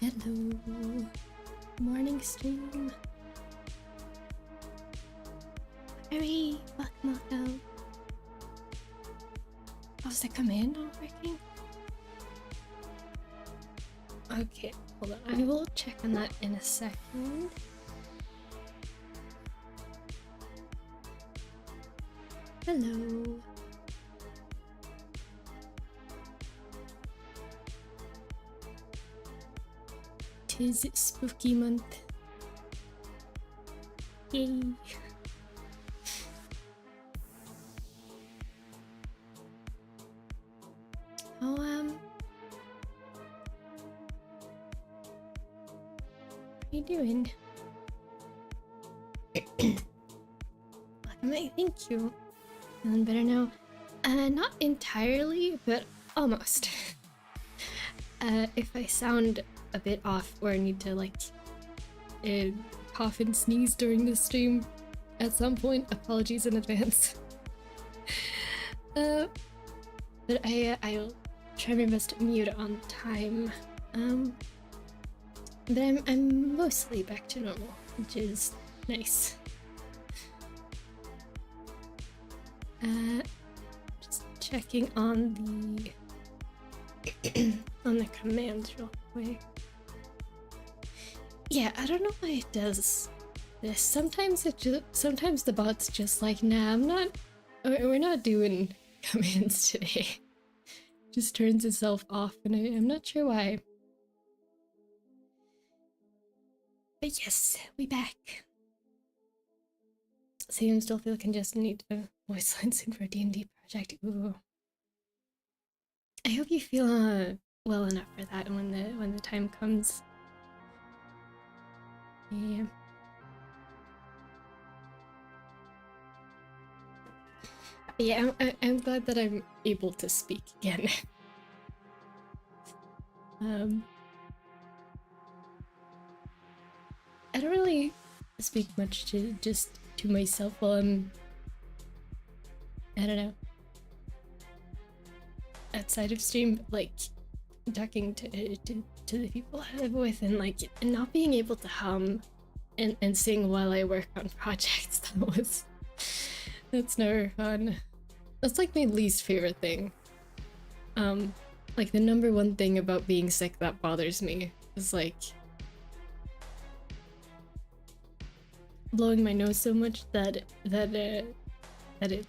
Hello, morning stream. Hurry, welcome. How's the command not working? Okay, hold on. I will check on that in a second. Hello. Tis spooky month. Yay. How are you doing? Thank you. Feeling better now? Not entirely, but almost. If I sound a bit off or I need to like cough and sneeze during the stream at some point, apologies in advance. But I'll try my best to mute on time. But I'm mostly back to normal, which is nice. Just checking on the on the commands real quick. Yeah, I don't know why it does this. Sometimes the bot's just like, nah, we're not doing commands today. Just turns itself off, and I'm not sure why. But yes, we back. Same, still feel congested, need to voice lines in for a D&D project. Ooh. I hope you feel well enough for that when the time comes. Yeah. But yeah, I'm glad that I'm able to speak again. I don't really speak much to myself while I'm, I don't know, outside of stream, like talking to the people I live with, and like not being able to hum and sing while I work on projects. That's never fun. That's like my least favorite thing. Like the number one thing about being sick that bothers me is like blowing my nose so much that it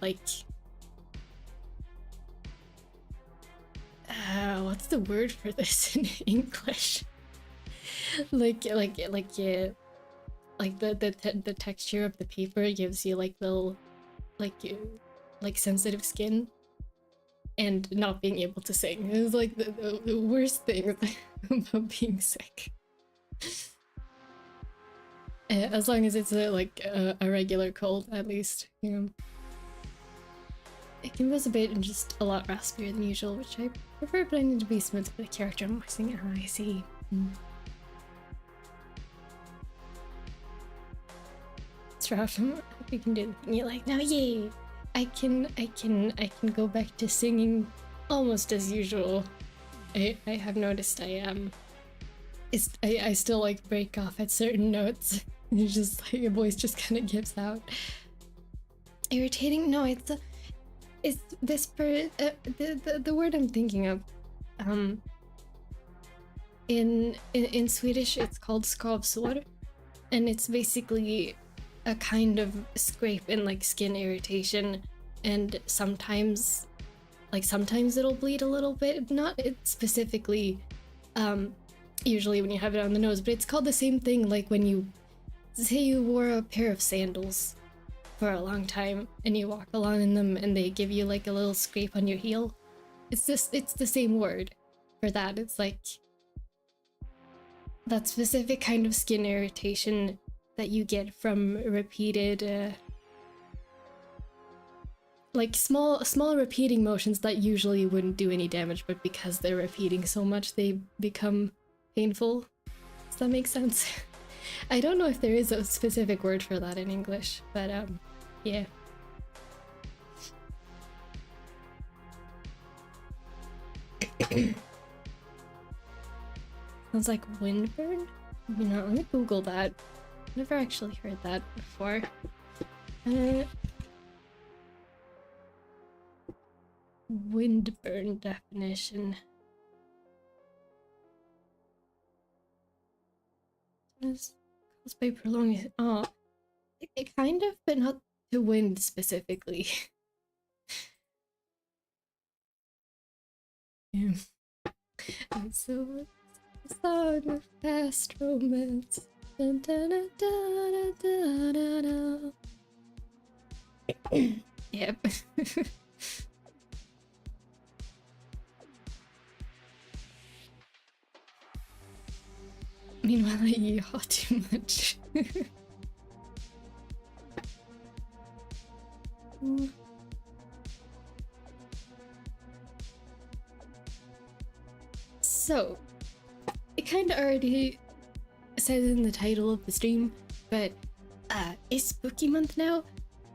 like what's the word for this in English? like the texture of the paper gives you like little like sensitive skin, and not being able to sing is like the worst thing about being sick. As long as it's a regular cold, at least, you know. It can be a bit and just a lot raspier than usual, which I prefer, but I need to be smooth for the character I'm voicing. Oh, I see. It's rough. I hope you can do the thing you like. Now, yay! I can go back to singing almost as usual. I have noticed I still like break off at certain notes. It's just like your voice just kind of gives out. Irritating? No, it's this the word I'm thinking of. In Swedish it's called skavsår, and it's basically a kind of scrape and like skin irritation, and sometimes it'll bleed a little bit. Not specifically usually when you have it on the nose, but it's called the same thing like when you say you wore a pair of sandals for a long time and you walk along in them and they give you like a little scrape on your heel. It's the same word for that. It's like that specific kind of skin irritation that you get from repeated like small repeating motions that usually wouldn't do any damage, but because they're repeating so much they become painful. Does that make sense? I don't know if there is a specific word for that in English, but yeah. Sounds like windburn? You know, let me Google that. Never actually heard that before. Windburn definition. Caused by prolonged. Oh, it kind of, but not to wind specifically. Yeah. And so it's a song of past romance. Dun, dun, dun, dun, dun, dun, dun, dun. Yep. Meanwhile, I yaw too much. So, it kind of already says in the title of the stream, but it's spooky month now,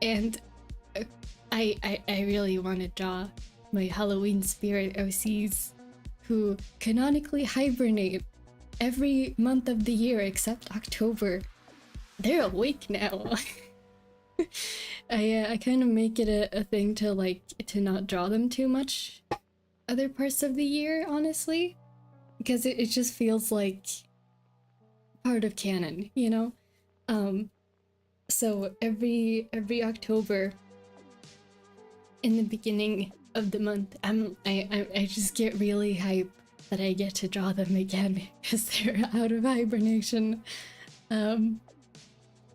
and I really want to draw my Halloween spirit OCs who canonically hibernate every month of the year except October. They're awake now. I kind of make it a thing to to not draw them too much other parts of the year, honestly, because it just feels like part of canon, you know? So every October in the beginning of the month, I just get really hyped that I get to draw them again because they're out of hibernation.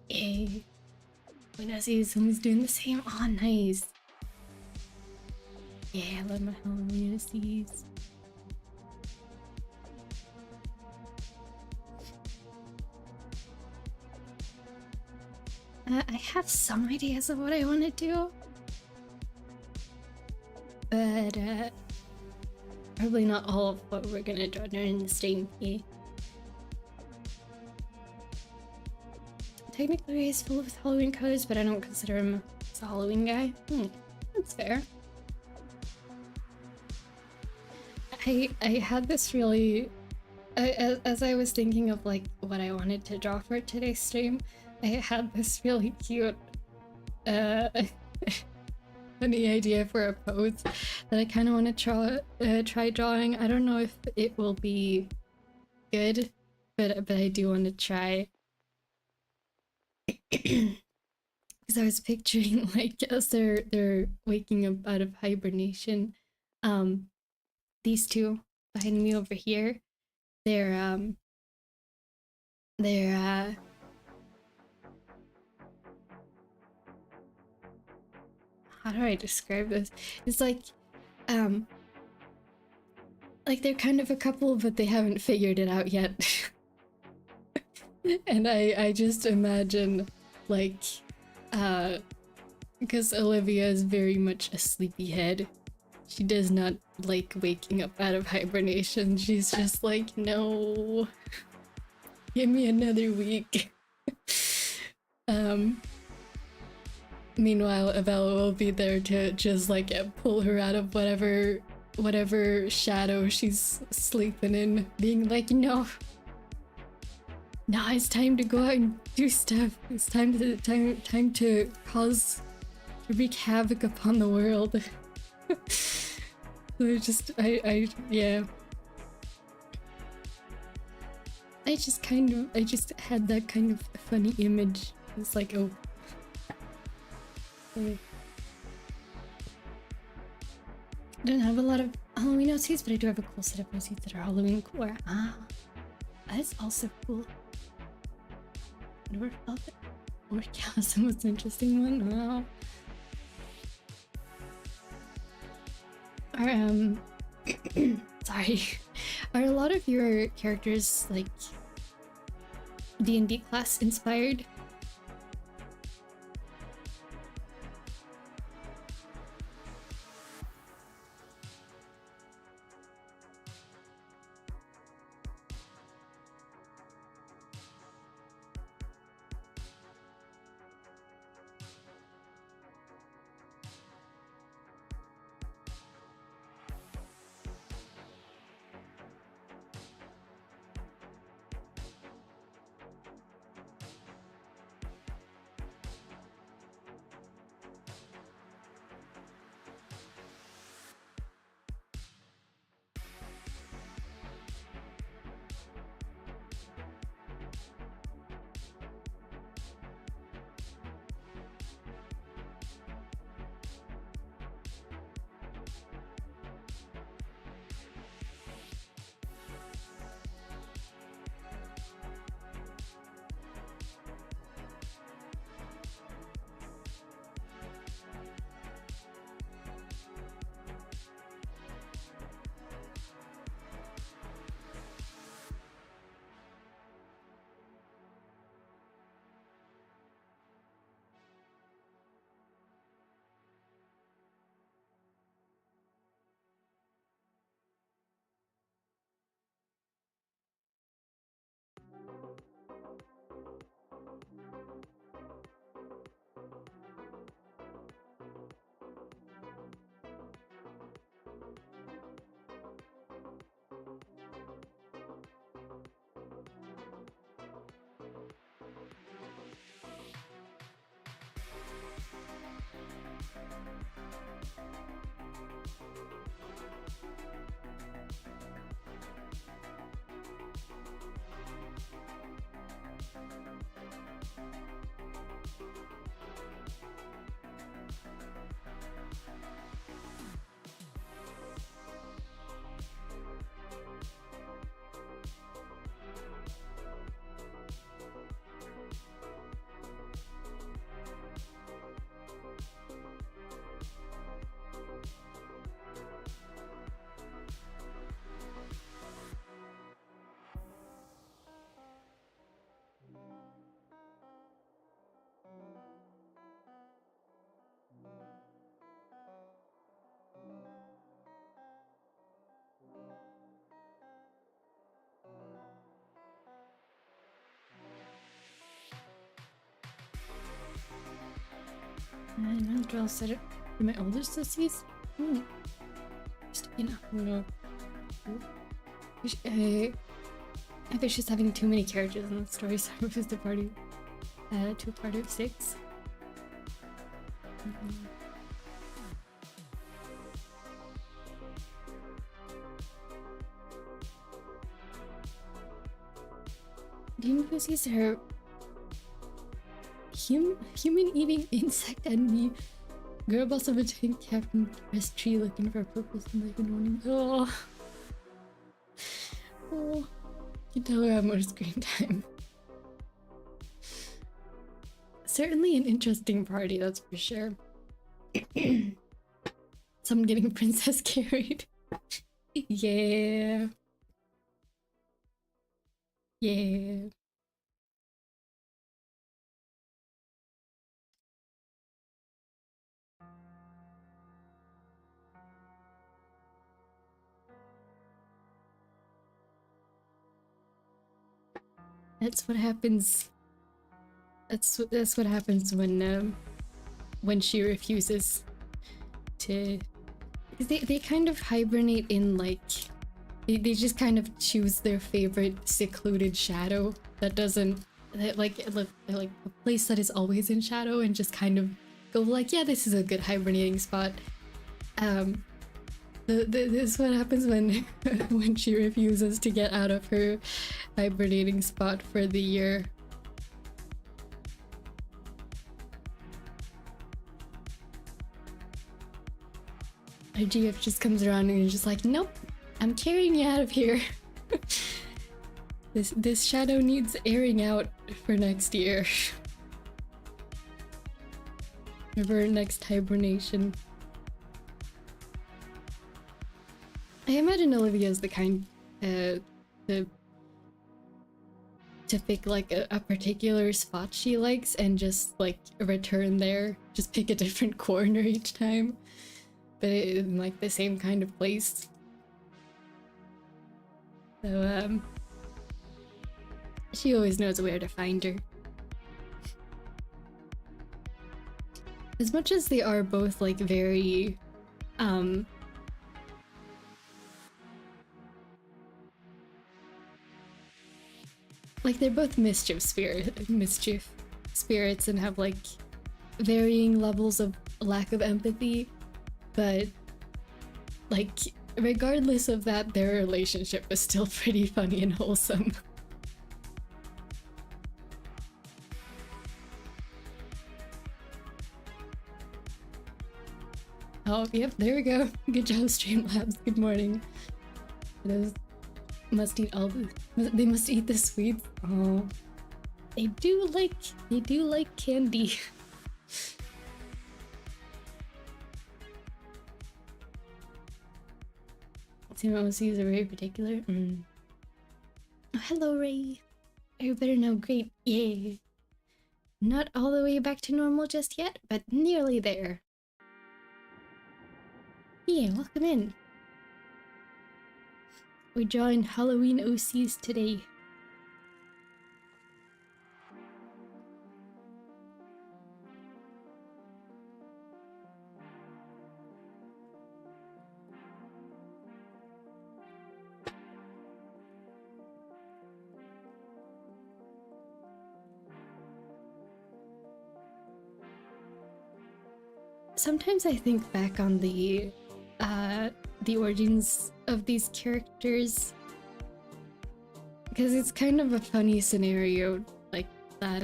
Yay. When I see someone's doing the same, oh nice. Yeah, I love my Halloween OCs. I have some ideas of what I want to do, but probably not all of what we're gonna draw during the stream. Yeah. Technically, he's full of Halloween colors, but I don't consider him as a Halloween guy. That's fair. I had this really, as I was thinking of like what I wanted to draw for today's stream, I had this really cute, funny idea for a pose that I kind of want to try drawing. I don't know if it will be good, but I do want to try. Because I was picturing like as they're waking up out of hibernation, these two behind me over here, they're how do I describe this? It's like they're kind of a couple, but they haven't figured it out yet. And I just imagine like because Olivia is very much a sleepyhead. She does not like waking up out of hibernation. She's just like, no, give me another week. Meanwhile, Avella will be there to just like pull her out of whatever shadow she's sleeping in, being like, no, now it's time to go out and do stuff. It's time to wreak havoc upon the world. So yeah. I just had that kind of funny image. It's like, oh. I don't have a lot of Halloween OCs, but I do have a cool set of OCs that are Halloween core. Ah, that's also cool. Never felt it. Orgasm was an interesting one. Wow. Sorry. Are a lot of your characters like D&D class inspired? And I'll set it for my older sissies. Just, you know. I think she's having too many characters in the story, so I was the party to part of 6. Demon pussies are human-eating insect enemy. Girl boss of a tank captain rest tree looking for a purpose and like morning. Oh, you can tell her I have more screen time. Certainly an interesting party, that's for sure. Someone getting princess carried. Yeah. Yeah. That's what happens. That's what happens when she refuses to. They kind of hibernate in like they just kind of choose their favorite secluded shadow that doesn't like a place that is always in shadow and just kind of go like, yeah, this is a good hibernating spot. This is what happens when when she refuses to get out of her hibernating spot for the year. Our GF just comes around and is just like, nope, I'm carrying you out of here. This shadow needs airing out for next year. For next hibernation. I imagine Olivia is the kind to pick like a particular spot she likes and just like return there. Just pick a different corner each time, but in like the same kind of place. So she always knows where to find her. As much as they are both like very like they're both mischief spirits and have like varying levels of lack of empathy, but like regardless of that, their relationship is still pretty funny and wholesome. Oh, yep, there we go. Good job, Streamlabs. Good morning. Those must eat all the. They must eat the sweets. Oh, they do like candy. Timothy's are very particular. Oh, hello, Ray. You better know. Great. Yay. Not all the way back to normal just yet, but nearly there. Yeah, welcome in. We're drawing Halloween OCs today. sometimes I think back on the origins of these characters, because it's kind of a funny scenario, like that,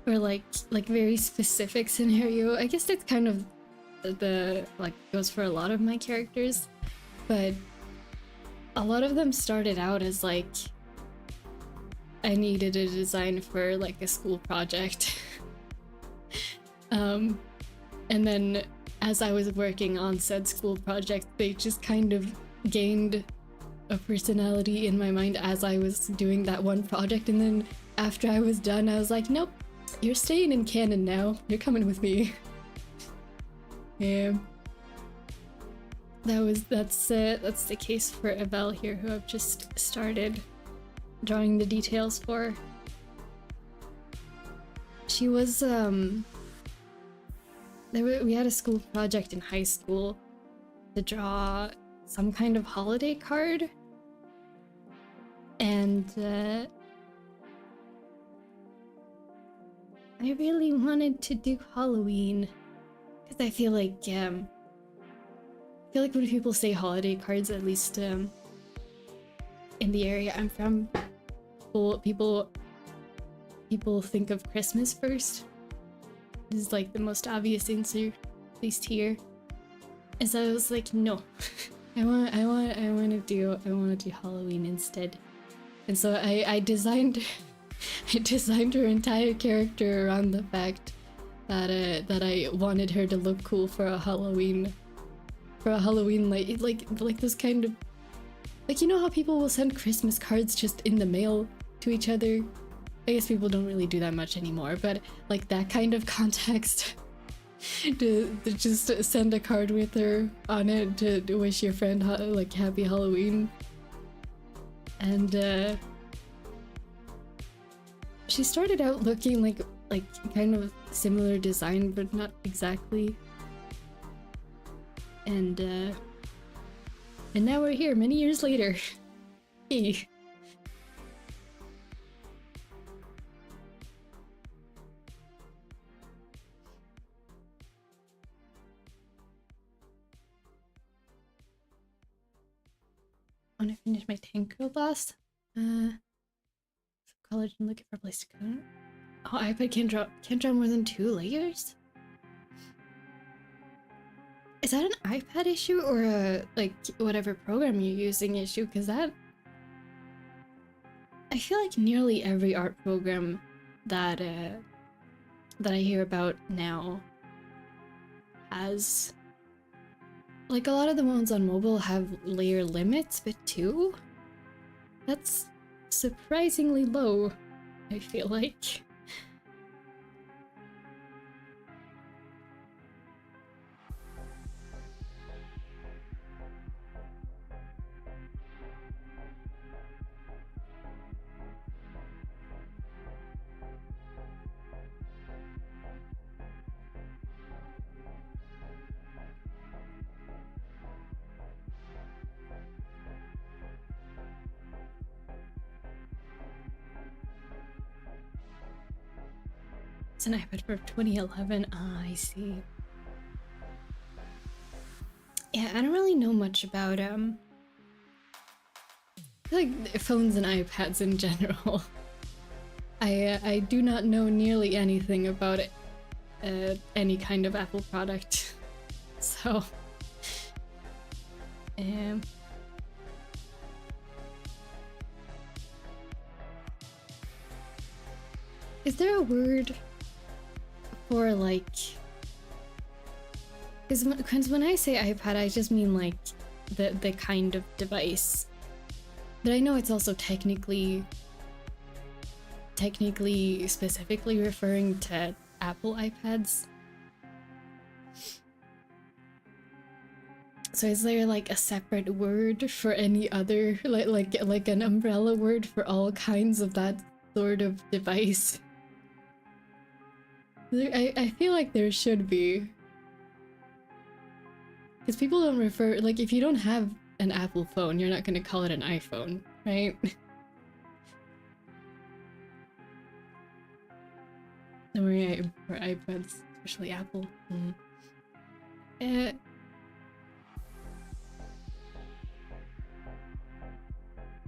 or like very specific scenario. I guess it's kind of the like goes for a lot of my characters, but a lot of them started out as like I needed a design for like a school project. And then as I was working on said school project, they just kind of gained a personality in my mind as I was doing that one project, and then after I was done, I was like, nope, you're staying in canon now. You're coming with me. Yeah. That's the case for Abel here, who I've just started drawing the details for. She was we had a school project in high school to draw some kind of holiday card, and I really wanted to do Halloween because I feel like when people say holiday cards, at least in the area I'm from, people think of Christmas first. This is like the most obvious answer, at least here. And so I was like, no, I want to do Halloween instead. And so I designed her entire character around the fact that I wanted her to look cool for a Halloween like this kind of, like, you know how people will send Christmas cards just in the mail to each other? I guess people don't really do that much anymore, but like that kind of context. to just send a card with her on it to wish your friend like happy Halloween. And she started out looking like kind of similar design, but not exactly. And now we're here many years later. Hey. I want to finish my tank girl boss. College and looking for a place to go. Oh, iPad can't draw more than 2 layers? Is that an iPad issue or a, like, whatever program you're using issue? Because that... I feel like nearly every art program that I hear about now has... Like, a lot of the ones on mobile have layer limits, but 2? That's surprisingly low, I feel like. It's an iPad for 2011. Ah, I see. Yeah, I don't really know much about like phones and iPads in general. I do not know nearly anything about any kind of Apple product. So is there a word for like, because when I say iPad, I just mean like the kind of device, but I know it's also technically specifically referring to Apple iPads. So is there like a separate word for any other, like an umbrella word for all kinds of that sort of device? I feel like there should be. Because people don't refer, like, if you don't have an Apple phone, you're not going to call it an iPhone, right? Don't worry, for iPads, especially Apple.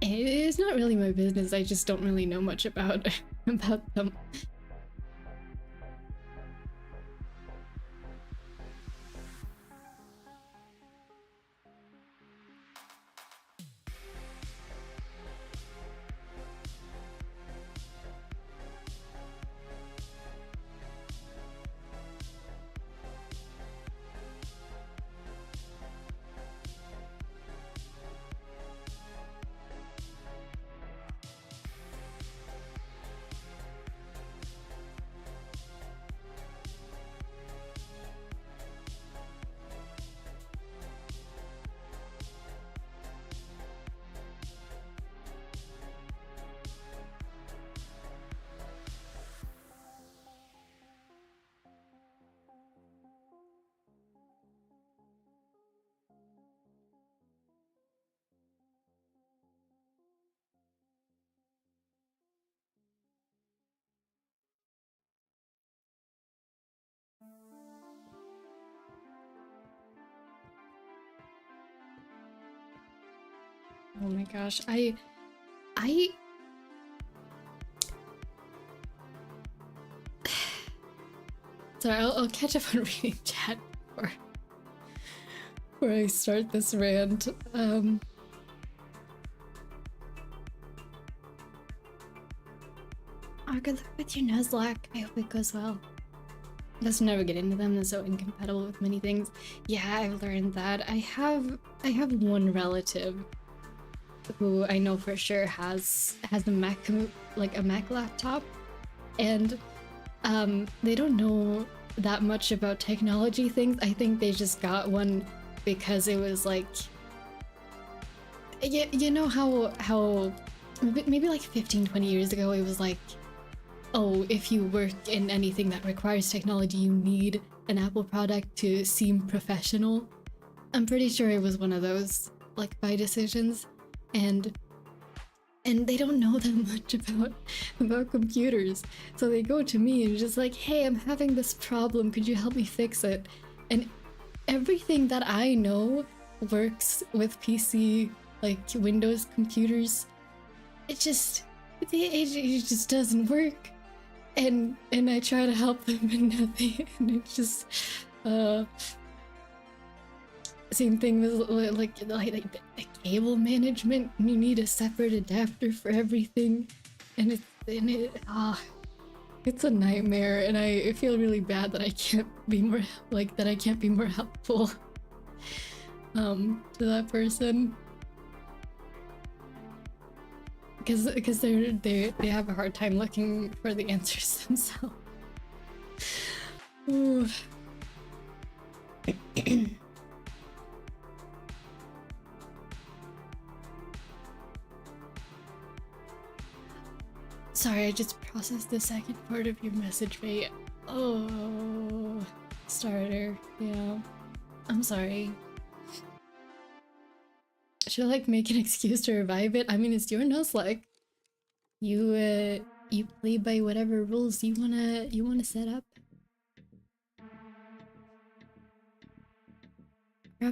It's not really my business. I just don't really know much about about them. Oh my gosh, I sorry, I'll catch up on reading chat before I start this rant. Oh, good luck with your Nuzlocke. I hope it goes well. Let's never get into them. They're so incompatible with many things. Yeah, I've learned that. I have one relative who I know for sure has a Mac, like a Mac laptop, and they don't know that much about technology things. I think they just got one because it was like, you know how maybe like 15-20 years ago it was like, oh, if you work in anything that requires technology, you need an Apple product to seem professional. I'm pretty sure it was one of those like buy decisions, and they don't know that much about computers, so they go to me and just like, hey, I'm having this problem, could you help me fix it? And everything that I know works with PC, like Windows computers, it just doesn't work. And I try to help them and nothing, and it's just same thing with like the cable management. You need a separate adapter for everything, and it's a nightmare, and I feel really bad that I can't be more helpful to that person, because they have a hard time looking for the answers themselves. Ooh. Sorry, I just processed the second part of your message, mate. Oh, starter. Yeah, I'm sorry. Should I like make an excuse to revive it? I mean, it's your Nuzlocke. You play by whatever rules you wanna set up. For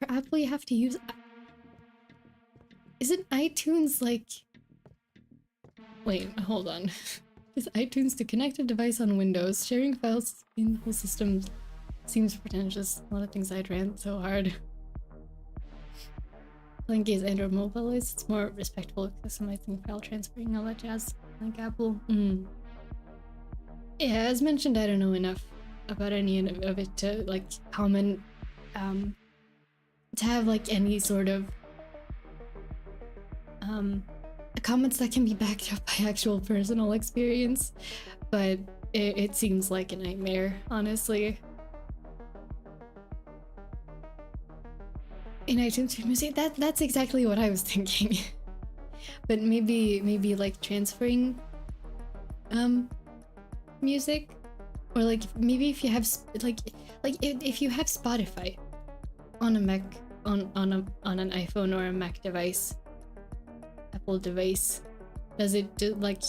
Apple you have to use. Isn't iTunes like? Wait, hold on. Is iTunes to connect a device on Windows? Sharing files in the whole system seems pretentious. A lot of things I'd ran so hard. Plenty is Android mobile is. It's more respectful customizing, file transferring, all that jazz. Like Apple. Yeah, as mentioned, I don't know enough about any of it to like comment, to have like any sort of comments that can be backed up by actual personal experience, but it seems like a nightmare, honestly. In iTunes Music, that's exactly what I was thinking. But maybe like transferring music, or like maybe if you have if you have Spotify on a Mac, on an iPhone or a Mac device, Apple device, does it do like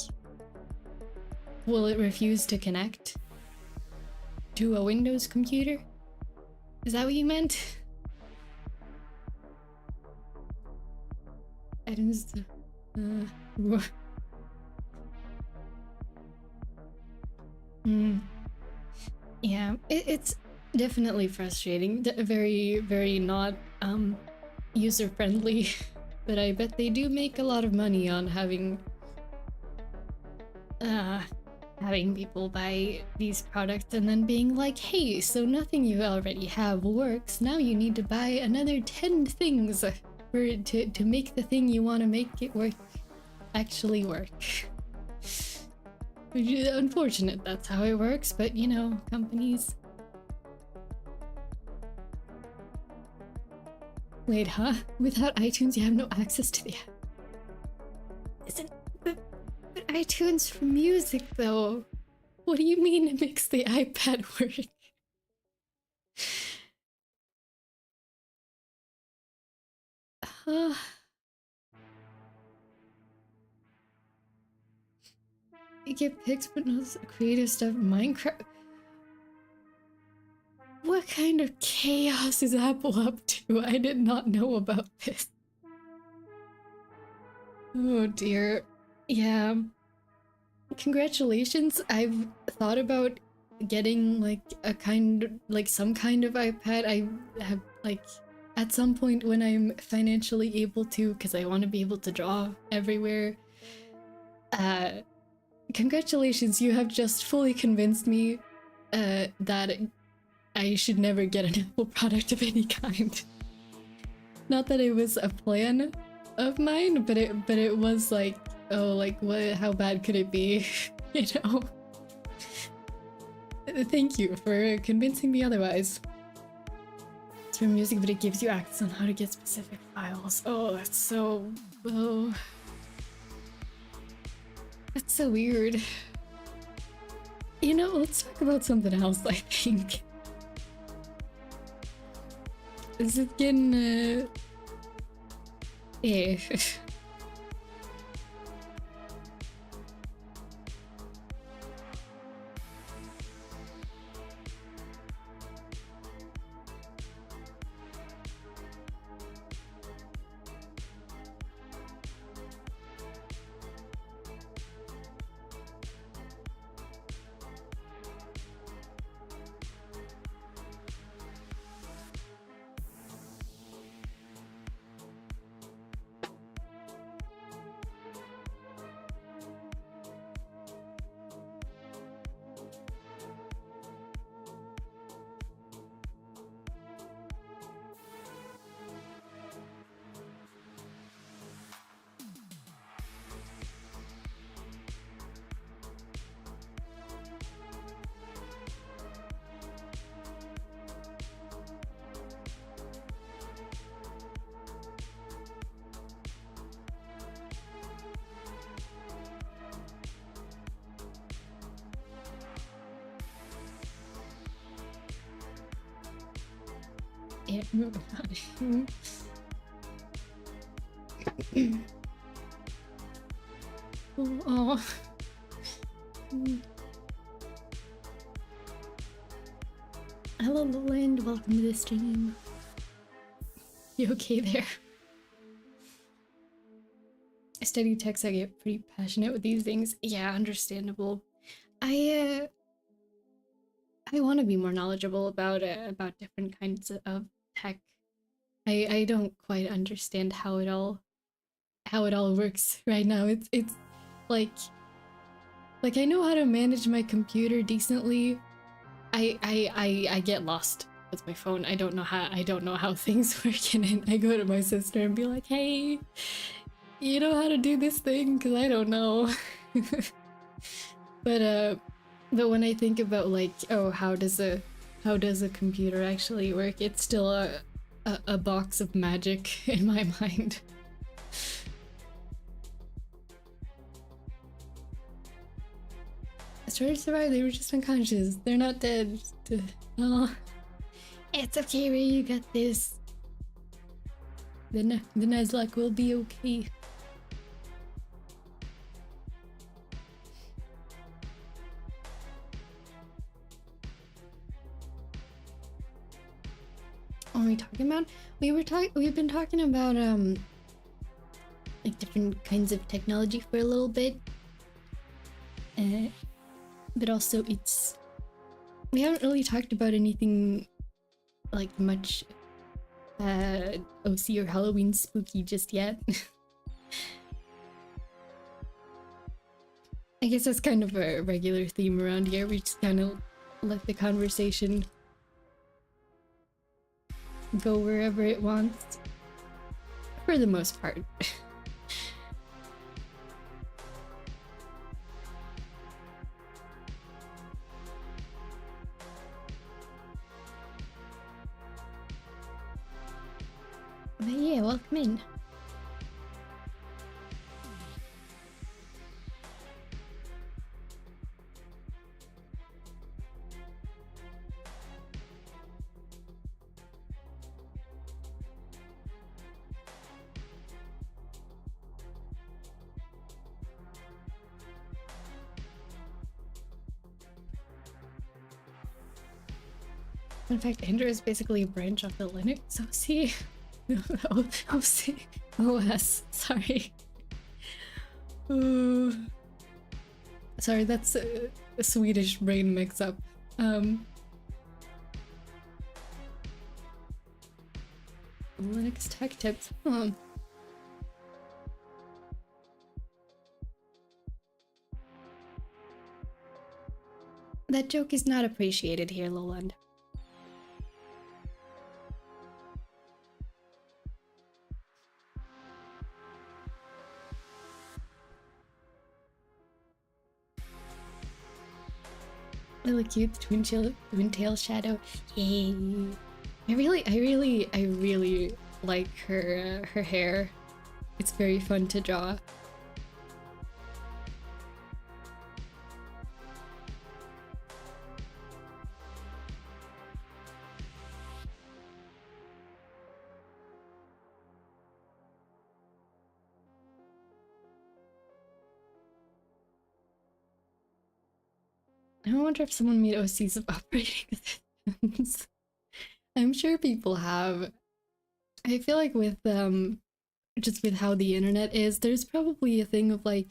Will it refuse to connect to a Windows computer? Is that what you meant? Items. Yeah, it's definitely frustrating. Very, very not user friendly. But I bet they do make a lot of money on having people buy these products and then being like, hey, so nothing you already have works. Now you need to buy another 10 things to make the thing you want to make it work actually work. Which is unfortunate, that's how it works, but you know, companies. Wait, huh? Without iTunes, you have no access to the app. But iTunes for music, though. What do you mean it makes the iPad work? You get pics, but no creative stuff. Minecraft. What kind of chaos is Apple up to? I did not know about this. Oh dear. Yeah. Congratulations. I've thought about getting like some kind of iPad. I have like at some point when I'm financially able to, because I want to be able to draw everywhere. Congratulations, you have just fully convinced me that I should never get an Apple product of any kind. Not that it was a plan of mine, but it was like, oh, like what? How bad could it be? You know. Thank you for convincing me otherwise. It's for music, but it gives you access on how to get specific files. Oh, that's so. Oh. That's so weird. You know, let's talk about something else, I think. Is it getting, yeah. Yeah, moving on. Oh. Hello, Lowland. Welcome to the stream. You okay there? I study text. I get pretty passionate with these things. Yeah, understandable. I want to be more knowledgeable about different kinds of tech. I don't quite understand how it all works right now. It's like I know how to manage my computer decently. I get lost with my phone. I don't know how things work, and I go to my sister and be like, hey, you know how to do this thing? Because I don't know. But when I think about like, oh, how does a computer actually work, it's still a box of magic in my mind. I tried to survive, they were just unconscious. They're not dead. Oh, it's okay, Ray, you got this. The Nuzlocke will be okay. are we talking about? We've been talking about like different kinds of technology for a little bit. But also we haven't really talked about anything like much OC or Halloween spooky just yet. I guess that's kind of a regular theme around here. We just kind of let the conversation go wherever it wants, for the most part. But yeah, welcome in. In fact, Android is basically a branch of the Linux OC. OC. OS. Sorry. Sorry, that's a Swedish brain mix-up. Linux tech tips. That joke is not appreciated here, Lowland. Really cute twin tail shadow. Yay! I really like her hair. It's very fun to draw. I wonder if someone made OCs of operating systems. I'm sure people have. I feel like with just with how the internet is, there's probably a thing of like,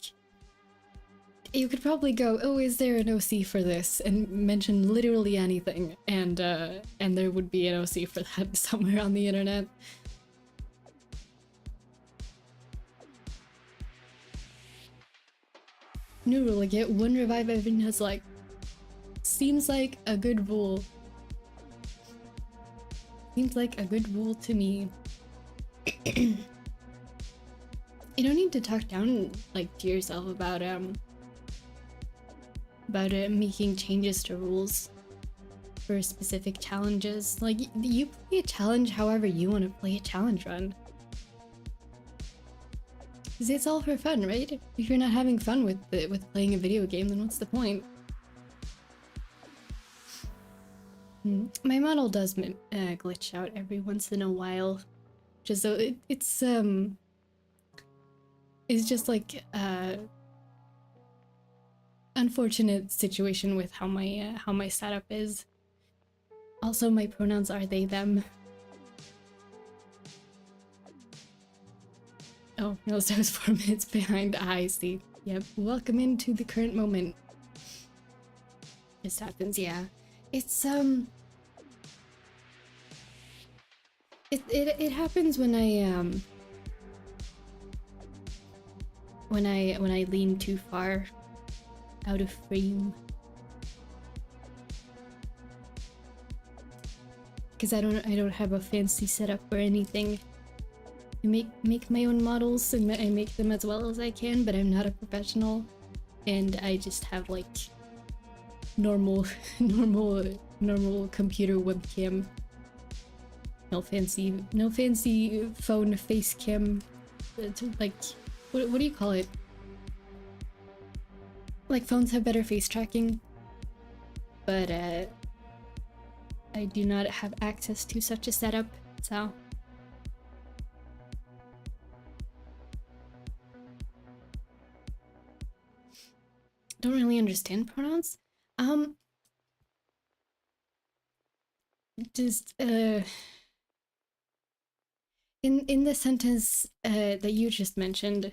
you could probably go, oh, is there an OC for this? And mention literally anything, and there would be an OC for that somewhere on the internet. New rule, like, get one revive everyone has like, seems like a good rule. Seems like a good rule to me. You don't need to talk down like to yourself about making changes to rules for specific challenges. Like, you play a challenge however you want to play a challenge run. Because it's all for fun, right? If you're not having fun with playing a video game, then what's the point? My model does glitch out every once in a while, just so it's just like unfortunate situation with how my setup is. Also, my pronouns are they them. Oh, no, so I was 4 minutes behind. I see. Yep. Welcome into the current moment. This happens, yeah. It's it happens when I lean too far out of frame. Because I don't have a fancy setup or anything. I make my own models and I make them as well as I can, but I'm not a professional, and I just have like normal computer webcam. No fancy phone face cam. Like, what do you call it? Like, phones have better face tracking, but I do not have access to such a setup, so. Don't really understand pronouns. Just In the sentence that you just mentioned,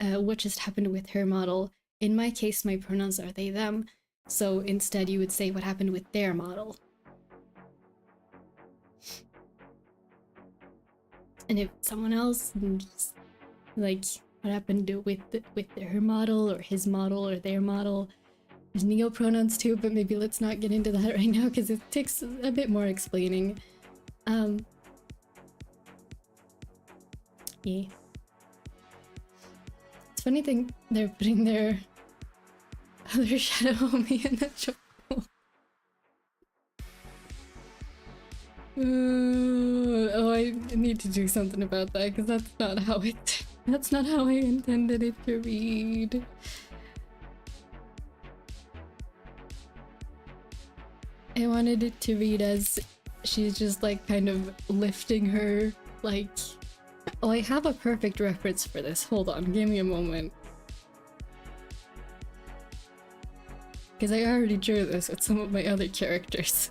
what just happened with her model, in my case, my pronouns are they, them. So instead you would say what happened with their model. And if someone else, just, like, what happened with her model or his model or their model. There's neo pronouns too, but maybe let's not get into that right now because it takes a bit more explaining. Yeah. It's funny thing they're putting their other shadow homie in that show. Oh, I need to do something about that because that's not how I intended it to read. I wanted it to read as she's just like kind of lifting her, like, oh, I have a perfect reference for this. Hold on, give me a moment. Because I already drew this with some of my other characters.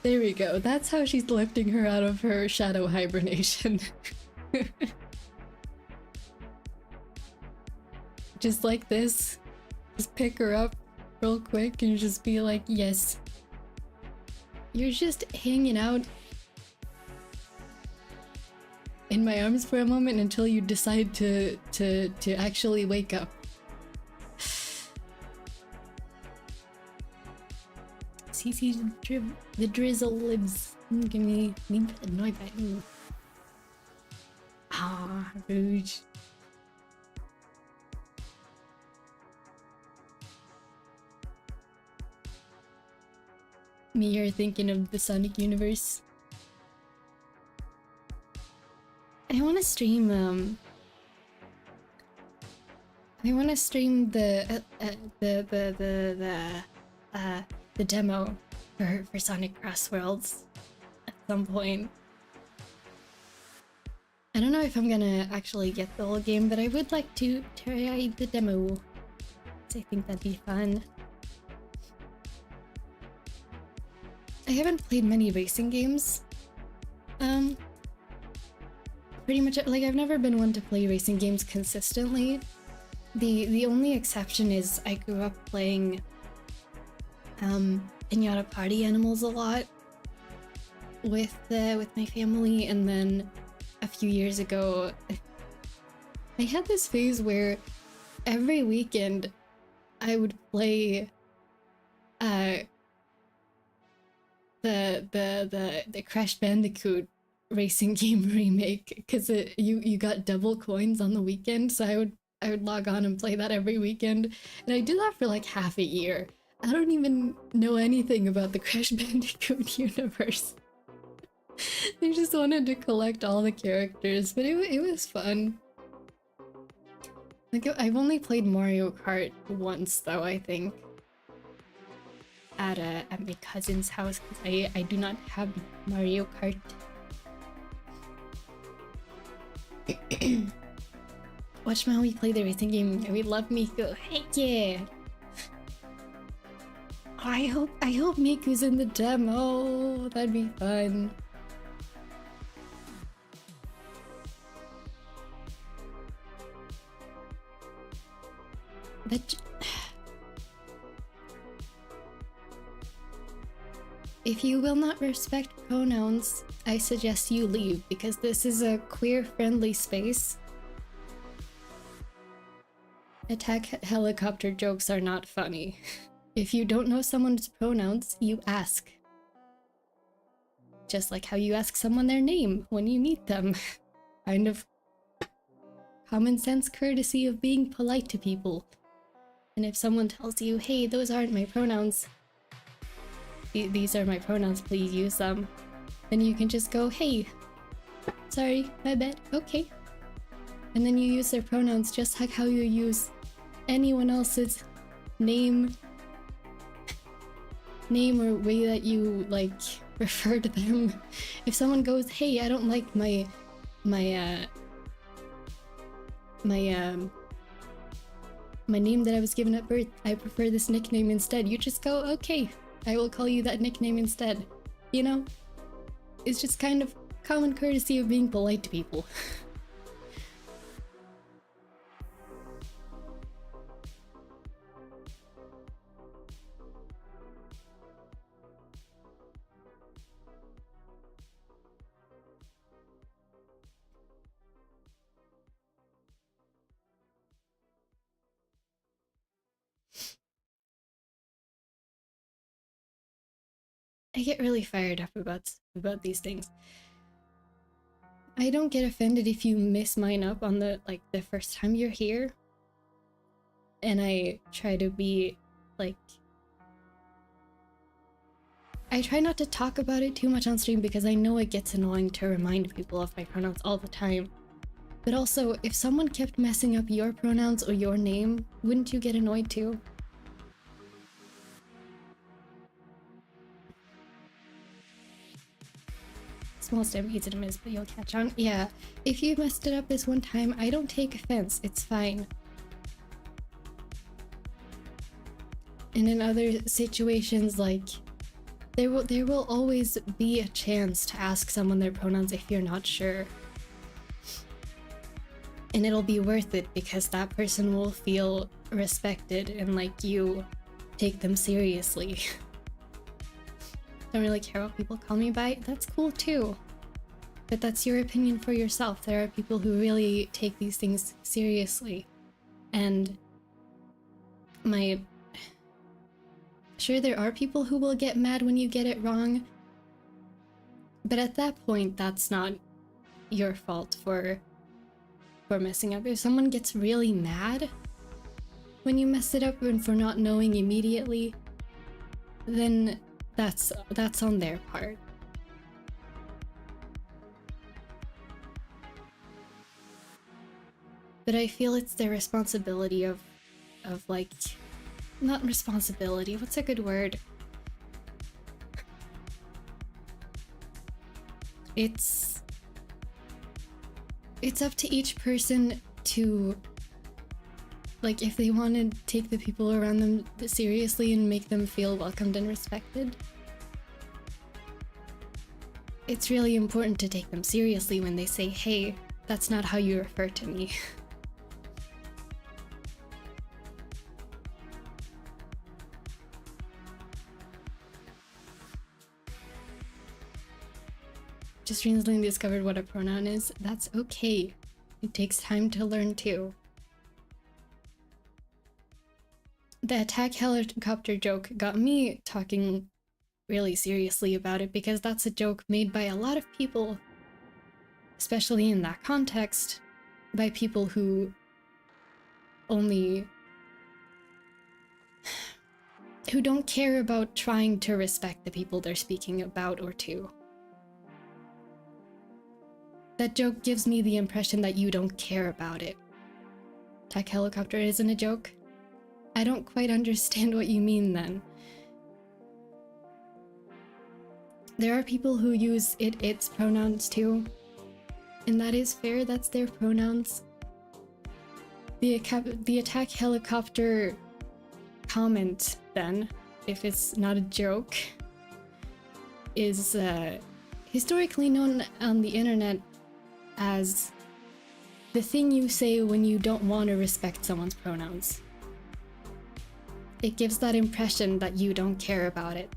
There we go. That's how she's lifting her out of her shadow hibernation. Just like this. Just pick her up real quick and just be like, yes. You're just hanging out in my arms for a moment until you decide to actually wake up. CC the drizzle lives. Give me annoyed by me. Ah, rude. Me, you're thinking of the Sonic universe. I want to stream I want to stream the demo for Sonic Cross Worlds at some point. I don't know if I'm gonna actually get the whole game, but I would like to try the demo. I think that'd be fun. I haven't played many racing games. Pretty much, like, I've never been one to play racing games consistently. The only exception is I grew up playing Pinata Party Animals a lot with my family, and then a few years ago I had this phase where every weekend I would play the Crash Bandicoot racing game remake, because you got double coins on the weekend, so I would log on and play that every weekend, and I did that for like half a year. I don't even know anything about the Crash Bandicoot universe. I just wanted to collect all the characters, but it was fun. Like, I've only played Mario Kart once though, I think. At my cousin's house, because I do not have Mario Kart. Watch my homie play the racing game. We love Miku. Heck yeah! I hope Miku's in the demo. That'd be fun. If you will not respect pronouns, I suggest you leave, because this is a queer-friendly space. Attack helicopter jokes are not funny. If you don't know someone's pronouns, you ask. Just like how you ask someone their name when you meet them. Kind of common sense courtesy of being polite to people. And if someone tells you, hey, those aren't my pronouns, these are my pronouns, please use them, then you can just go, hey, sorry, my bad, okay. And then you use their pronouns just like how you use anyone else's name or way that you, like, refer to them. If someone goes, hey, I don't like my name that I was given at birth, I prefer this nickname instead, you just go, okay, I will call you that nickname instead. You know? It's just kind of common courtesy of being polite to people. I get really fired up about these things. I don't get offended if you miss mine up on the first time you're here. And I try to be like, I try not to talk about it too much on stream because I know it gets annoying to remind people of my pronouns all the time. But also, if someone kept messing up your pronouns or your name, wouldn't you get annoyed too? Small stampedes in a miss, but you'll catch on. Yeah, if you messed it up this one time, I don't take offense. It's fine. And in other situations, like, there will always be a chance to ask someone their pronouns if you're not sure. And it'll be worth it because that person will feel respected and like you take them seriously. Don't really care what people call me by. That's cool too. But that's your opinion for yourself. There are people who really take these things seriously. And sure, there are people who will get mad when you get it wrong. But at that point, that's not your fault for messing up. If someone gets really mad when you mess it up and for not knowing immediately, then that's on their part. But I feel it's their responsibility of like, not responsibility, what's a good word? It's up to each person to, like, if they want to take the people around them seriously and make them feel welcomed and respected. It's really important to take them seriously when they say, hey, that's not how you refer to me. Just recently discovered what a pronoun is. That's okay. It takes time to learn too. The attack helicopter joke got me talking really seriously about it because that's a joke made by a lot of people, especially in that context, by people who don't care about trying to respect the people they're speaking about or to. That joke gives me the impression that you don't care about it. Attack helicopter isn't a joke? I don't quite understand what you mean then. There are people who use its pronouns too. And that is fair, that's their pronouns. The attack helicopter comment then, if it's not a joke, is historically known on the internet as the thing you say when you don't want to respect someone's pronouns. It gives that impression that you don't care about it.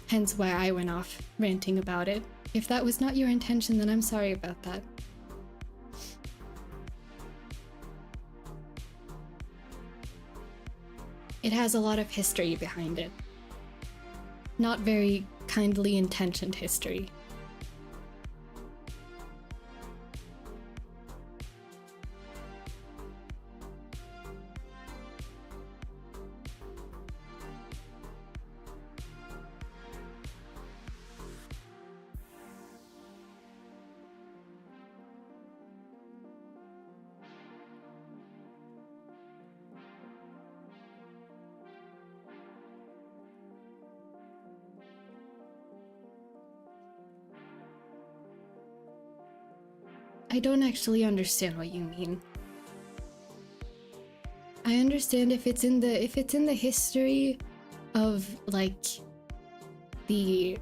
Hence why I went off ranting about it. If that was not your intention, then I'm sorry about that. It has a lot of history behind it. Not very kindly intentioned history. I don't actually understand what you mean. I understand if it's in the history of like the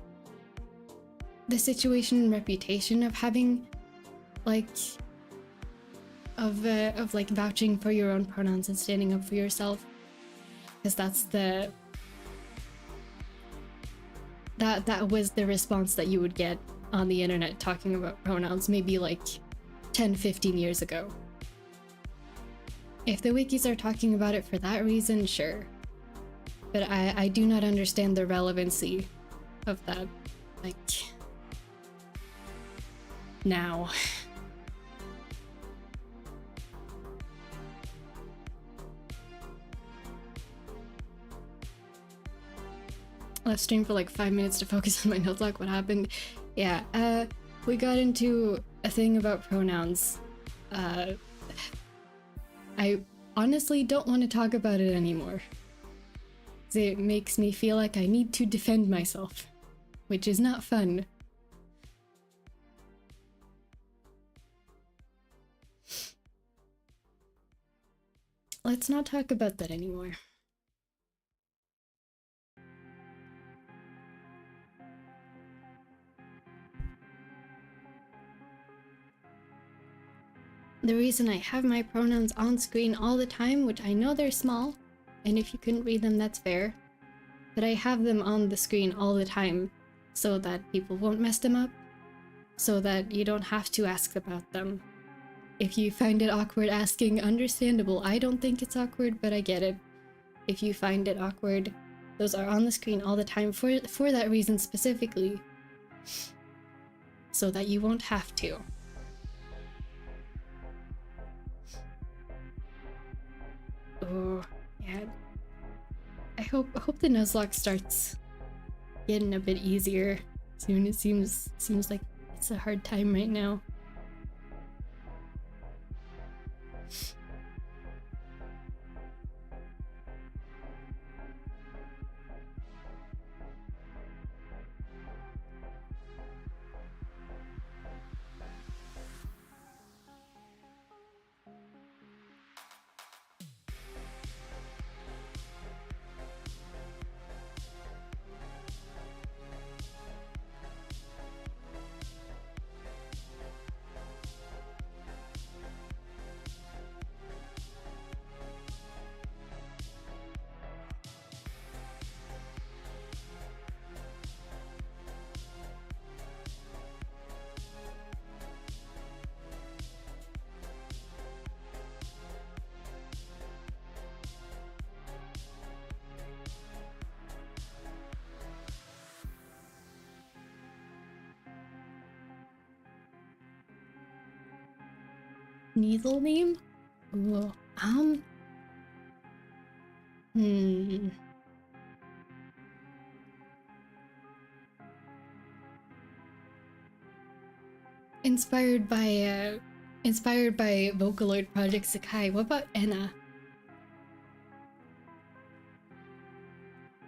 the situation and reputation of having, like, of like vouching for your own pronouns and standing up for yourself, because that's the that was the response that you would get on the internet talking about pronouns maybe like 10-15 years ago. If the wikis are talking about it for that reason, sure, but I do not understand the relevancy of that, like, now. Left stream for like 5 minutes to focus on my note log. What happened? Yeah, we got into a thing about pronouns. I honestly don't want to talk about it anymore. It makes me feel like I need to defend myself, which is not fun. Let's not talk about that anymore. The reason I have my pronouns on screen all the time, which I know they're small, and if you couldn't read them, that's fair, but I have them on the screen all the time so that people won't mess them up, so that you don't have to ask about them. If you find it awkward asking, understandable. I don't think it's awkward, but I get it. If you find it awkward, those are on the screen all the time for that reason specifically, so that you won't have to. Oh, yeah. I hope the Nuzlocke starts getting a bit easier soon. It seems like it's a hard time right now. Needle name? Ooh, Inspired by Vocaloid Project Sakai. What about Enna?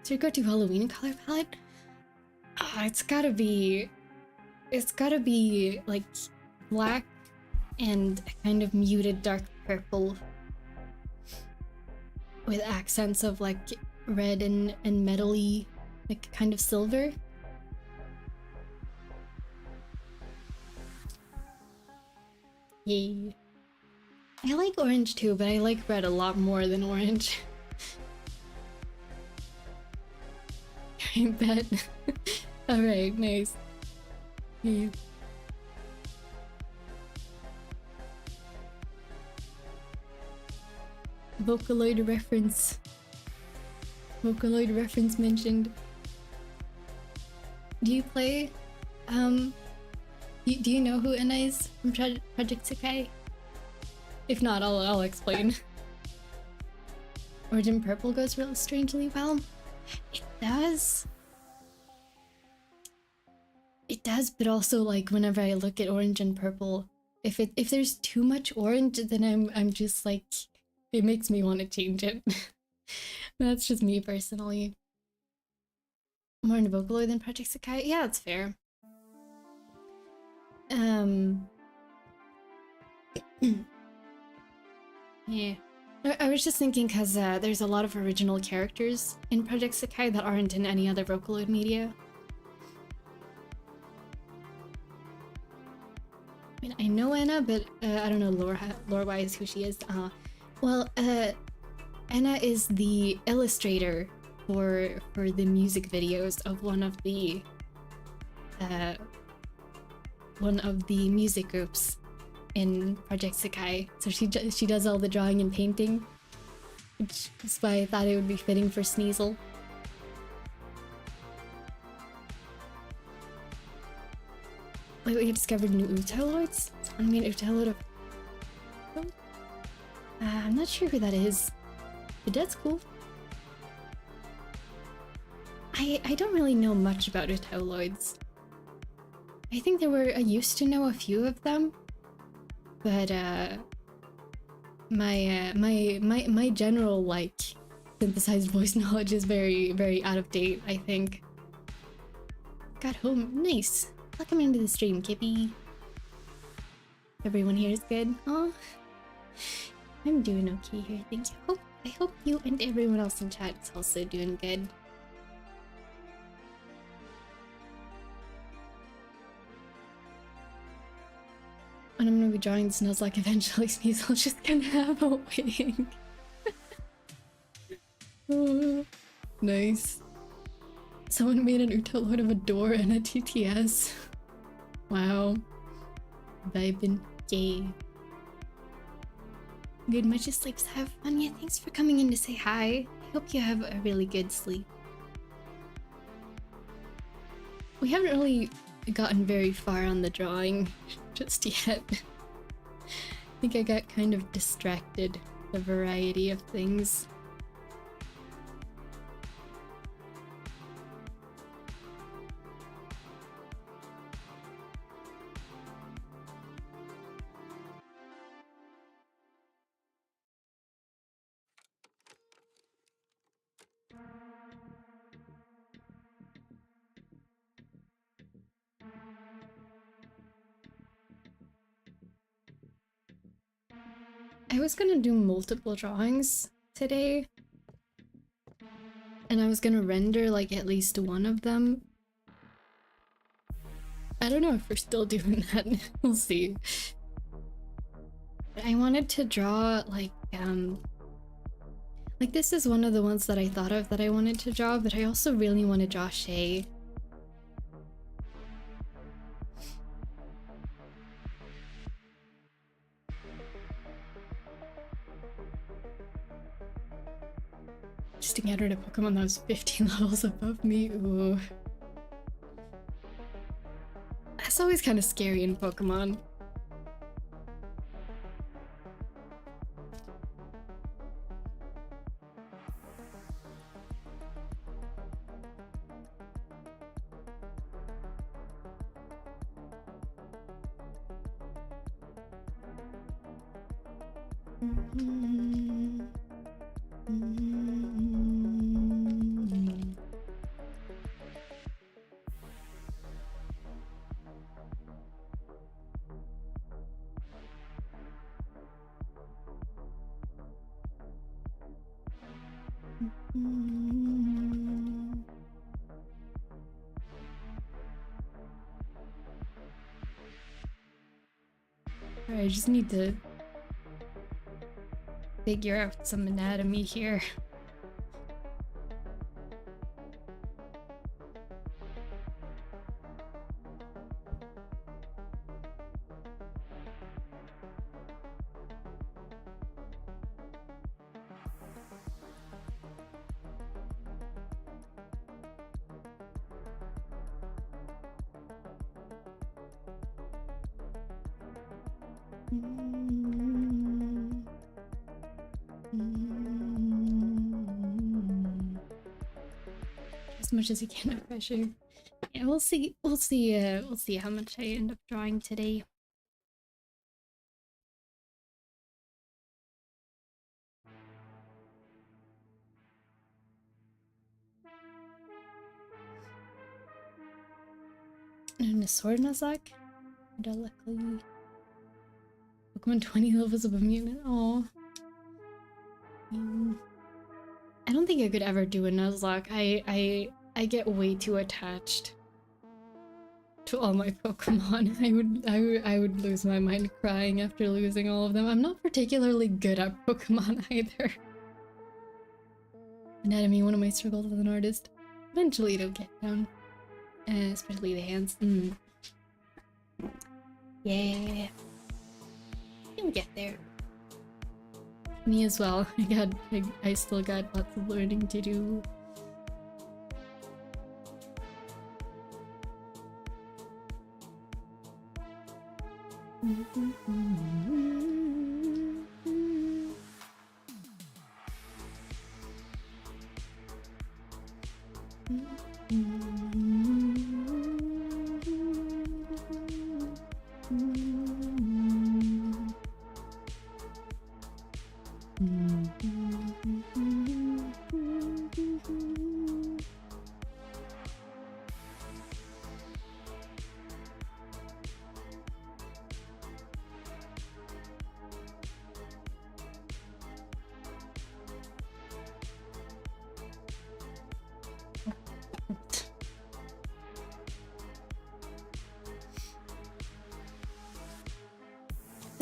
Is your go-to Halloween color palette? It's gotta be like black and a kind of muted dark purple with accents of like red and metally, like kind of silver. Yay. I like orange too, but I like red a lot more than orange. I bet. Alright, nice. Yeah. Vocaloid reference. Vocaloid reference mentioned. Do you play? Do you know who Enna is from Project Sakai? If not, I'll explain. Origin Purple goes real strangely well. It does. It does, but also like whenever I look at orange and purple, if there's too much orange, then I'm just like, it makes me want to change it. That's just me personally. More into Vocaloid than Project Sakai? Yeah, that's fair. Yeah. I was just thinking because there's a lot of original characters in Project Sakai that aren't in any other Vocaloid media. And I know Anna, but I don't know lore-wise who she is. Well, Anna is the illustrator for the music videos of one of the music groups in Project Sakai. So she does all the drawing and painting, which is why I thought it would be fitting for Sneasel. Wait, we discovered new Utaloids? Someone made Utaloid of... I'm not sure who that is, but that's cool. I don't really know much about Utaloids. I think I used to know a few of them, but my general like synthesized voice knowledge is very, very out of date, I think. Got home. Nice. Welcome into the stream, Kippy. Everyone here is good. Oh, I'm doing okay here, thank you. I hope you and everyone else in chat is also doing good. And I'm gonna be drawing Snuzzlocke eventually. Sneasel's just gonna have a wing. Oh, nice. Someone made an Utaloid of a door and a TTS. Wow. Vibin'. Yay. Good, much sleeps. Have fun. Yeah, thanks for coming in to say hi. I hope you have a really good sleep. We haven't really gotten very far on the drawing just yet. I think I got kind of distracted with a variety of things. I was gonna do multiple drawings today, and I was gonna render like at least one of them. I don't know if we're still doing that. We'll see. But I wanted to draw like this is one of the ones that I thought of that I wanted to draw, but I also really want to draw Shay. Just to get rid of Pokemon that was 15 levels above me. Ooh. That's always kind of scary in Pokemon. I just need to figure out some anatomy here. As much as you can, no pressure. Yeah, we'll see how much I end up drawing today. And a sword Nuzlocke? Luckily. Pokemon 20 levels of immune. Oh. I don't think I could ever do a Nuzlocke. I get way too attached to all my Pokemon. I would lose my mind crying after losing all of them. I'm not particularly good at Pokemon either. Anatomy, one of my struggles as an artist. Eventually it'll get down. Especially the hands. Yeah. You'll get there. Me as well. I still got lots of learning to do.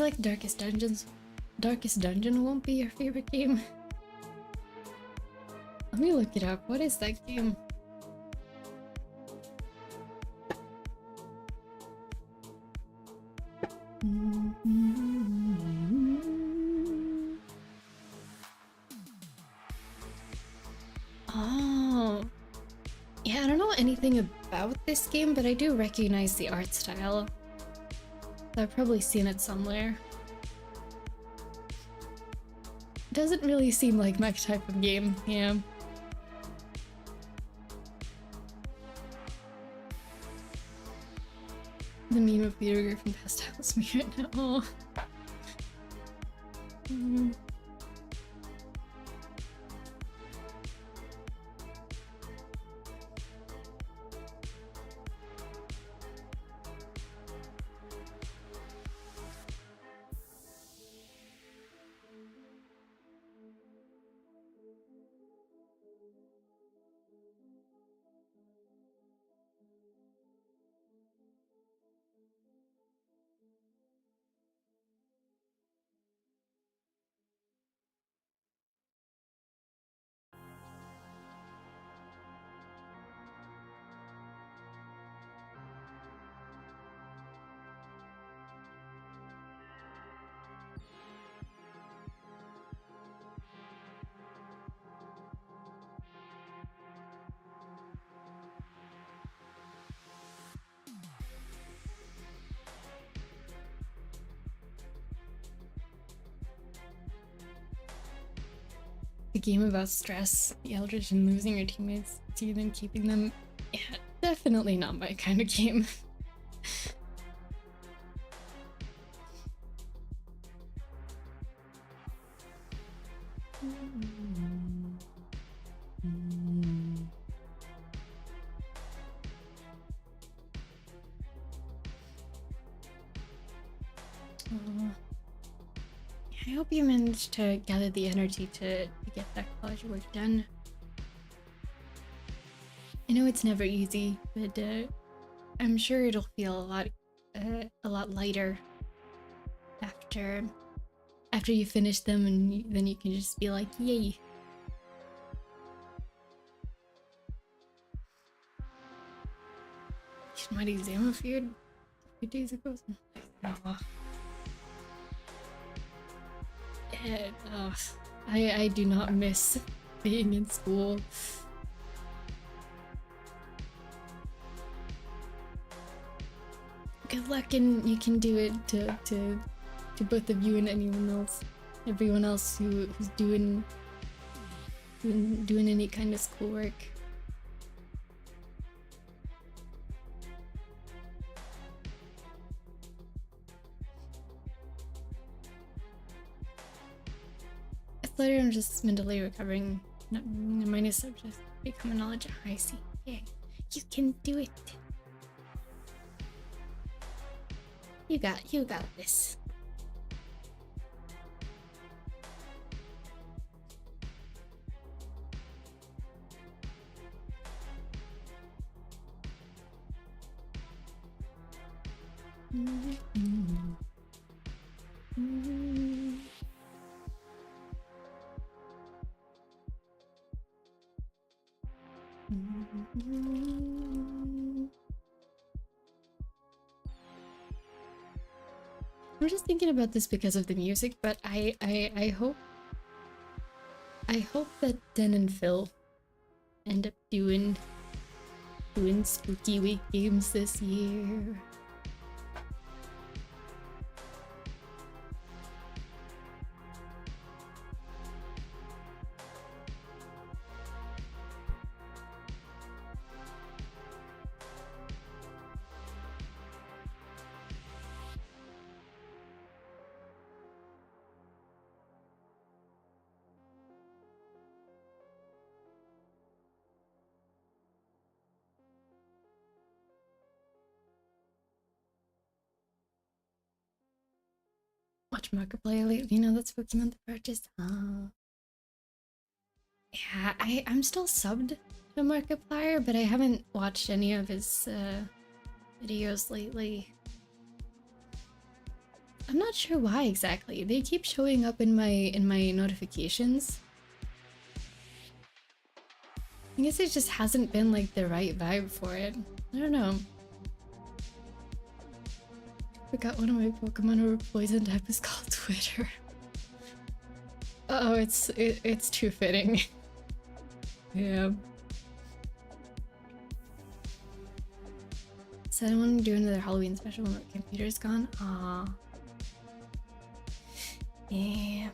I feel like Darkest Dungeon won't be your favorite game. Let me look it up. What is that game? Oh. Yeah, I don't know anything about this game, but I do recognize the art style. I've probably seen it somewhere. Doesn't really seem like my type of game, yeah. The meme of Peter Griffin pastels me right now. Oh. A game about stress, the Eldritch, and losing your teammates to you, then keeping them. Yeah, definitely not my kind of game. I hope you managed to gather the energy to get that collage work done. I know it's never easy, but I'm sure it'll feel a lot lighter after you finish them, and then you can just be like, yay. My exam appeared a few days ago. Oh. I do not miss being in school. Good luck, and you can do it to both of you and everyone else who's doing any kind of schoolwork. Later, I'm just mentally recovering. My new subject, become a knowledge. I see. Yeah, you can do it. You got this. I'm just thinking about this because of the music, but I hope that Dan and Phil end up doing Spooky Week games this year. Watch Markiplier lately, you know that's Pokemon the purchase. Oh. Yeah, I'm still subbed to Markiplier, but I haven't watched any of his videos lately. I'm not sure why exactly. They keep showing up in my notifications. I guess it just hasn't been like the right vibe for it. I don't know. Forgot one of my Pokemon or poison type is called Twitter. Oh, it's too fitting. Yeah. So I don't want to do another Halloween special when my computer's gone. Aw. Yeah.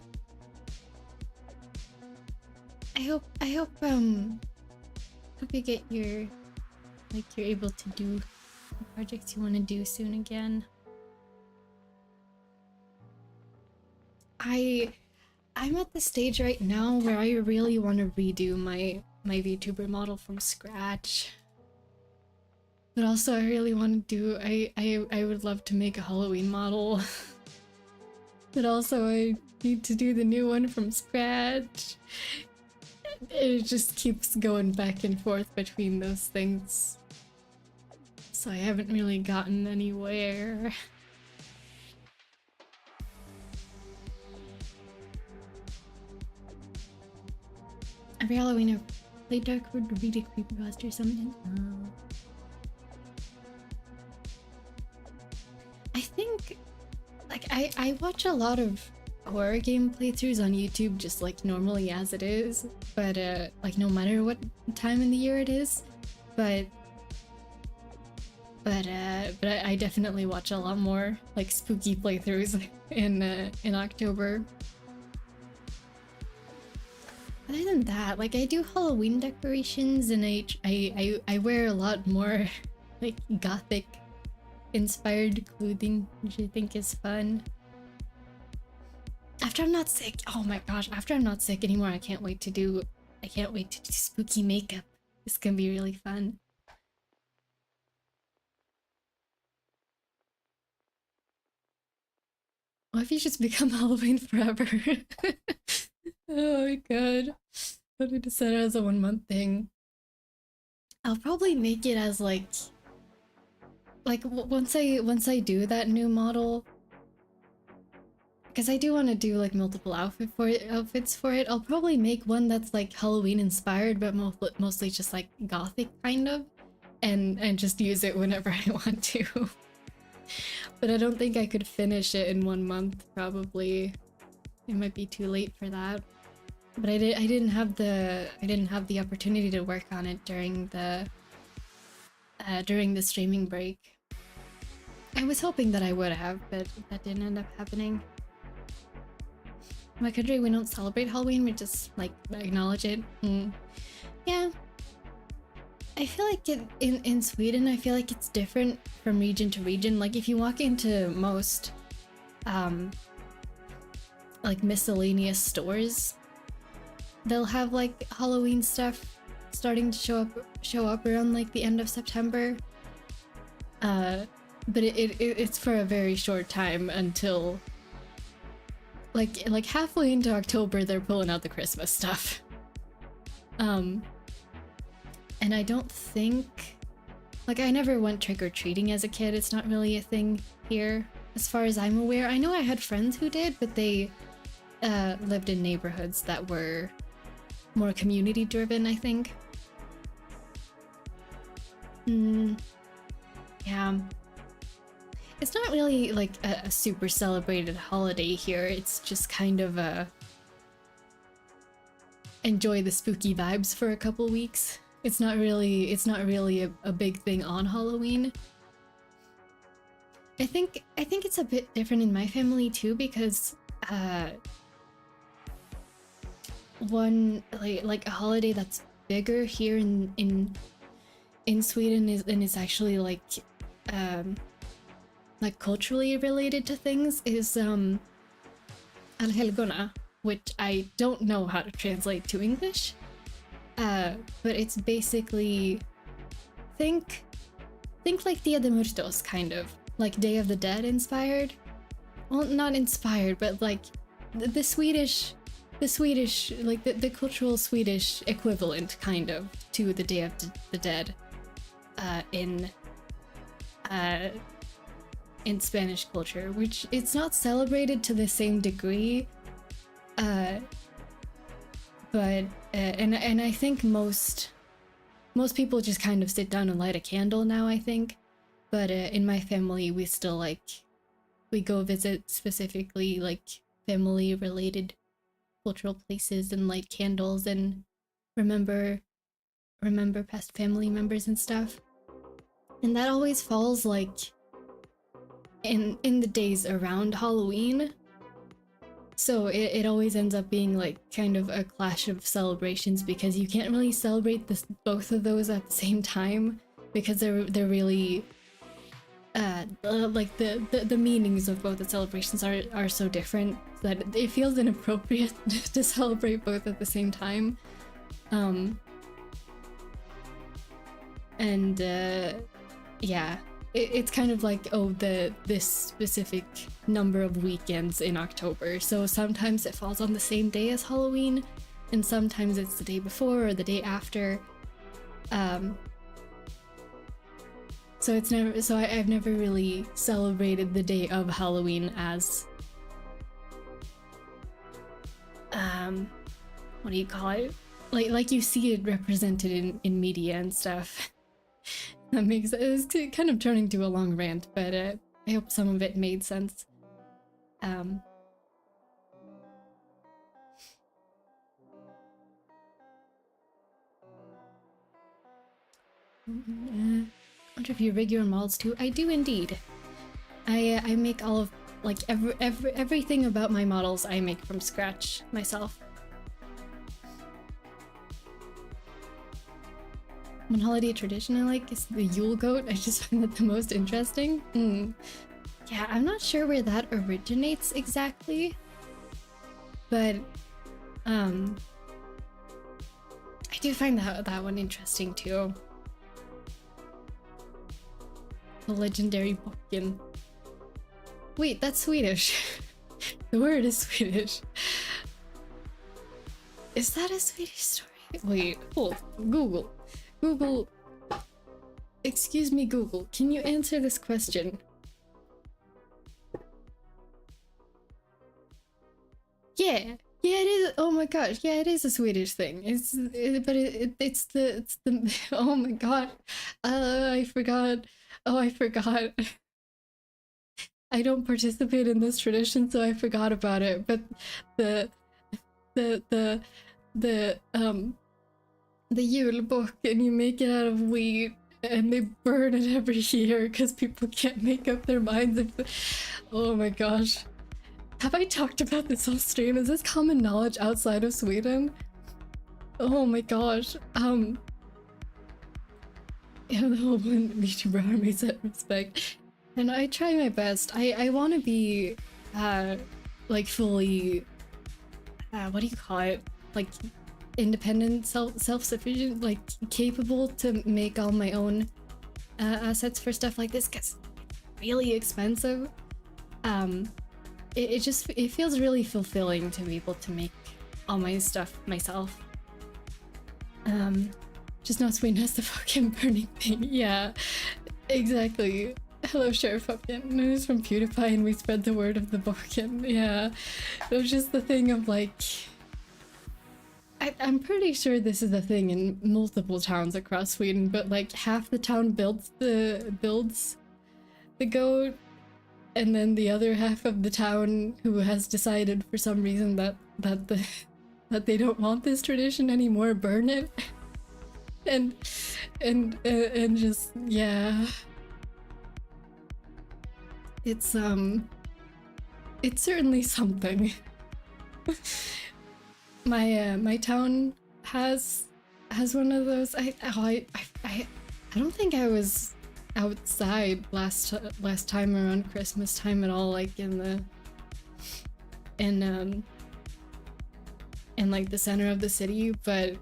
I hope you get your, like, you're able to do the projects you want to do soon again. I'm at the stage right now where I really want to redo my VTuber model from scratch. But also I really want to do, I would love to make a Halloween model. But also I need to do the new one from scratch. It just keeps going back and forth between those things. So I haven't really gotten anywhere. Every Halloween I play Darkwood or read a creepypasta or something. Oh. I think, like, I watch a lot of horror game playthroughs on YouTube just like normally as it is, but like no matter what time in the year it is, but I definitely watch a lot more like spooky playthroughs in October. Other than that, like I do Halloween decorations and I wear a lot more like gothic inspired clothing, which I think is fun. After I'm not sick, oh my gosh, after I'm not sick anymore, I can't wait to do spooky makeup. It's gonna be really fun. What if you just become Halloween forever? Oh my god. I need to set it as a 1 month thing. I'll probably make it as like once I do that new model, because I do want to do like multiple outfits for it. I'll probably make one that's like Halloween inspired, but mostly just like gothic kind of, and just use it whenever I want to. But I don't think I could finish it in 1 month. Probably, it might be too late for that. But I didn't have the opportunity to work on it during the streaming break. I was hoping that I would have, but that didn't end up happening. In my country, we don't celebrate Halloween, we just like acknowledge it. Yeah. I feel like in Sweden, I feel like it's different from region to region. Like if you walk into most like miscellaneous stores, they'll have like Halloween stuff starting to show up around like the end of September. But it's for a very short time until like halfway into October they're pulling out the Christmas stuff. And I don't think Like, I never went trick-or-treating as a kid. It's not really a thing here, as far as I'm aware. I know I had friends who did, but they lived in neighborhoods that were more community-driven, I think. Yeah. It's not really like a super celebrated holiday here. It's just kind of enjoy the spooky vibes for a couple weeks. It's not really a big thing on Halloween. I think it's a bit different in my family too, because one like a holiday that's bigger here in Sweden is actually like culturally related to things is Allhelgona, which I don't know how to translate to English. But it's basically think like Dia de Muertos, kind of like Day of the Dead inspired. Well, not inspired, but like the Swedish like the cultural Swedish equivalent kind of to the Day of the Dead in Spanish culture, which it's not celebrated to the same degree, but and I think most people just kind of sit down and light a candle now, I think. But in my family, we still we go visit specifically like family related cultural places and light candles and remember past family members and stuff. And that always falls like in the days around Halloween. So it always ends up being like kind of a clash of celebrations, because you can't really celebrate both of those at the same time, because they're really like the meanings of both the celebrations are so different that it feels inappropriate to celebrate both at the same time. And yeah, it's kind of like, oh, this specific number of weekends in October, so sometimes it falls on the same day as Halloween, and sometimes it's the day before or the day after. So I've never really celebrated the day of Halloween as what do you call it? Like you see it represented in media and stuff. That makes it's kind of turning to a long rant, but I hope some of it made sense. I wonder if you rig your own models too. I do indeed. I make all of like everything about my models I make from scratch myself. One holiday tradition I like is the Yule goat. I just find that the most interesting. Yeah, I'm not sure where that originates exactly, but I do find that one interesting too. The legendary pumpkin. Wait, that's Swedish. The word is Swedish. Is that a Swedish story? Wait, hold. Google, excuse me, Google, can you answer this question? Yeah, it is. Oh my gosh, yeah, it is a Swedish thing. It's the oh my god, I forgot. Oh, I forgot. I don't participate in this tradition, so I forgot about it. But the julbock, and you make it out of wheat, and they burn it every year because people can't make up their minds if oh my gosh. Have I talked about this on stream? Is this common knowledge outside of Sweden? Oh my gosh. Yeah, the whole VTuber army set respect. And I try my best. I want to be like fully what do you call it? Like independent, self-sufficient, like capable to make all my own assets for stuff like this, because it's really expensive. It feels really fulfilling to be able to make all my stuff myself. Just not Sweden has the fucking burning thing. Yeah, exactly. Hello, Sheriff Pumpkin. It was from PewDiePie and we spread the word of the Pumpkin. Yeah, it was just the thing of like... I'm pretty sure this is a thing in multiple towns across Sweden, but like half the town builds the goat, and then the other half of the town who has decided for some reason that they don't want this tradition anymore burn it. and just, yeah, it's certainly something. My town has one of those. I don't think I was outside last time around Christmas time at all, like in like the center of the city, but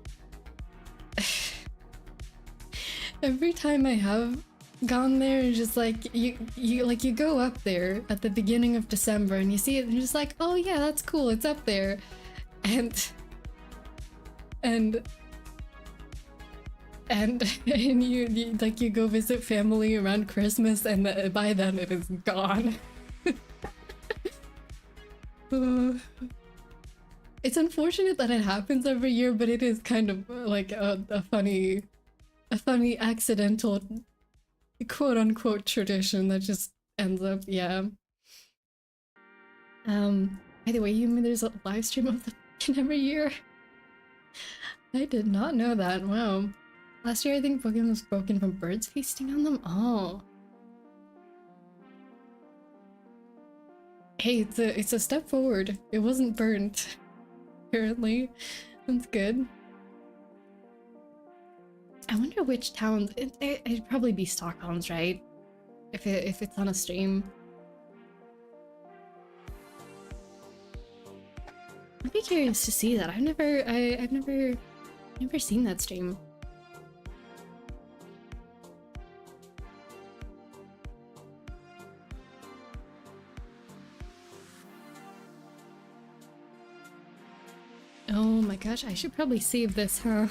every time I have gone there, it's just like you go up there at the beginning of December and you see it and you're just like, oh yeah, that's cool, it's up there. And you like you go visit family around Christmas and by then it is gone. It's unfortunate that it happens every year, but it is kind of like a funny accidental quote-unquote tradition that just ends up, yeah. By the way, you mean there's a live stream of the every year? I did not know that. Wow. Last year I think Pokemon was broken from birds feasting on them. Oh. Hey, it's a step forward. It wasn't burnt. Apparently. That's good. I wonder which towns. It'd probably be Stockholm's, right? If it's on a stream. I'd be curious to see that. I've never seen that stream. Oh my gosh, I should probably save this, huh?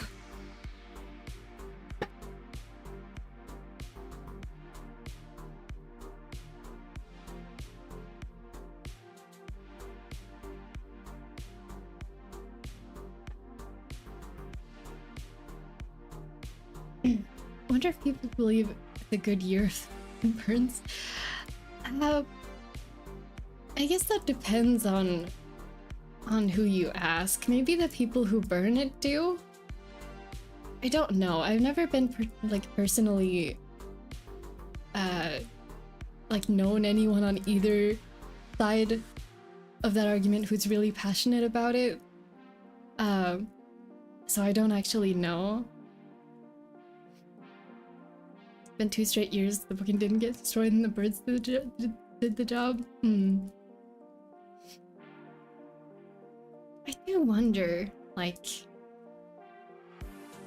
I wonder if people believe it's a good year of burns. I guess that depends on who you ask. Maybe the people who burn it do? I don't know. I've never been personally like known anyone on either side of that argument who's really passionate about it. So I don't actually know. It's been 2 straight years the booking didn't get destroyed and the birds did the job. I do wonder, like,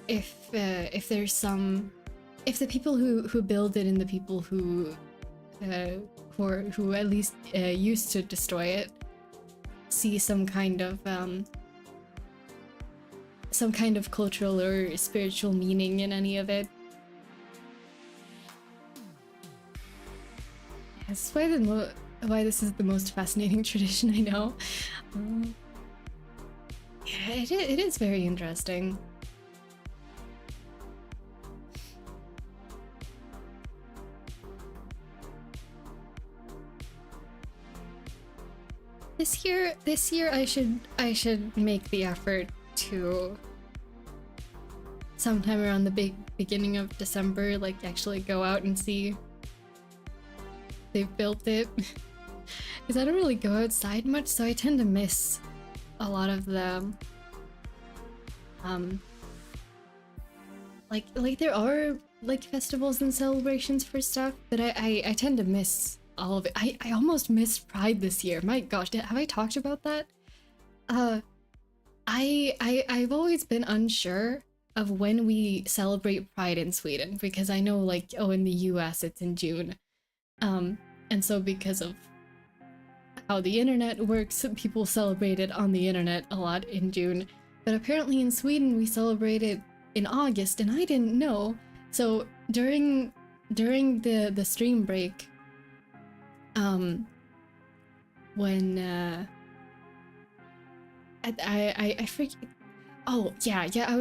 if there's some, if the people who build it and the people who at least used to destroy it see some kind of cultural or spiritual meaning in any of it. That's why this is the most fascinating tradition I know. Yeah, it is very interesting. This year I should make the effort to sometime around the beginning of December, like actually go out and see they've built it. Because I don't really go outside much, so I tend to miss a lot of the like there are like festivals and celebrations for stuff, but I tend to miss all of it. I almost missed Pride this year. My gosh, have I talked about that? I've always been unsure of when we celebrate Pride in Sweden, because I know, like, oh, in the US it's in June. And so because of how the internet works, people celebrate it on the internet a lot in June. But apparently in Sweden we celebrate it in August, and I didn't know. So during the stream break, when I forget. Oh yeah, I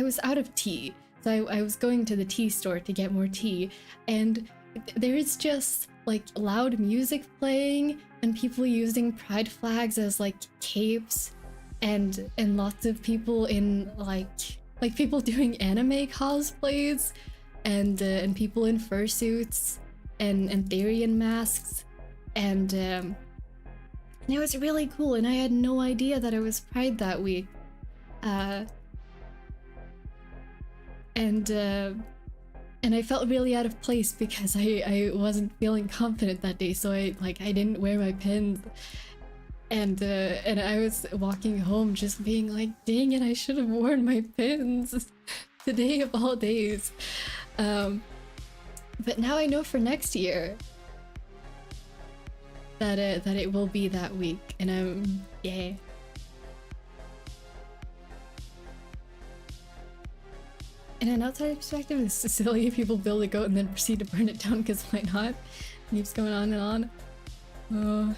was out of tea, so I was going to the tea store to get more tea, and there's just like loud music playing and people using pride flags as like capes, and lots of people in like people doing anime cosplays, and people in fursuits and Therian masks, and it was really cool, and I had no idea that it was Pride that week. And I felt really out of place because I wasn't feeling confident that day, so I didn't wear my pins, and I was walking home just being like, dang it, I should have worn my pins today of all days. But now I know for next year that it will be that week, and yeah. In an outside perspective, it's silly if people build a goat and then proceed to burn it down, because why not? Keeps going on and on.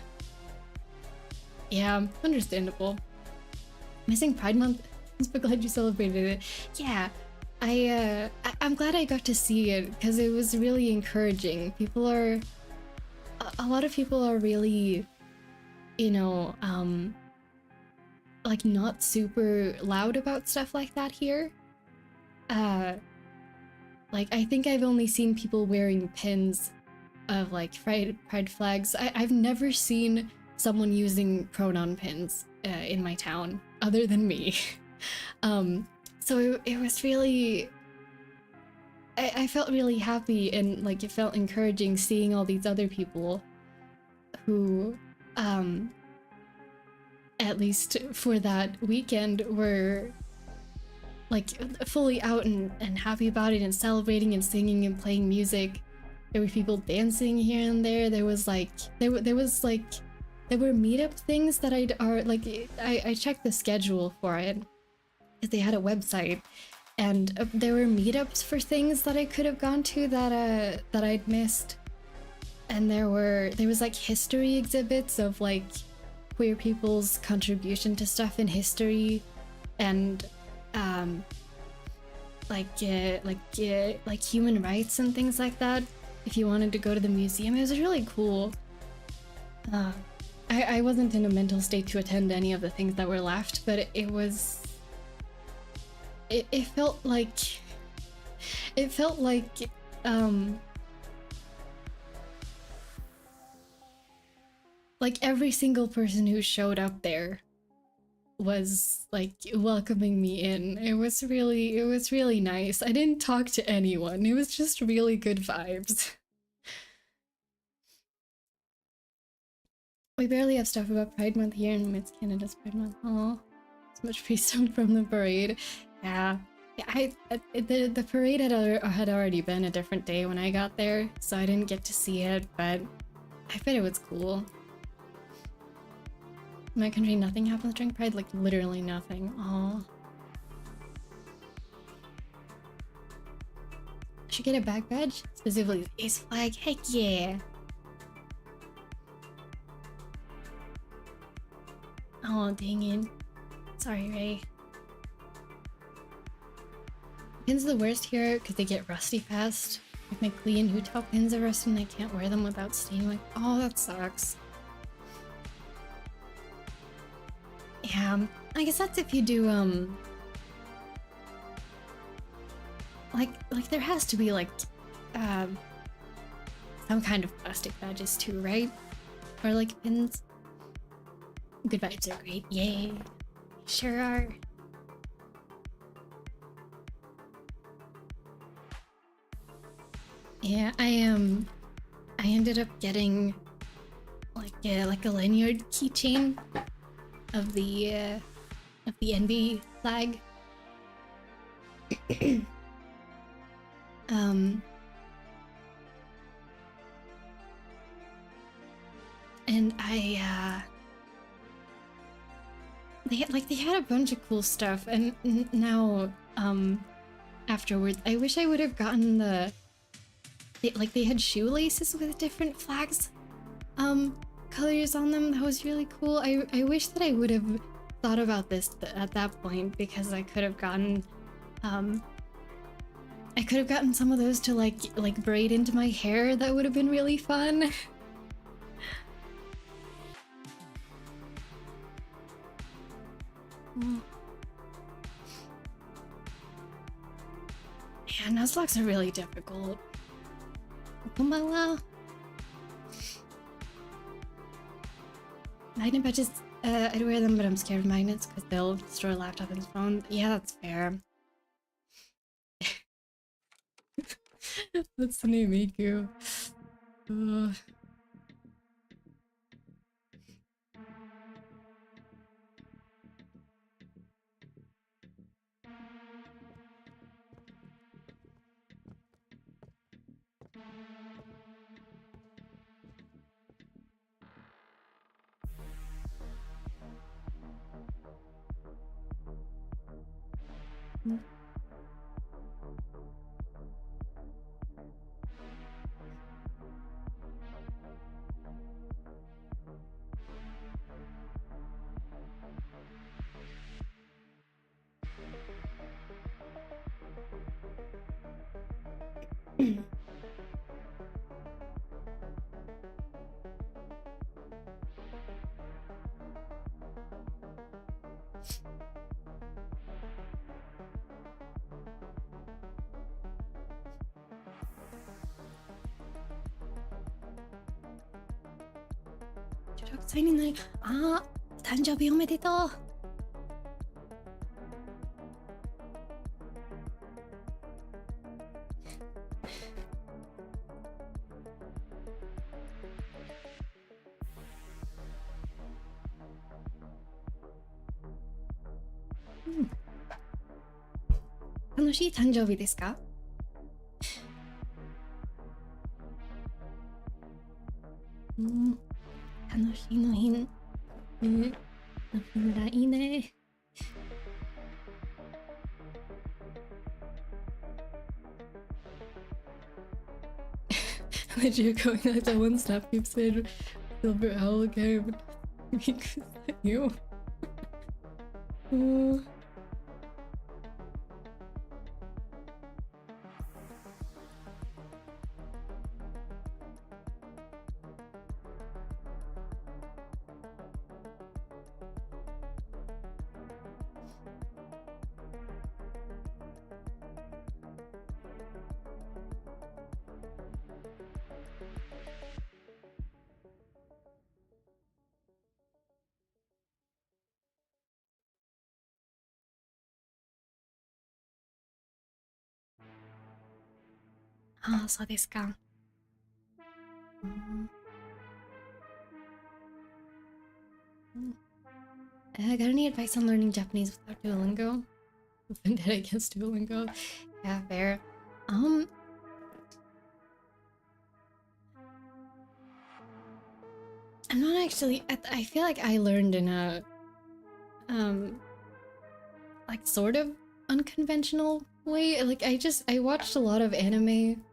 Yeah, understandable. Missing Pride Month. I'm glad you celebrated it. Yeah, I'm glad I got to see it, because it was really encouraging. A lot of people are really, you know, like not super loud about stuff like that here. Like I think I've only seen people wearing pins of like pride flags. I've never seen someone using pronoun pins in my town other than me. So it was really, I felt really happy, and like it felt encouraging seeing all these other people who at least for that weekend were like fully out and happy about it, and celebrating and singing and playing music. There were people dancing here and there. There were meetup things that I checked the schedule for it, because they had a website, and there were meetups for things that I could have gone to that I'd missed. And there was like history exhibits of like queer people's contribution to stuff in history, and like human rights and things like that. If you wanted to go to the museum, it was really cool. I wasn't in a mental state to attend any of the things that were left, but it felt like like every single person who showed up there was like welcoming me in. It was really nice. I didn't talk to anyone. It was just really good vibes. We barely have stuff about Pride Month here, and it's Canada's Pride Month. Oh, so much pre-stoned from the parade. Yeah, the parade had already been a different day when I got there, so I didn't get to see it, but I bet it was cool. In my country, nothing happens during Pride, like literally nothing. Aw. I should get a back badge, specifically the ace flag. Heck yeah! Oh, dang it. Sorry, Ray. Pins are the worst here because they get rusty fast. Like my Klee and Hu-Tao pins are rusty and I can't wear them without staying like, oh, that sucks. Yeah, I guess that's if you do, like there has to be like, some kind of plastic badges too, right? Or like pins. Good vibes are great, yay. Sure are. Yeah, I ended up getting like a lanyard keychain of the NB flag. And they had a bunch of cool stuff, and now afterwards. I wish I would have gotten they had shoelaces with different flags colors on them. That was really cool. I wish that I would have thought about this at that point, because I could have gotten some of those to like braid into my hair. That would have been really fun. Yeah, Nuzlocke's are really difficult. Konbanwa. Magnet badges, I'd wear them, but I'm scared of magnets because they'll destroy a laptop and phone. Yeah, that's fair. That's the name, Miku.16歳になり、あー、誕生日おめでとう。楽しい誕生日ですか？楽しいの日ね。いいね。Legit going like that one snap keeps saying Silver Owl game. Because you. Ah, そうですか。Got any advice on learning Japanese without Duolingo? Offended against Duolingo? Yeah, fair. I'm not actually. I feel like I learned in a like sort of unconventional way. Like I watched a lot of anime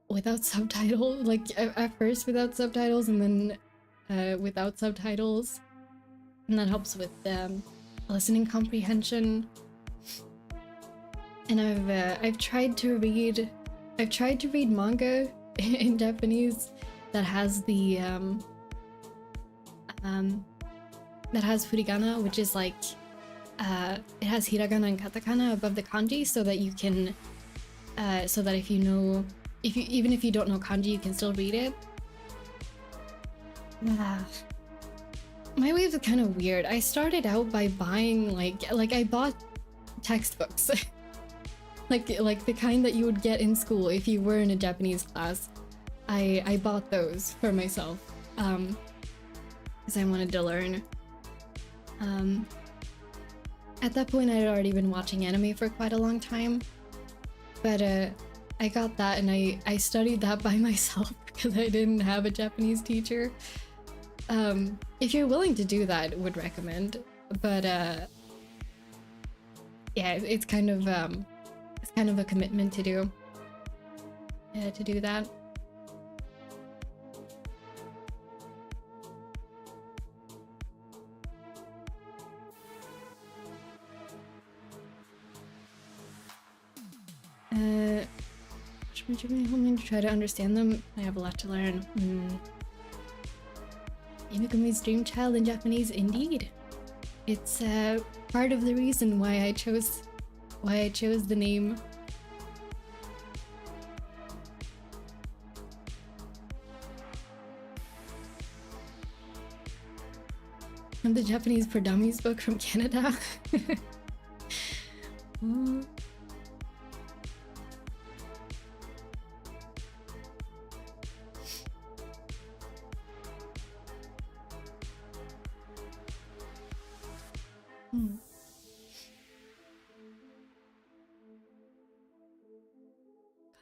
without subtitles, like at first without subtitles, and then without subtitles, and that helps with listening comprehension. And I've tried to read manga in Japanese that has the that has furigana, which is like it has hiragana and katakana above the kanji, so that you can so that even if you don't know kanji, you can still read it. My waves are kind of weird. I started out by buying like I bought textbooks. like the kind that you would get in school if you were in a Japanese class. I bought those for myself because I wanted to learn. At that point I had already been watching anime for quite a long time, but I got that and I studied that by myself because I didn't have a Japanese teacher. If you're willing to do that, would recommend, but yeah, it's kind of a commitment to do that. Hoping to try to understand them. I have a lot to learn. Imikumi's dream child in Japanese, indeed. It's part of the reason why I chose the name. I'm the Japanese for Dummies book from Canada.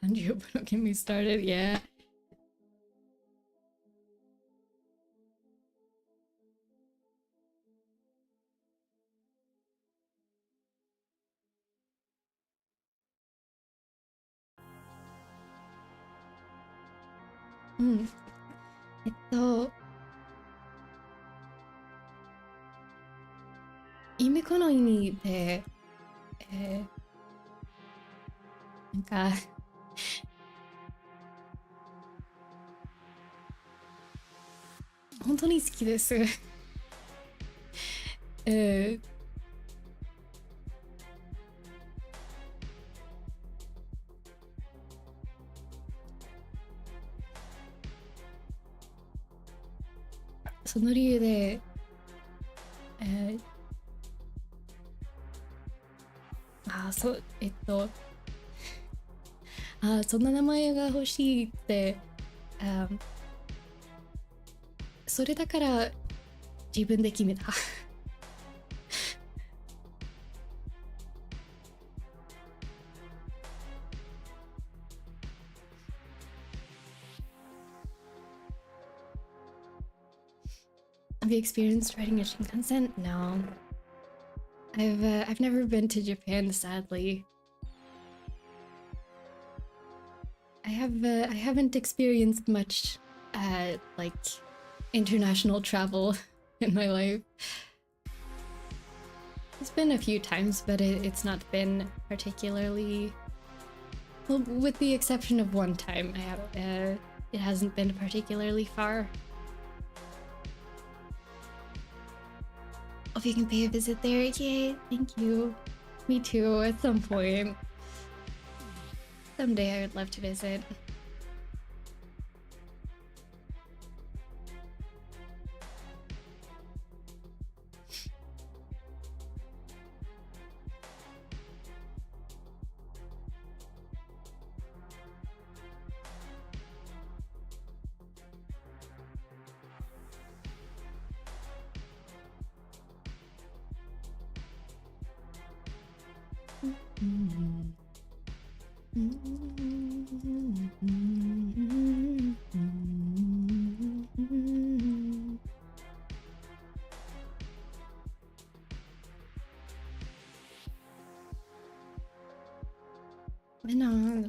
Kanji, don't get me started. Yeah. Imiko no imi de, なんか本当に好きです。その理由で、そんな名前が欲しいって、それだから自分で決めた。Have you experienced riding a Shinkansen? No. I've never been to Japan, sadly. I haven't experienced much like international travel in my life. It's been a few times, but it's not been particularly, well, with the exception of one time. It hasn't been particularly far. Hope you can pay a visit there. Yay, thank you. Me too, at some point. Someday I would love to visit.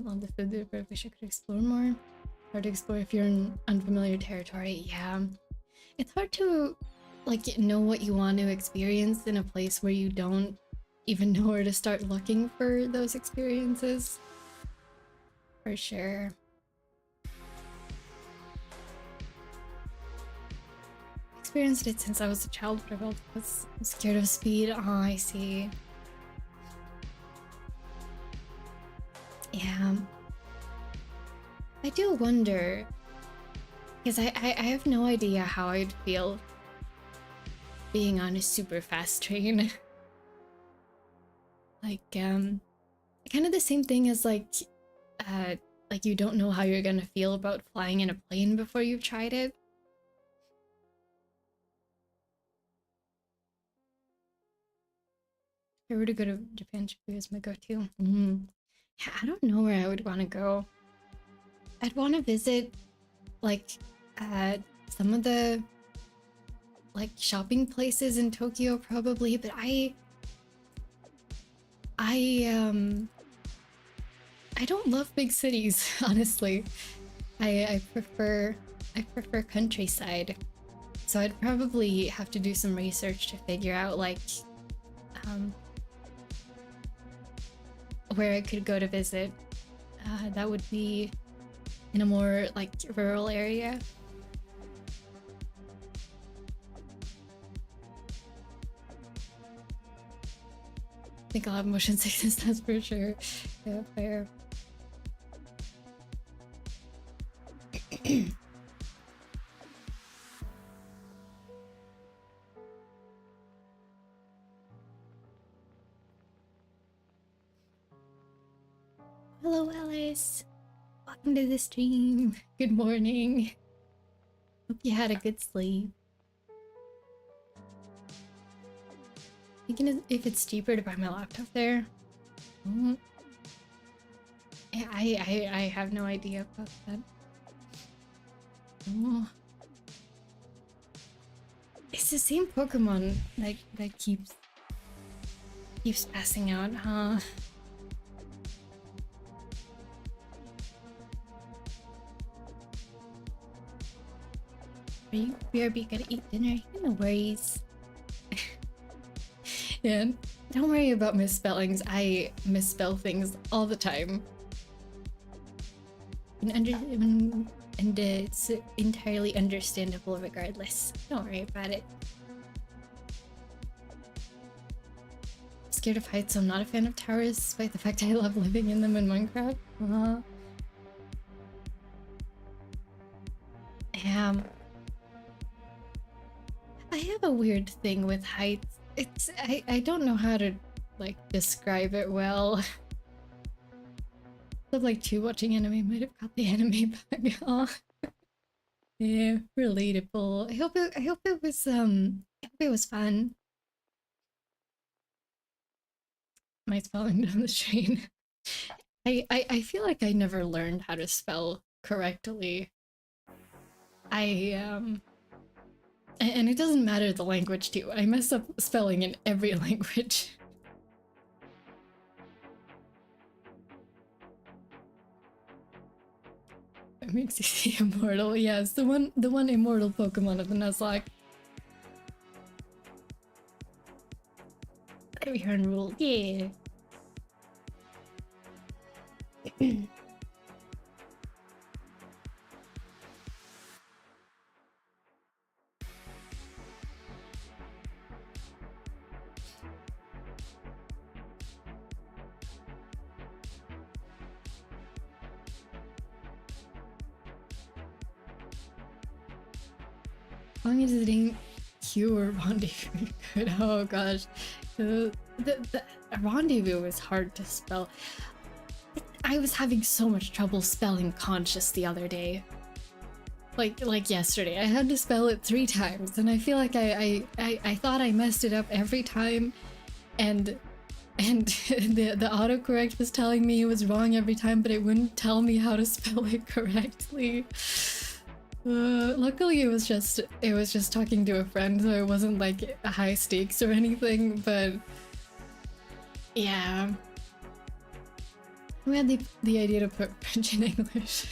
On the food, but I wish I could explore more. Hard to explore if you're in unfamiliar territory. Yeah, it's hard to like know what you want to experience in a place where you don't even know where to start looking for those experiences. For sure. Experienced it since I was a child, but I was scared of speed. Oh, I see. Yeah. I do wonder, because I have no idea how I'd feel being on a super fast train. Like, kind of the same thing as like you don't know how you're gonna feel about flying in a plane before you've tried it. If I were to go to Japan, Shibuya is my go-to. Yeah, I don't know where I would want to go. I'd want to visit like some of the like shopping places in Tokyo probably, but I I don't love big cities, honestly. I prefer countryside. So I'd probably have to do some research to figure out like where I could go to visit. That would be in a more like rural area. I think I'll have motion sickness, that's for sure. Yeah, fair. Hello, Alice. Welcome to the stream. Good morning. Hope you had a good sleep. Thinking if it's cheaper to buy my laptop there. I have no idea about that. Oh. It's the same Pokemon that keeps passing out, huh? BRB gotta eat dinner. No worries. Yeah, don't worry about misspellings. I misspell things all the time. And it's entirely understandable regardless. Don't worry about it. I'm scared of heights, so I'm not a fan of towers, despite the fact I love living in them in Minecraft. I have a weird thing with heights. I don't know how to like describe it well. Stuff like two watching anime might have got the anime bug. Oh. Yeah, relatable. I hope it was fun. My spelling down the train. I feel like I never learned how to spell correctly. And it doesn't matter the language too. I mess up spelling in every language. It makes you immortal. Yes, the one immortal Pokemon of the Nuzlocke. Everyone rule, yeah. As long as it ain't Q or rendezvous, good. Oh gosh, the rendezvous is hard to spell. I was having so much trouble spelling conscious the other day. Like yesterday, I had to spell it 3 times, and I feel like I thought I messed it up every time, and the autocorrect was telling me it was wrong every time, but it wouldn't tell me how to spell it correctly. Luckily it was just talking to a friend, so it wasn't like high stakes or anything, but yeah. We had the idea to put French in English.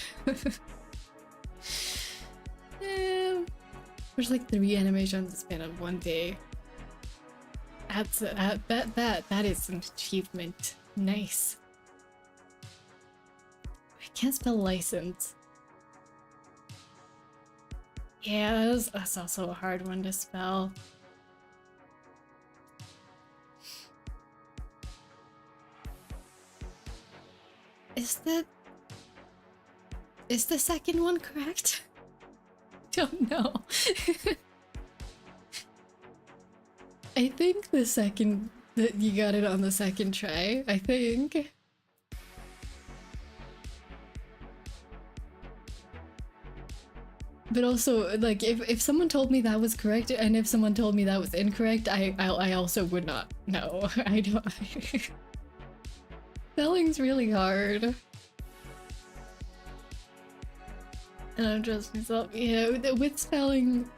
There's like 3 animations in the span of 1 day. That is an achievement. Nice. I can't spell license. Yeah, that's also a hard one to spell. Is the second one correct? Don't know. I think the second that you got it on the second try, I think. But also, like, if someone told me that was correct and if someone told me that was incorrect, I also would not know. I don't. Spelling's really hard. I don't trust myself. Yeah, with spelling,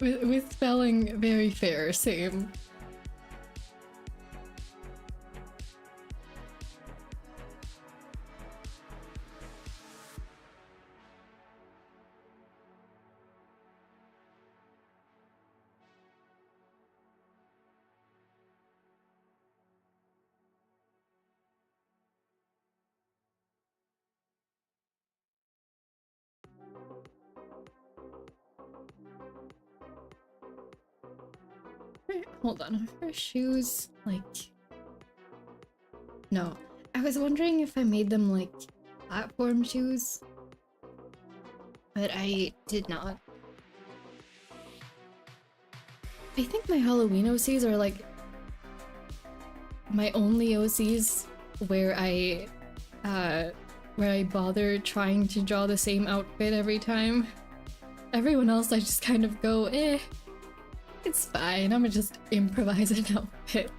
with spelling, very fair. Same. hold on, are her shoes like... No, I was wondering if I made them like platform shoes, but I did not. I think my Halloween OCs are like my only OCs where I bother trying to draw the same outfit every time. Everyone else I just kind of go, eh, it's fine, I'ma just improvise an outfit.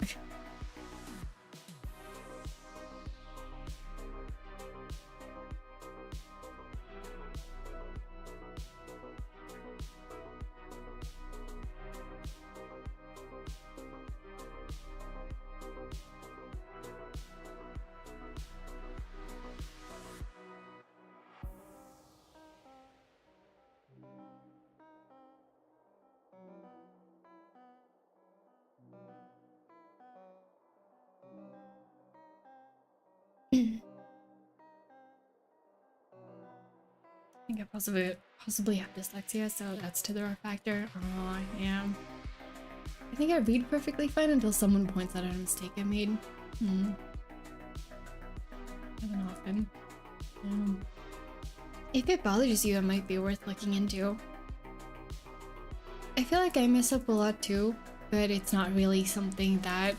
I think I possibly have dyslexia, so that's to the factor. Oh, yeah. I think I read perfectly fine until someone points out a mistake I made. Haven't often. If it bothers you, it might be worth looking into. I feel like I mess up a lot too, but it's not really something that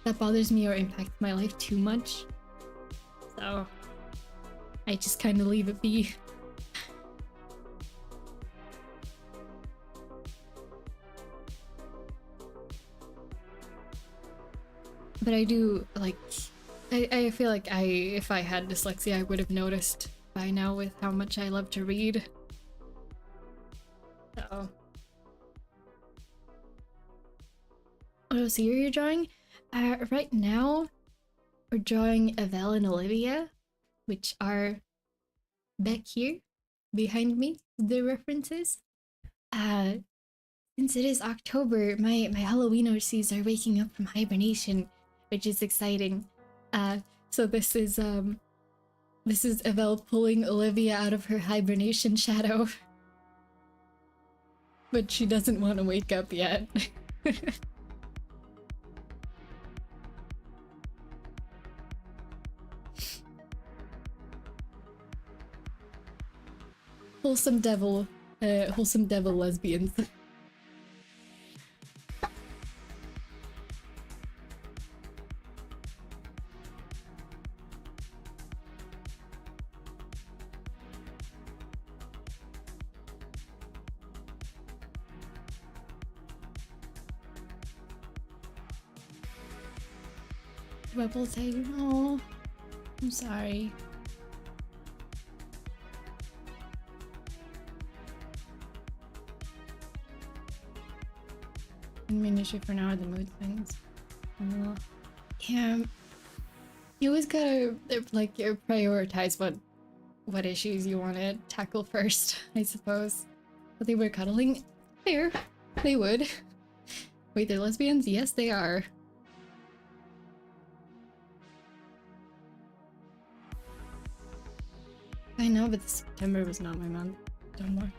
that bothers me or impacts my life too much. So I just kind of leave it be. But I do, like, I feel like if I had dyslexia, I would have noticed by now with how much I love to read. So. Oh, so you're drawing? Right now, we're drawing Evel and Olivia, which are back here, behind me, the references. Since it is October, my Halloween OCs are waking up from hibernation, which is exciting. So this is Evel pulling Olivia out of her hibernation shadow. But she doesn't want to wake up yet. Wholesome devil lesbians. Rebel say, oh, I'm sorry. Miniature for now are the mood things. Yeah, you always gotta like prioritize what issues you want to tackle first, I suppose. But they were cuddling. Fair, they would. Wait, they're lesbians? Yes, they are. I know, but September was not my month. Don't worry.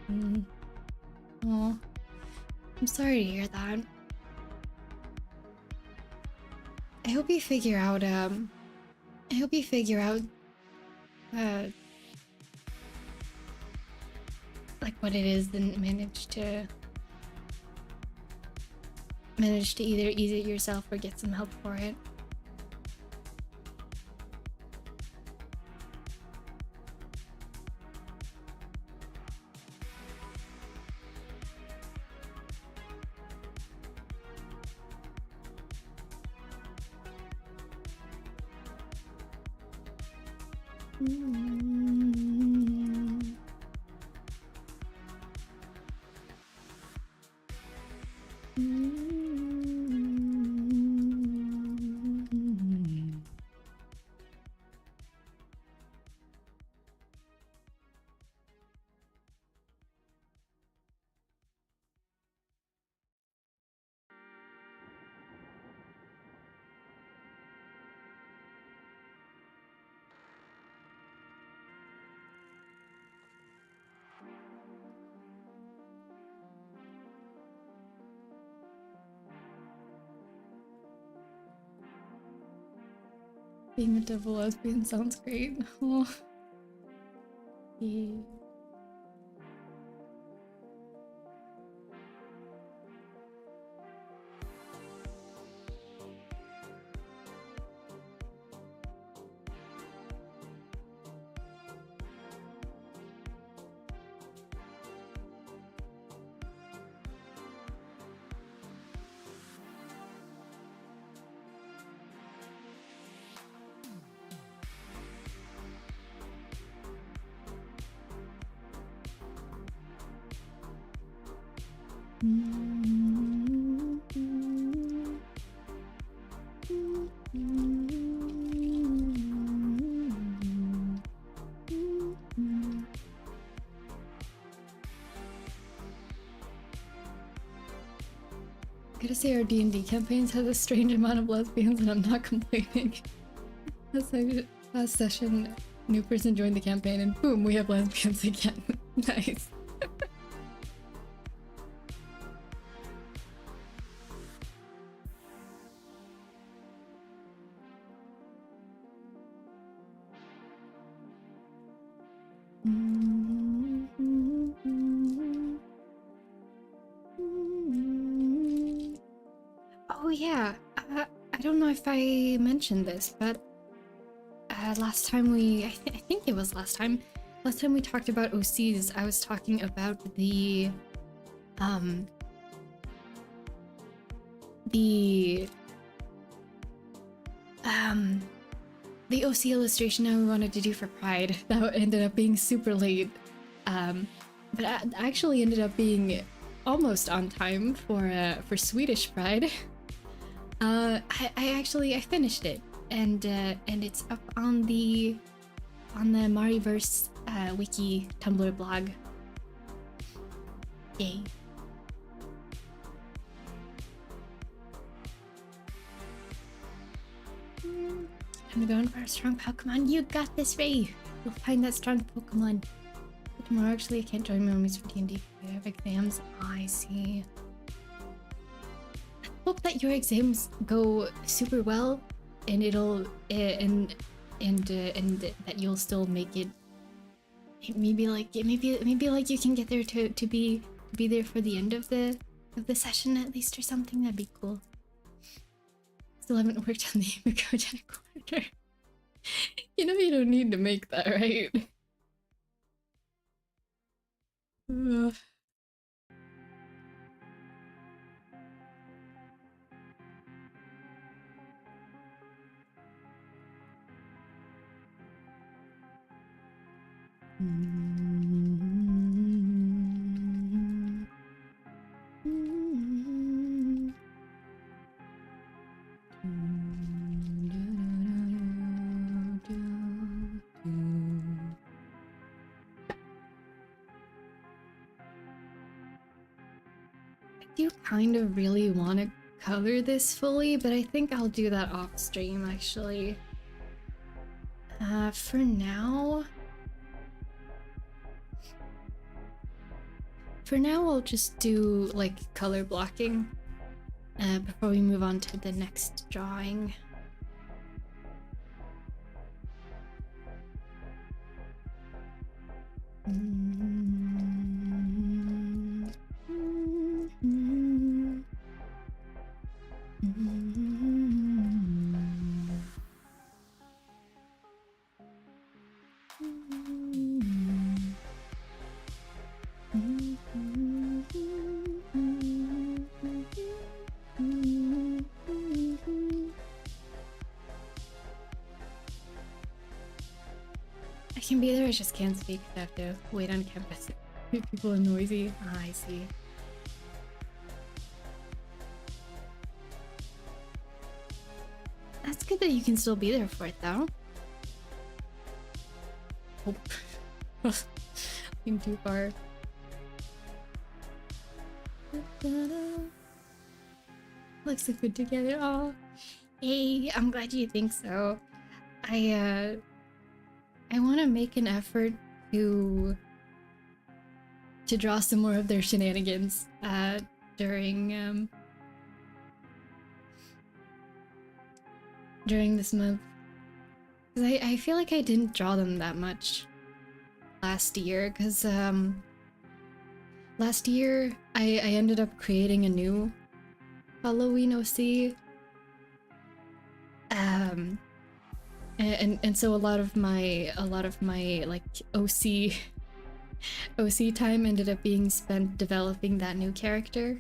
Oh, I'm sorry to hear that. I hope you figure out, like what it is and manage to either ease it yourself or get some help for it. Being a double lesbian sounds great. Oh. Yeah. I gotta say, our D&D campaigns has a strange amount of lesbians, and I'm not complaining. Last session, new person joined the campaign, and boom, we have lesbians again. Nice. Oh yeah, I don't know if I mentioned this, but last time I think it was last time we talked about OCs, I was talking about the OC illustration that we wanted to do for Pride that ended up being super late, but actually ended up being almost on time for Swedish Pride. I finished it, and it's up on the Mariverse wiki Tumblr blog. Yay. Time to go in for a strong Pokemon. You got this, Ray! You'll find that strong Pokemon. But tomorrow, actually, I can't join my homies for D&D. I have exams. I see. I hope that your exams go super well, and it'll and that you'll still make it. Maybe like you can get there to be there for the end of the session at least, or something. That'd be cool. Still haven't worked on the Imiko Jack order. You know you don't need to make that, right? Ugh. I do kind of really want to color this fully, but I think I'll do that off stream actually. For now, I'll just do like color blocking before we move on to the next drawing. I can be there, I just can't speak. I have to wait on campus. People are noisy. Ah, I see. That's good that you can still be there for it, though. Oh. Been too far. Looks so good together. Oh, hey, I'm glad you think so. I want to make an effort to draw some more of their shenanigans during this month. 'Cause I feel like I didn't draw them that much last year, because last year I ended up creating a new Halloween OC. And so a lot of my like OC time ended up being spent developing that new character,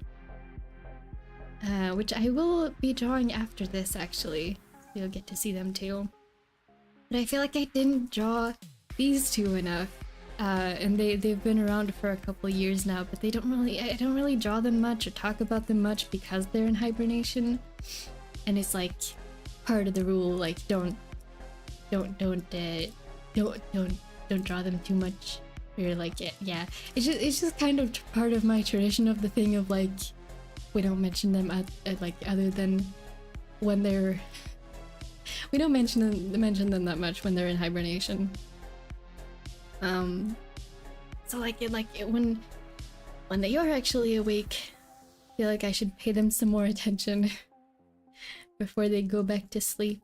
which I will be drawing after this actually. You'll get to see them too. But I feel like I didn't draw these two enough, and they've been around for a couple years now, but I don't really draw them much or talk about them much because they're in hibernation, and it's like part of the rule, like don't draw them too much. Or like yeah, it's just kind of part of my tradition of the thing of like we don't mention them at like other than when they're we don't mention them that much when they're in hibernation. So when they are actually awake, I feel like I should pay them some more attention before they go back to sleep.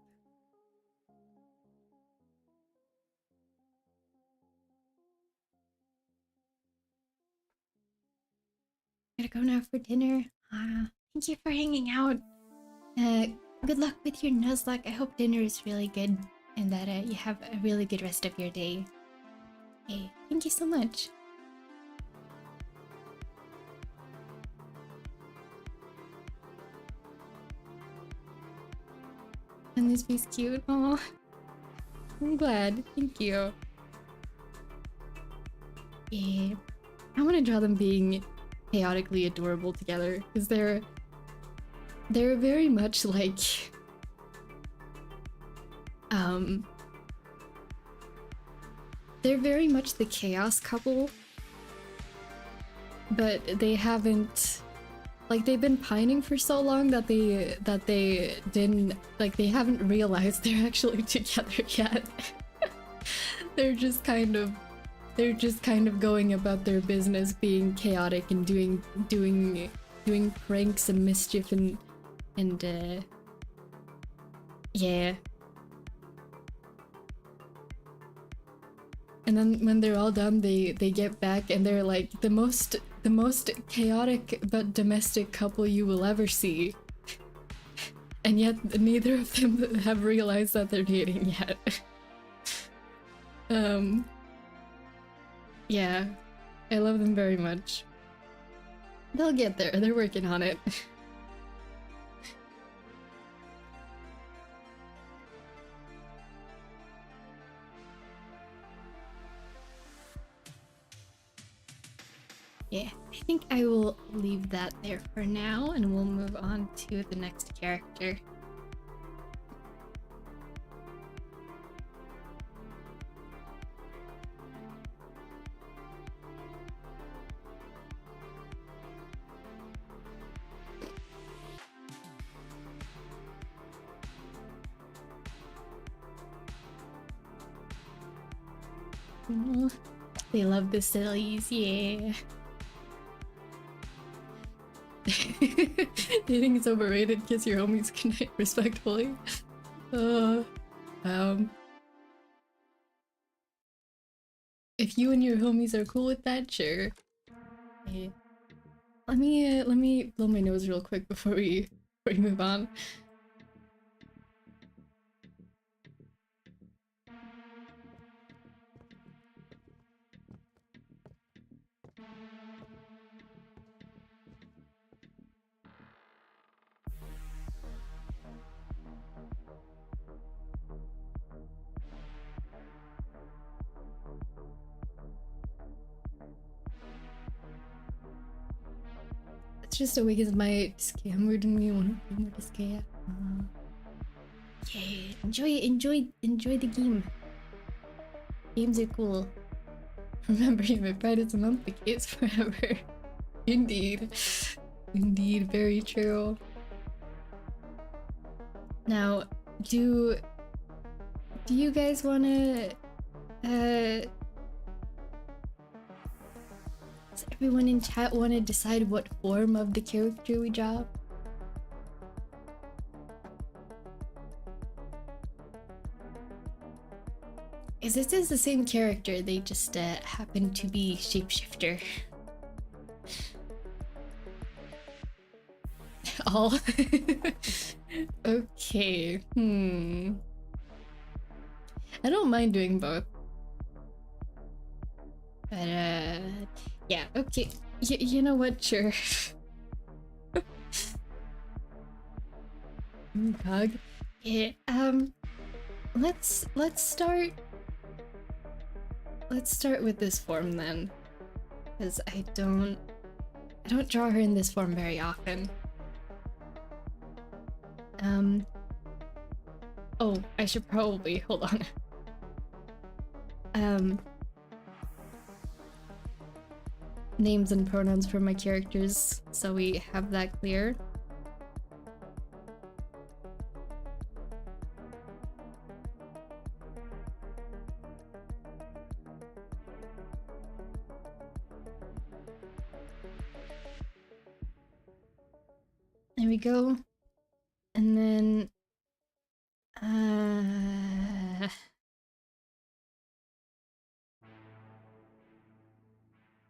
Gotta go now for dinner. Thank you for hanging out. Good luck with your Nuzlocke. I hope dinner is really good and that you have a really good rest of your day. Hey, thank you so much. And this piece cute. Oh, I'm glad. Thank you. Yeah, I want to draw them being chaotically adorable together because they're very much like they're very much the chaos couple, but they haven't, like, they've been pining for so long that they didn't, like, they haven't realized they're actually together yet. They're just kind of going about their business being chaotic and doing pranks and mischief and yeah. And then when they're all done, they get back and they're like the most chaotic but domestic couple you will ever see. And yet neither of them have realized that they're dating yet. Yeah, I love them very much. They'll get there, they're working on it. Yeah, I think I will leave that there for now and we'll move on to the next character. Oh, they love the sillies, yeah. Dating is overrated, kiss your homies goodnight respectfully. If you and your homies are cool with that, sure. Okay. Let me blow my nose real quick before we move on. It's just a week as my scam mood and me want to be more scare. Yeah, enjoy the game. Games are cool. Remember, my pride is a month, the case forever. Indeed. Indeed, very true. Now, do you guys wanna does everyone in chat wanna decide what form of the character we draw? Is this is the same character, they just happen to be shapeshifter. All. Okay, I don't mind doing both. But yeah, okay. You know what, sure. Cog. Yeah, let's start with this form then. Because I don't draw her in this form very often. Oh, I should probably hold on. Names and pronouns for my characters, so we have that clear. There we go. And then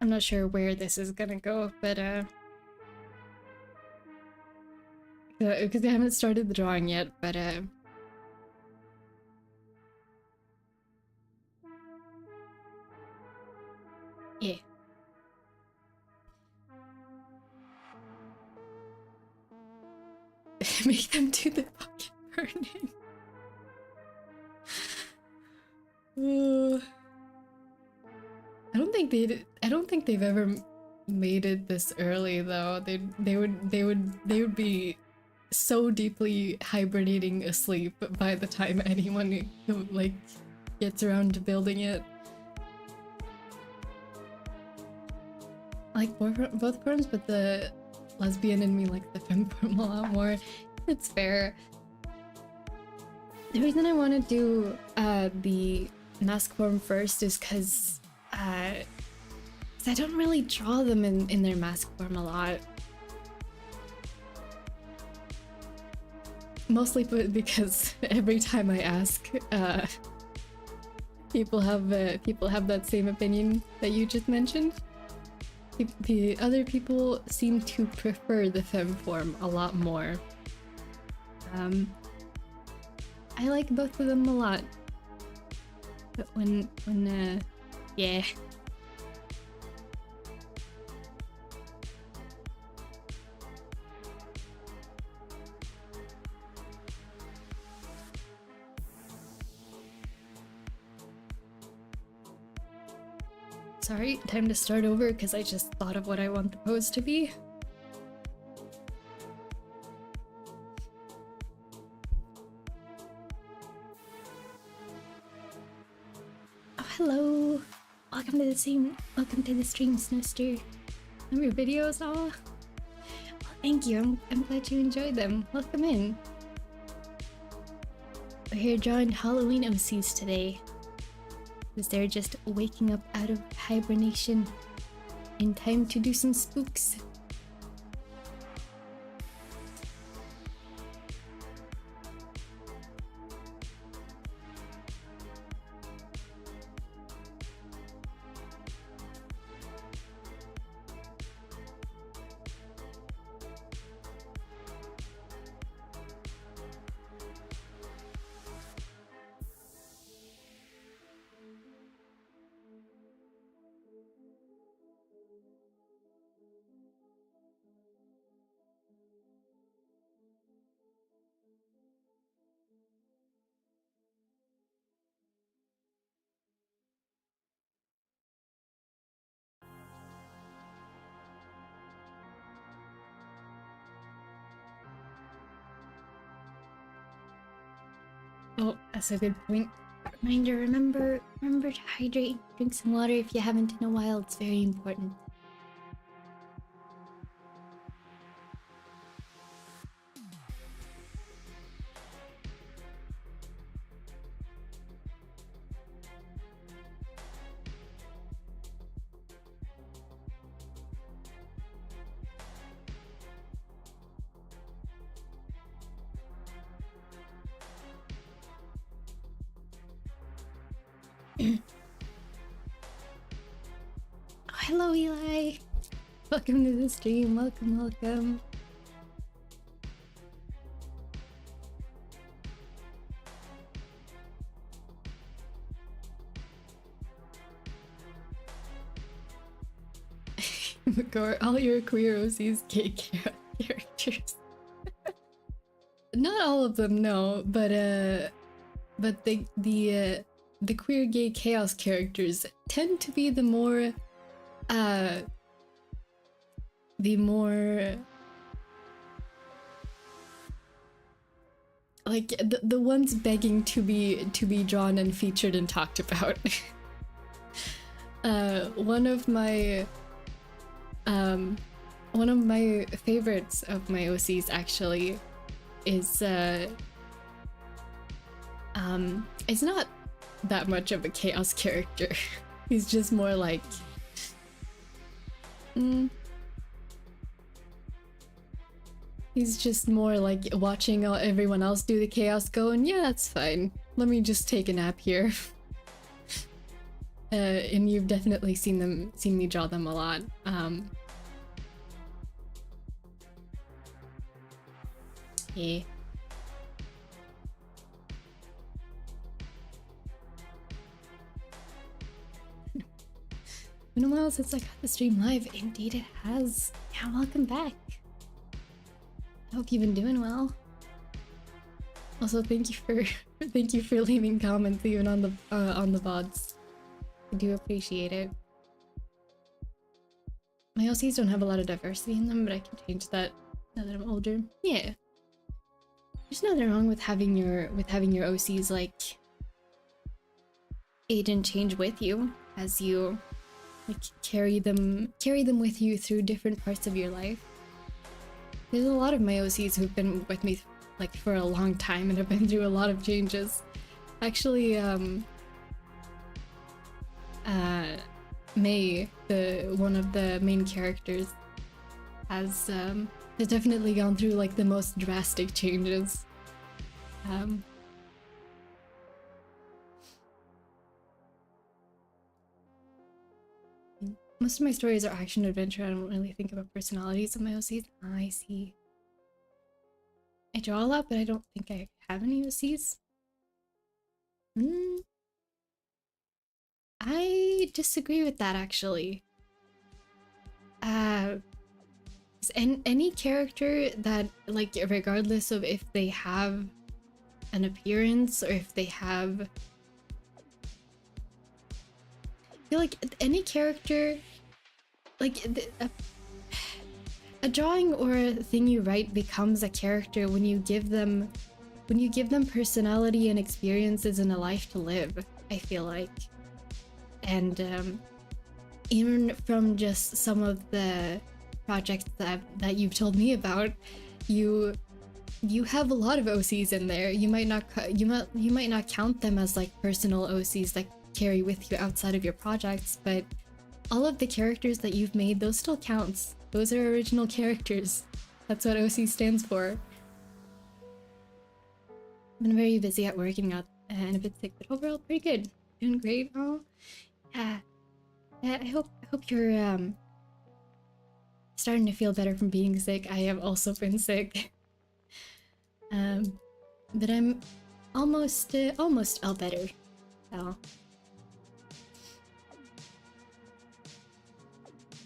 I'm not sure where this is gonna go, but because I haven't started the drawing yet, but yeah. Make them do the fucking burning. I don't think they've ever made it this early though. They would be so deeply hibernating asleep by the time anyone like gets around to building it. I like both forms, but the lesbian in me likes the femme form a lot more. It's fair. The reason I want to do the mask form first is because I don't really draw them in their mask form a lot. Mostly because every time I ask, people have that same opinion that you just mentioned. The other people seem to prefer the femme form a lot more. I like both of them a lot. But when yeah. Sorry, time to start over because I just thought of what I want the pose to be. Oh, hello! Welcome to the stream, Snowster. Love your videos, aw. Well, thank you, I'm glad you enjoyed them. Welcome in. We're here drawing Halloween OCs today. Because they're just waking up out of hibernation in time to do some spooks. Oh, that's a good point. Reminder, remember to hydrate, drink some water if you haven't in a while, it's very important. Oh, hello, Eli. Welcome to the stream. Welcome, welcome. McCor, all your queer OCs gay characters. Not all of them, no, but the queer gay chaos characters tend to be the more like the ones begging to be drawn and featured and talked about. One of my favorites of my OCs actually is it's not that much of a chaos character. He's just more like he's just more like watching everyone else do the chaos, going, yeah, that's fine, let me just take a nap here. And you've definitely seen me draw them a lot. Yeah. Been a while since I got the stream live. Indeed it has. Yeah, welcome back. I hope you've been doing well. Also, thank you for leaving comments even on the VODs. I do appreciate it. My OCs don't have a lot of diversity in them, but I can change that now that I'm older. Yeah. There's nothing wrong with having your OCs like age and change with you as you like carry them with you through different parts of your life. There's a lot of my OCs who've been with me like for a long time and have been through a lot of changes. Actually, May, one of the main characters, has definitely gone through like the most drastic changes. Most of my stories are action adventure. I don't really think about personalities of my OCs. I see. I draw a lot, but I don't think I have any OCs. I disagree with that, actually. Any character that, like, regardless of if they have an appearance or if they have... I feel like any character, like, a drawing or a thing you write becomes a character when you give them personality and experiences and a life to live, I feel like. And even from just some of the projects that you've told me about, you have a lot of OCs in there. You might not count them as like personal OCs that carry with you outside of your projects, but all of the characters that you've made, those still counts. Those are original characters. That's what OC stands for. I've been very busy at work and a bit sick, but overall pretty good. Doing great. Oh, yeah. I hope you're starting to feel better from being sick. I have also been sick. But I'm almost all better. So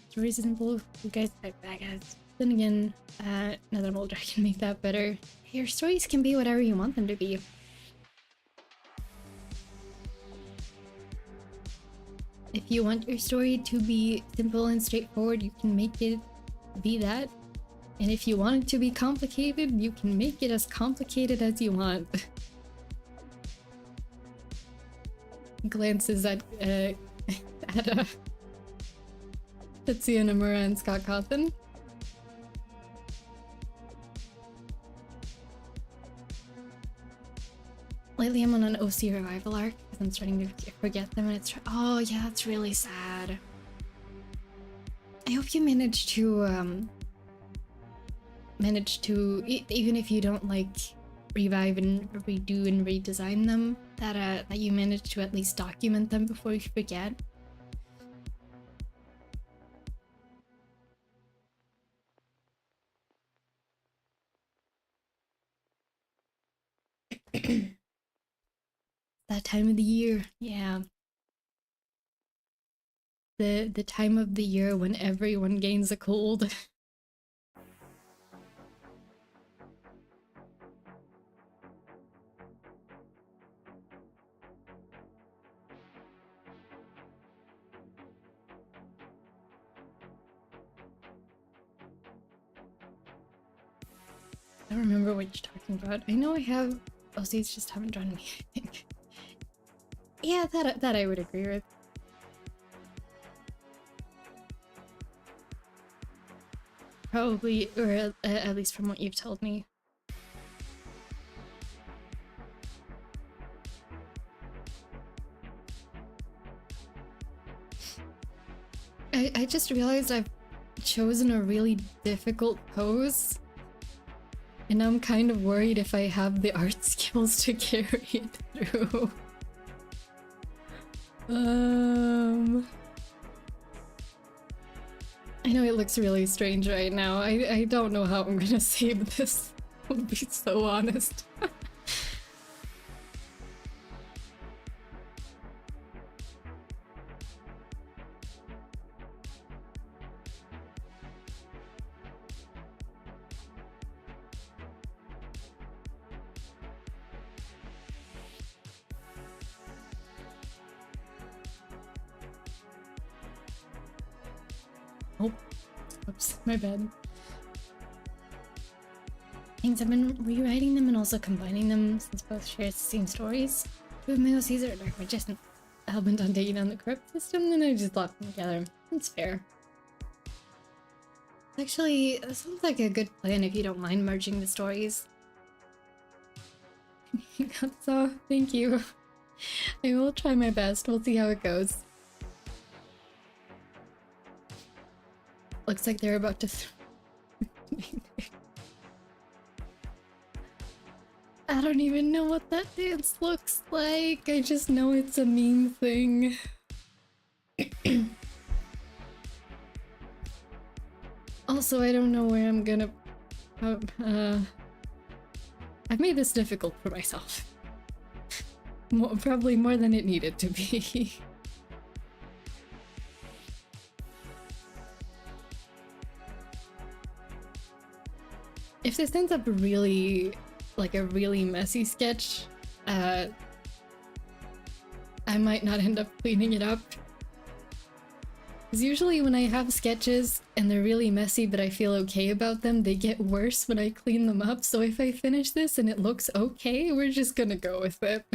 it's reasonable. You guys fight back, guys. Then again, now that I'm older, I can make that better. Your stories can be whatever you want them to be. If you want your story to be simple and straightforward, you can make it be that. And if you want it to be complicated, you can make it as complicated as you want. Glances at Tetsuya Nomura and Scott Cawthon. Lately I'm on an OC revival arc because I'm starting to forget them, and it's oh yeah, that's really sad. I hope you manage to even if you don't like revive and redo and redesign them, that you managed to at least document them before you forget. That time of the year, yeah. The time of the year when everyone gains a cold. I don't remember what you're talking about. I know I have OCs, just haven't drawn anything. Yeah, that I would agree with. Probably, or at least from what you've told me. I just realized I've chosen a really difficult pose. And I'm kind of worried if I have the art skills to carry it through. I know it looks really strange right now. I don't know how I'm gonna save this. I'll be so honest. Oh, oops, my bad. Things I've been rewriting them and also combining them since both share the same stories. Two of my OCs are Dark Magician, hellbent on taking down the corrupt system, and I just locked them together. It's fair. Actually, that sounds like a good plan if you don't mind merging the stories. So, thank you. I will try my best. We'll see how it goes. Looks like they're about to... I don't even know what that dance looks like. I just know it's a meme thing. Also, I don't know where I'm gonna... I've made this difficult for myself. Probably more than it needed to be. If this ends up really, like a really messy sketch, I might not end up cleaning it up. Because usually when I have sketches and they're really messy but I feel okay about them, they get worse when I clean them up. So if I finish this and it looks okay, we're just gonna go with it.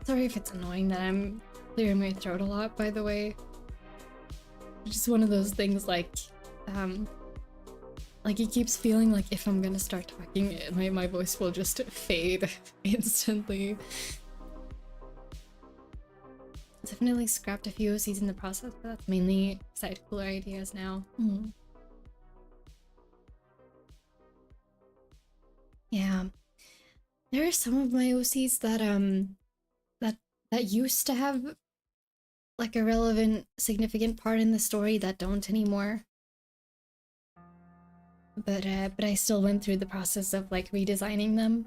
Sorry if it's annoying that I'm clearing my throat a lot, by the way. It's just one of those things like it keeps feeling like if I'm gonna start talking, my voice will just fade instantly. Definitely scrapped a few OCs in the process, but that's mainly side cooler ideas now. Yeah. There are some of my OCs that that used to have like a relevant, significant part in the story that don't anymore. But I still went through the process of like redesigning them.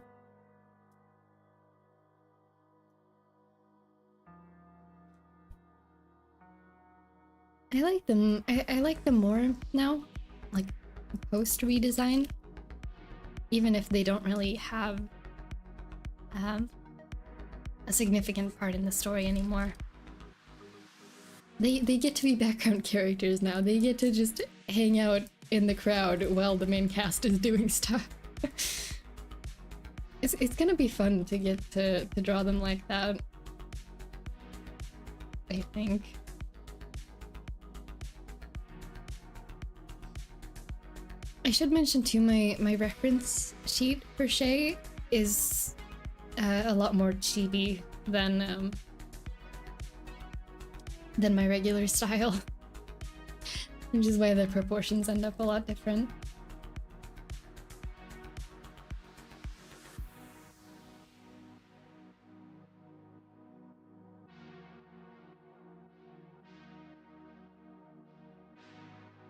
I like them. I like them more now, like post redesign, even if they don't really have a significant part in the story anymore. They get to be background characters now. They get to just hang out in the crowd while the main cast is doing stuff. It's gonna be fun to get to draw them like that, I think. I should mention too, my reference sheet for Shay is a lot more chibi than my regular style, which is why the proportions end up a lot different.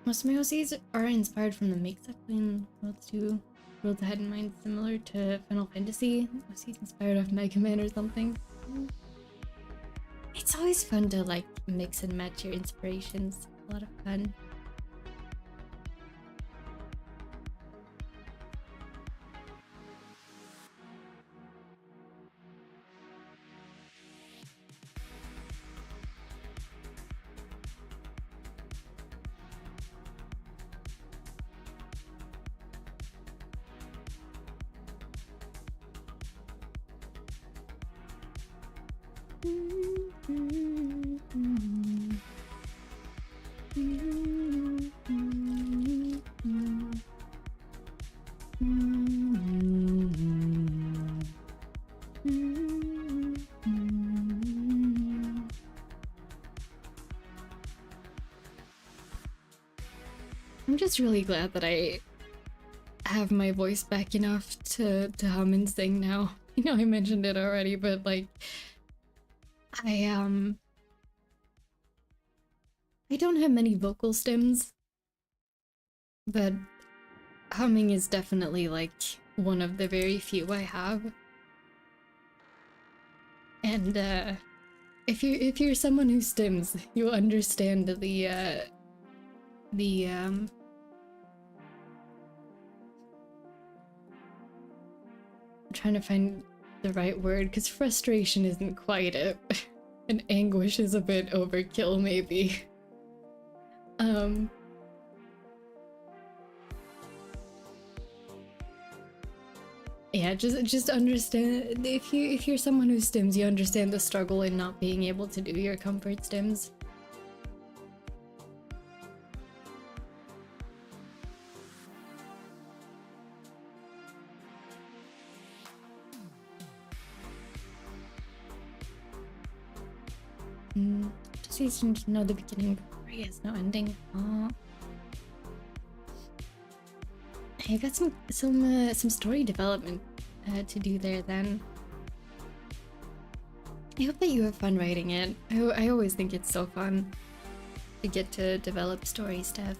Most of my OCs are inspired from the mix-up in Worlds 2. Worlds I had in mind similar to Final Fantasy. OCs inspired off Mega Man or something. It's always fun to like mix and match your inspirations. A lot of fun. I'm just really glad that I have my voice back enough to hum and sing now. You know, I mentioned it already, but like I don't have many vocal stems, but humming is definitely like one of the very few I have. And if you're someone who stims, you understand the I'm trying to find the right word, because frustration isn't quite it. And anguish is a bit overkill, maybe. Yeah, just understand, if you're someone who stims, you understand the struggle in not being able to do your comfort stims. Just using to know the beginning before he has no ending. I got some story development to do there then. I hope that you have fun writing it. I always think it's so fun to get to develop story stuff.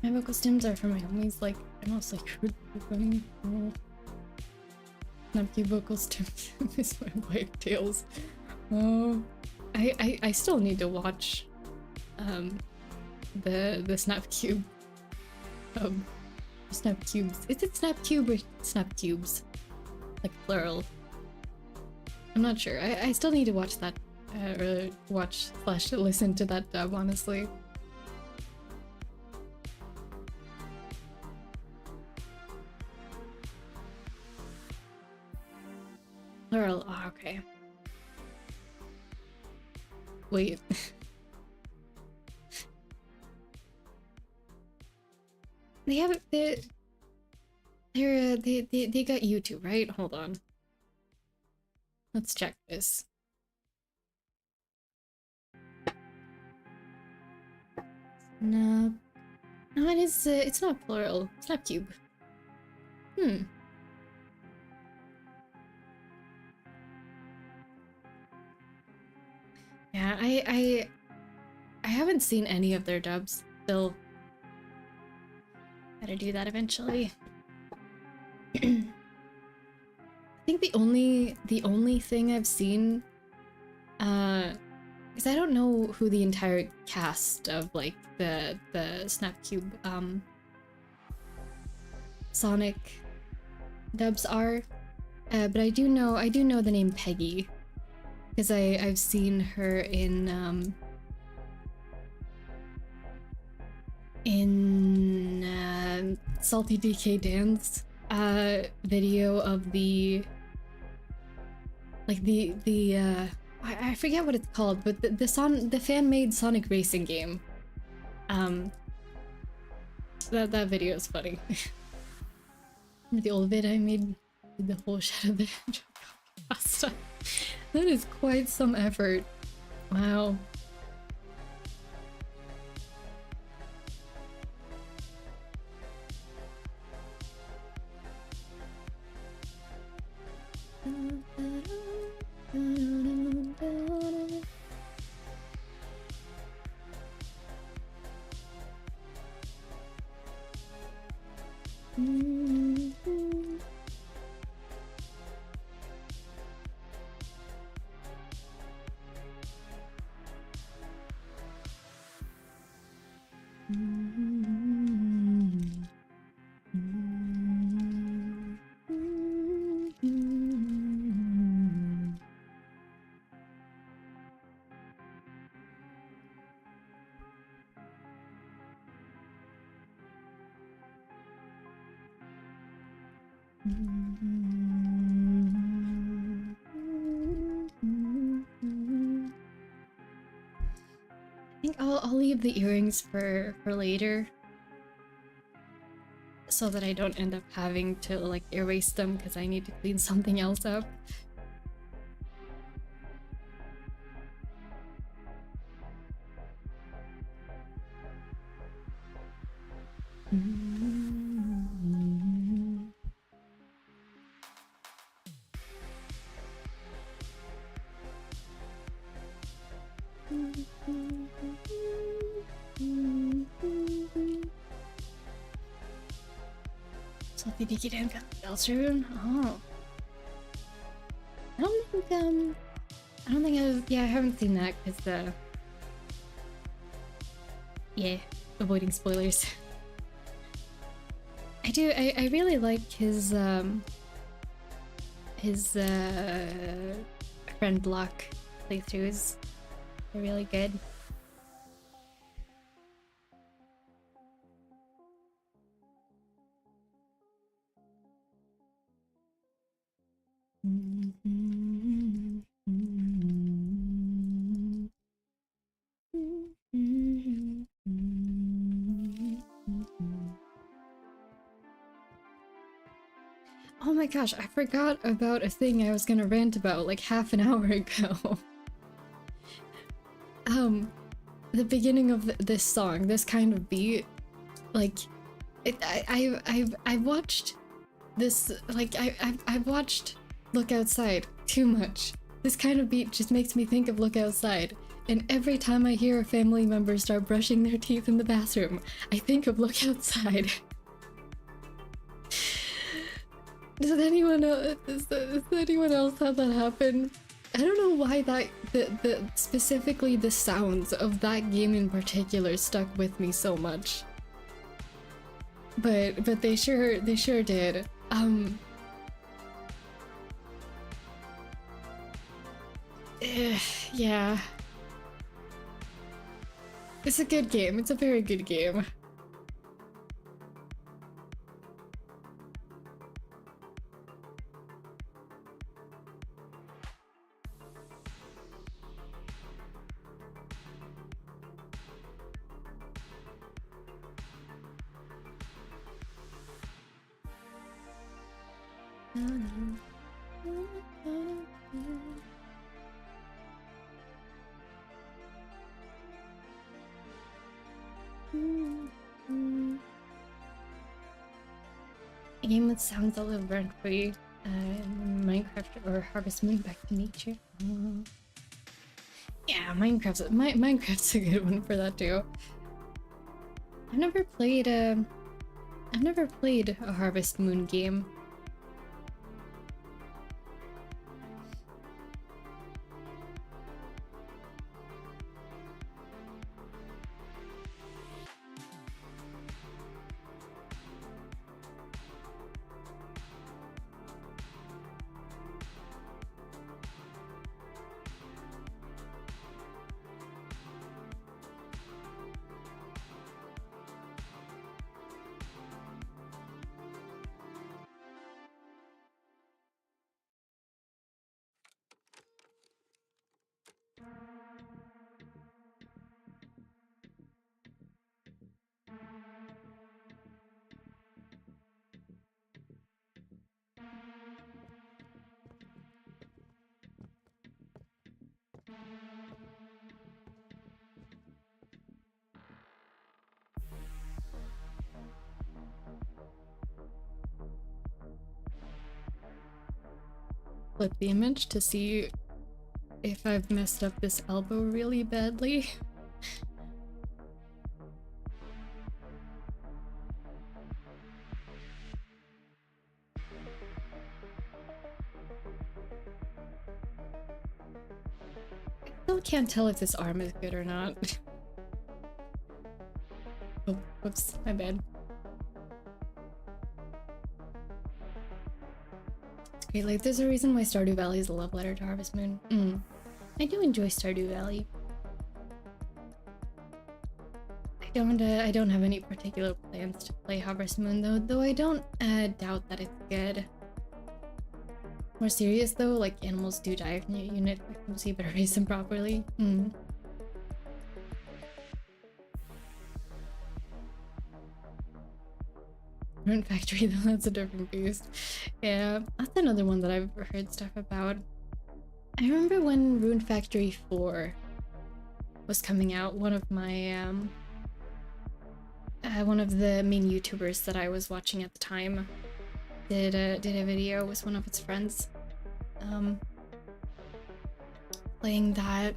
My vocal stems are from my homies, like, I'm also like, going, oh. Snapcube vocal stems is my wife tails. Oh. I still need to watch, the Snapcube, Snapcubes. Is it Snapcube or Snapcubes? Like, plural. I'm not sure. I still need to watch that, or watch / listen to that dub, honestly. Plural. Oh, okay. Wait. They haven't. They got YouTube, right? Hold on. Let's check this. No. No, it is. It's not plural. Snapcube. Hmm. Yeah, I haven't seen any of their dubs. Still, gotta do that eventually. I think the only thing I've seen, because I don't know who the entire cast of like the Snapcube Sonic dubs are, but I do know the name Peggy. Because I've seen her in Salty DK Dan's video of the I forget what it's called, but the fan-made Sonic racing game. That video is funny. The old vid I made the whole shit of the pasta. That is quite some effort. Wow. I think I'll leave the earrings for later, so that I don't end up having to like erase them because I need to clean something else up. Salty Dicky Dan got the Beltron? Oh. I don't think I haven't seen that because yeah, avoiding spoilers. I really like his friend block playthroughs. They're really good. Oh my gosh, I forgot about a thing I was gonna rant about like half an hour ago. The beginning of this song, this kind of beat, like, I've watched this, like, I've watched Look Outside too much. This kind of beat just makes me think of Look Outside. And every time I hear a family member start brushing their teeth in the bathroom, I think of Look Outside. Does anyone else have that happen? I don't know why specifically the sounds of that game in particular stuck with me so much. But they sure did. Yeah. It's a good game. It's a very good game. A game with sounds that live rent free. Minecraft or Harvest Moon Back to Nature. Yeah, Minecraft's a good one for that too. I've never played a Harvest Moon game. Flip the image to see if I've messed up this elbow really badly. I still can't tell if this arm is good or not. Oh, whoops, my bad. Okay, like there's a reason why Stardew Valley is a love letter to Harvest Moon. I do enjoy Stardew Valley. I don't have any particular plans to play Harvest Moon though I don't doubt that it's good. More serious though, like animals do die from your unit, so you better raise them properly. Rune Factory though, that's a different beast. Yeah, that's another one that I've heard stuff about. I remember when Rune Factory 4 was coming out, one of my one of the main YouTubers that I was watching at the time did a video with one of its friends playing that.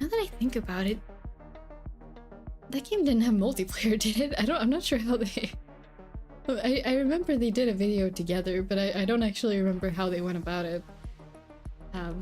Now that I think about it, that game didn't have multiplayer, did it? I'm not sure how they... I remember they did a video together, but I don't actually remember how they went about it. Yeah.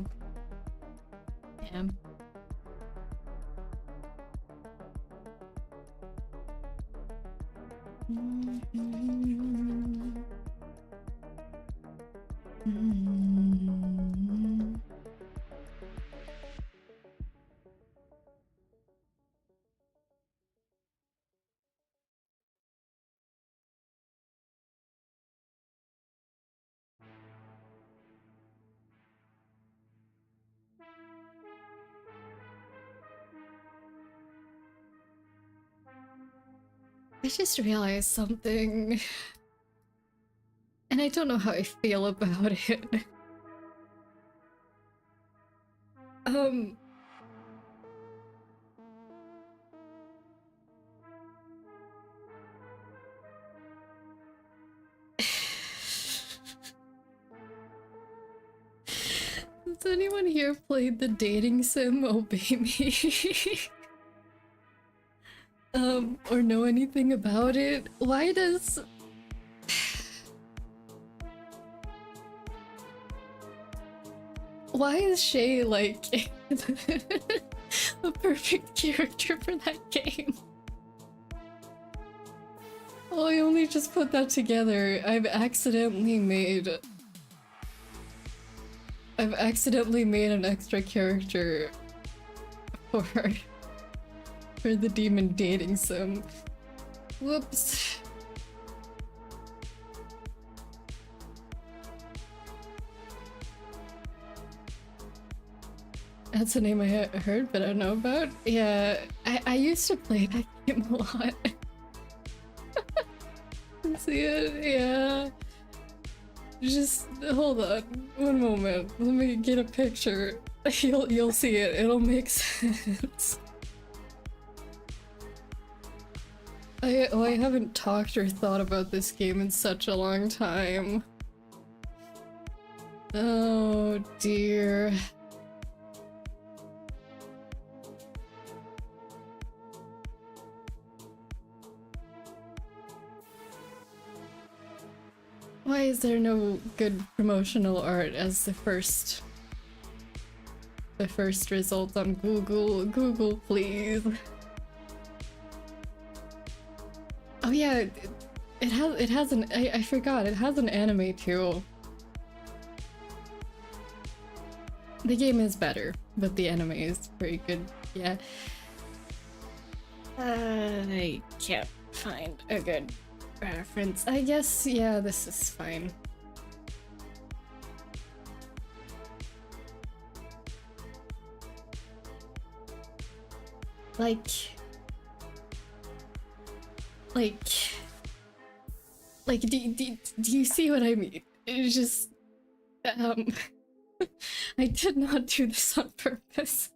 I just realized something, and I don't know how I feel about it. Has anyone here played the dating sim Obey Me? Or know anything about it? Why does... Why is Shay, like, a perfect character for that game? Oh, I only just put that together. I've accidentally made an extra character for the demon dating sim. Whoops. That's a name I heard but I don't know about. Yeah, I used to play that game a lot. See it? Yeah. Just hold on one moment. Let me get a picture. You'll see it. It'll make sense. I haven't talked or thought about this game in such a long time. Oh dear. Why is there no good promotional art as the first result on Google? Google, please. Oh yeah, it has an I forgot, it has an anime too. The game is better, but the anime is pretty good, yeah. I can't find a good reference. I guess, yeah, this is fine. Like, do you see what I mean? It's just, I did not do this on purpose.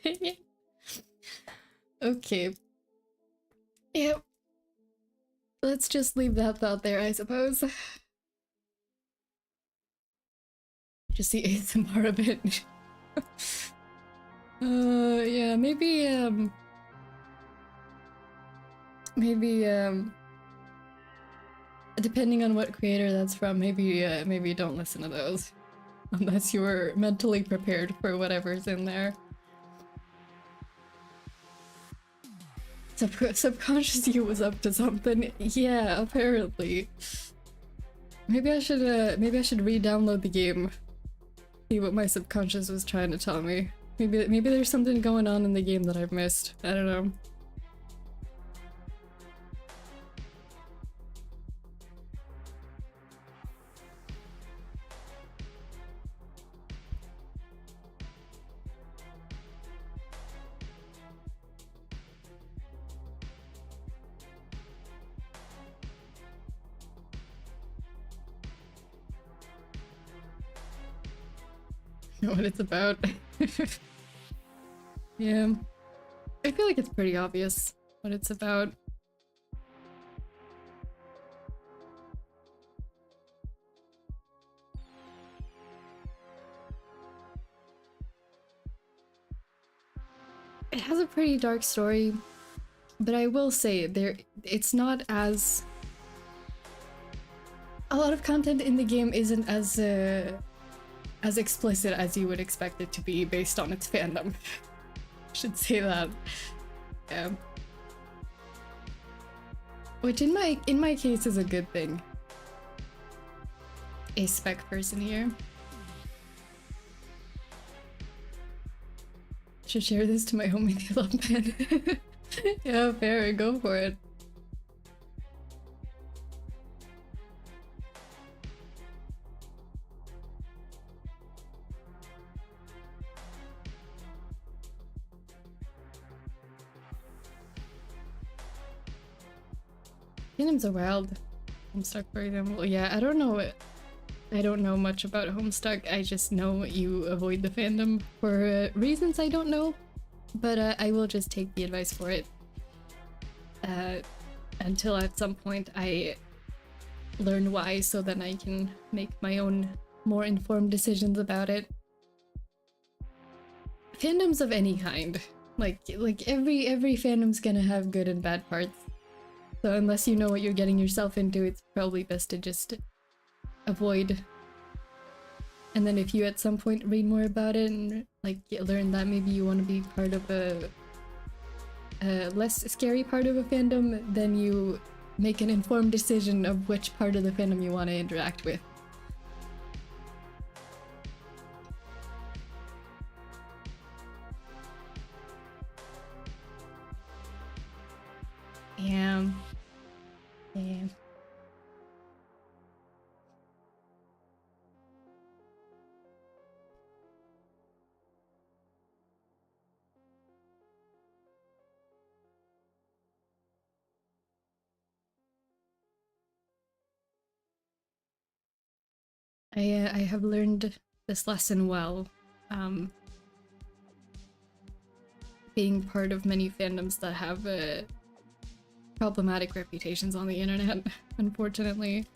Dang it. Okay. Yep. Let's just leave that thought there, I suppose. Just the ASMR a bit. Yeah, maybe, depending on what creator that's from, maybe don't listen to those. Unless you were mentally prepared for whatever's in there. Subconscious you was up to something. Yeah, apparently. Maybe I should re-download the game. See what my subconscious was trying to tell me. Maybe there's something going on in the game that I've missed. I don't know. Know what it's about. Yeah. I feel like it's pretty obvious what it's about. It has a pretty dark story, but I will say it's not as... A lot of content in the game isn't as explicit as you would expect it to be based on its fandom. Should say that. Yeah. Which in my case is a good thing. A spec person here. Should share this to my homie they love pen. Yeah, fair, go for it. Fandoms are wild. Homestuck, for example. Yeah, I don't know much about Homestuck. I just know you avoid the fandom for reasons I don't know. But I will just take the advice for it. Until at some point I learn why, so then I can make my own more informed decisions about it. fandoms of any kind. Like every fandom's gonna have good and bad parts. So unless you know what you're getting yourself into, it's probably best to just avoid. And then if you at some point read more about it and like learn that maybe you want to be part of a less scary part of a fandom, then you make an informed decision of which part of the fandom you want to interact with. Yeah. Yeah. I have learned this lesson well, being part of many fandoms that have problematic reputations on the internet, unfortunately.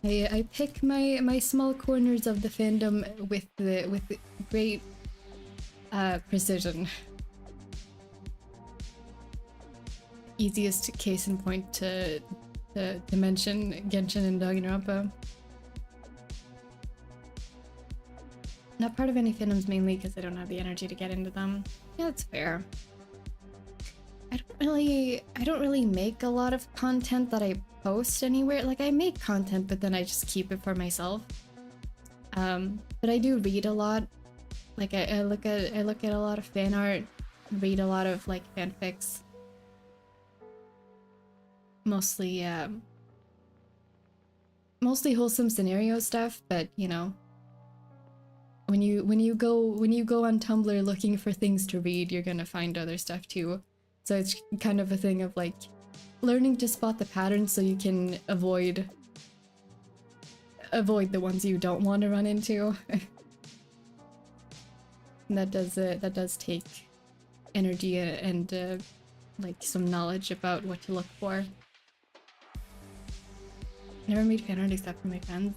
I pick my small corners of the fandom with great precision. Easiest case in point to mention Genshin and Danganronpa. Not part of any fandoms mainly because I don't have the energy to get into them. Yeah, that's fair. I don't really make a lot of content that I post anywhere. Like I make content, but then I just keep it for myself. But I do read a lot. Like I look at a lot of fan art, read a lot of like fanfics. Mostly wholesome scenario stuff, but you know, when you go on Tumblr looking for things to read, you're gonna find other stuff too. So it's kind of a thing of like learning to spot the patterns so you can avoid the ones you don't want to run into. And that does take energy and like some knowledge about what to look for. Never made fan art except for my friends.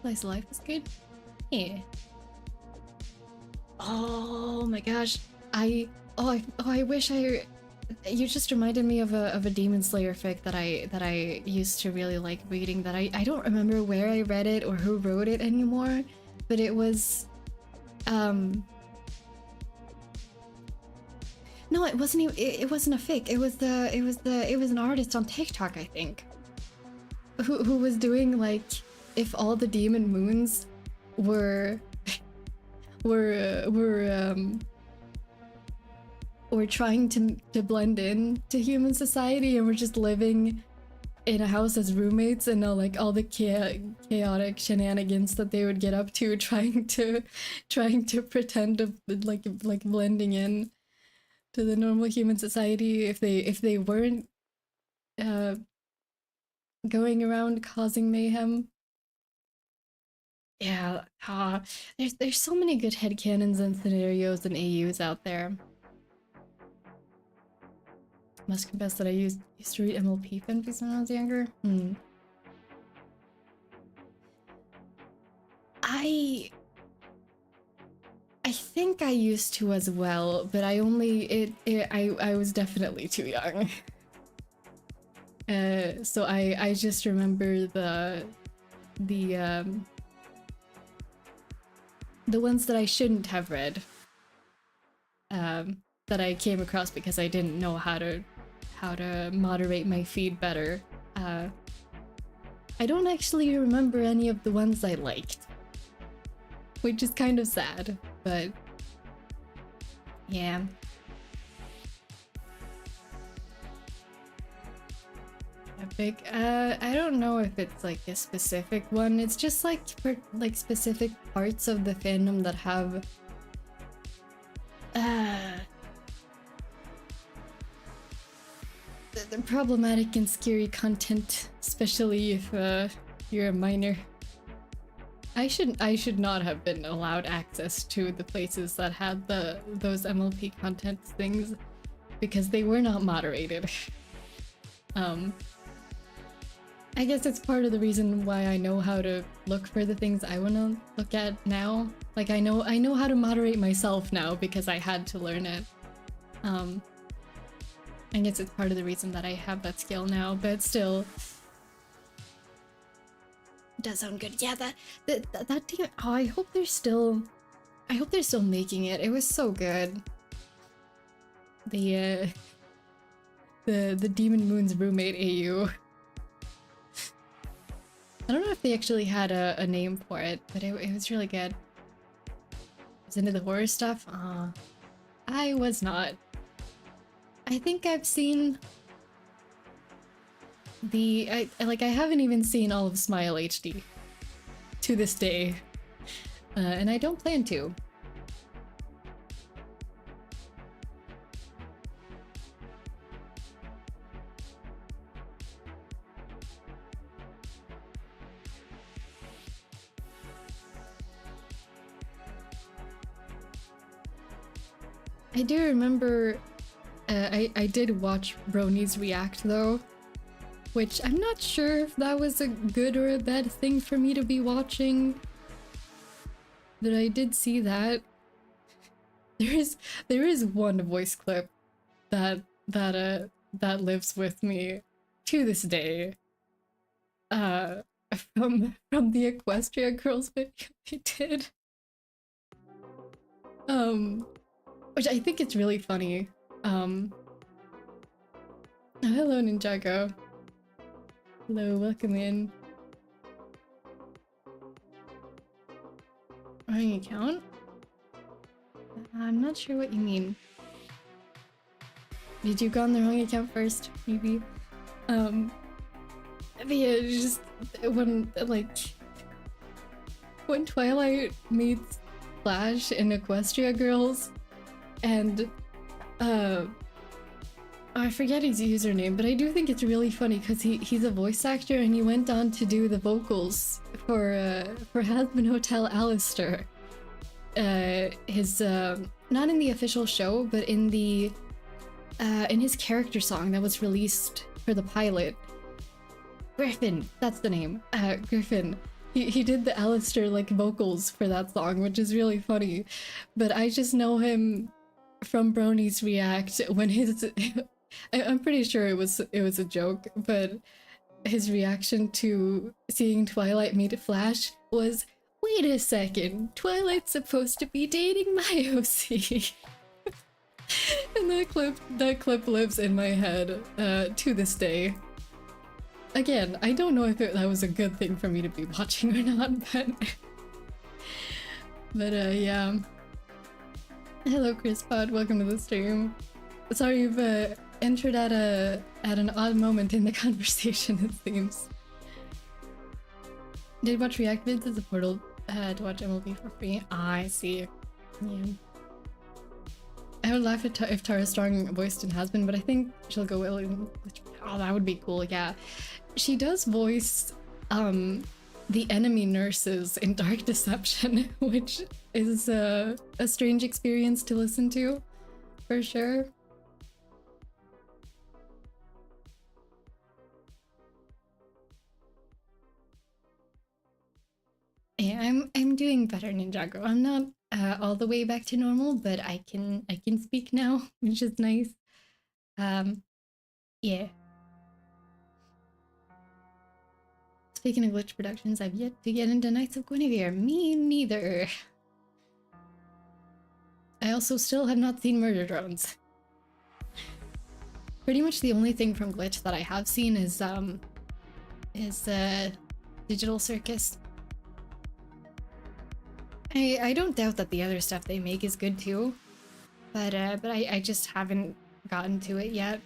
Slice of life is good. Yeah. Oh my gosh. I wish you just reminded me of a Demon Slayer fic that I used to really like reading, that I don't remember where I read it or who wrote it anymore, but it was no, it wasn't even, it wasn't a fic. It was an artist on TikTok, I think, who was doing like if all the demon moons were trying to blend in to human society and we're just living in a house as roommates, and like all the chaotic shenanigans that they would get up to trying to pretend to like blending in to the normal human society if they weren't going around causing mayhem. Yeah, there's so many good headcanons and scenarios and AUs out there. Must confess that I used to read MLP fanfics when I was younger. I think I used to as well, but I was definitely too young. So I just remember the ones that I shouldn't have read, that I came across because I didn't know how to moderate my feed better. I don't actually remember any of the ones I liked, which is kind of sad, but yeah. Epic. I don't know if it's like a specific one. It's just like specific parts of the fandom that have the problematic and scary content, especially if you're a minor. I should not have been allowed access to the places that had those MLP content things because they were not moderated. I guess it's part of the reason why I know how to look for the things I want to look at now, Like I know how to moderate myself now because I had to learn it. I guess it's part of the reason that I have that skill now, but still. It does sound good. Yeah, that team. Oh, I hope they're still making it. It was so good. The Demon Moon's roommate AU. I don't know if they actually had a name for it, but it was really good. I was into the horror stuff. I was not. I think I've seen I haven't even seen all of Smile HD to this day, and I don't plan to. I do remember I did watch Bronies react though, which I'm not sure if that was a good or a bad thing for me to be watching, but I did see that. There is one voice clip that lives with me to this day, from the Equestria Girls video they did, which I think it's really funny. Hello Ninjago. Hello, welcome in. Wrong account? I'm not sure what you mean. Did you go on the wrong account first? Maybe. But yeah, just when Twilight meets Flash in Equestria Girls, and I forget his username, but I do think it's really funny because he's a voice actor and he went on to do the vocals for Hazbin Hotel Alistair. His not in the official show, but in his character song that was released for the pilot. Griffin, that's the name. Griffin. He did the Alistair vocals for that song, which is really funny. But I just know him from Bronies React when his I'm pretty sure it was a joke, but his reaction to seeing Twilight meet Flash was, "Wait a second, Twilight's supposed to be dating my OC." And that clip lives in my head to this day. Again, I don't know if that was a good thing for me to be watching or not, but yeah. Hello Chris Pod, welcome to the stream. Sorry you've entered at an odd moment in the conversation, it seems. Did watch React vids as a portal to watch MLB for free? Ah, I see. Yeah. I would laugh if Tara Strong voiced in Hazbin, but I think she'll go well in... Oh, that would be cool, yeah. She does voice the enemy nurses in Dark Deception, which is a strange experience to listen to, for sure. Yeah, I'm doing better, Ninjago. I'm not all the way back to normal, but I can speak now, which is nice. Yeah. Speaking of Glitch Productions, I've yet to get into Knights of Guinevere. Me neither. I also still have not seen Murder Drones. Pretty much the only thing from Glitch that I have seen is Digital Circus. I don't doubt that the other stuff they make is good too, but I just haven't gotten to it yet.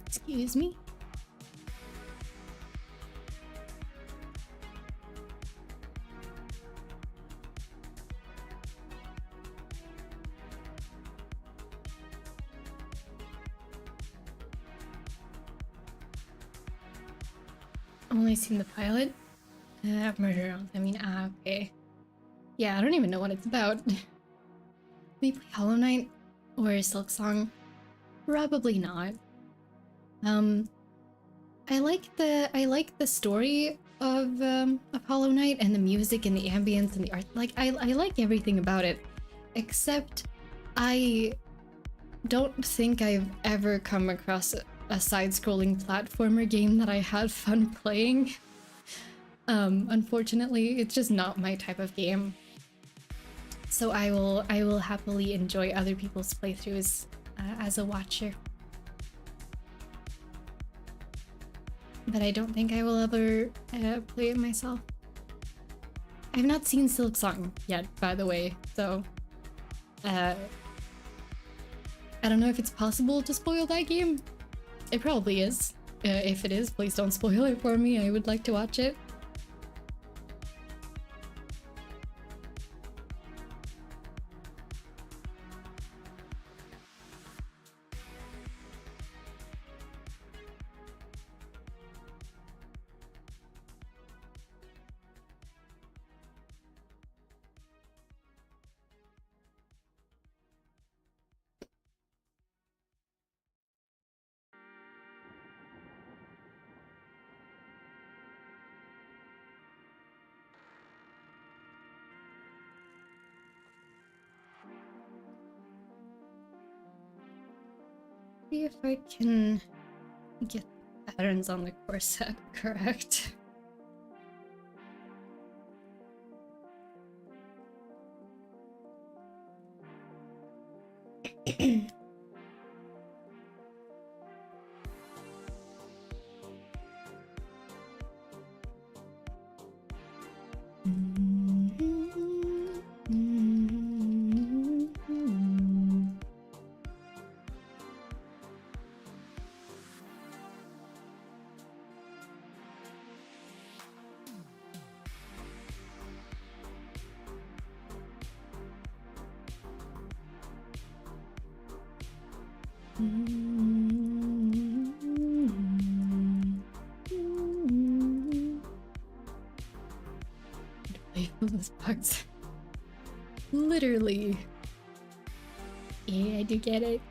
Excuse me. Only seen the pilot. Murder. I mean, okay. Yeah, I don't even know what it's about. Maybe Hollow Knight or Silksong? Probably not. I like the story of Hollow Knight and the music and the ambience and the art. Like I like everything about it, except I don't think I've ever come across a side-scrolling platformer game that I had fun playing. Unfortunately, it's just not my type of game. So I will happily enjoy other people's playthroughs as a watcher. But I don't think I will ever play it myself. I've not seen Silksong yet, by the way, so I don't know if it's possible to spoil that game. It probably is. If it is, please don't spoil it for me. I would like to watch it. See if I can get the patterns on the corset correct. Those bugs. Literally. Yeah, I do get it.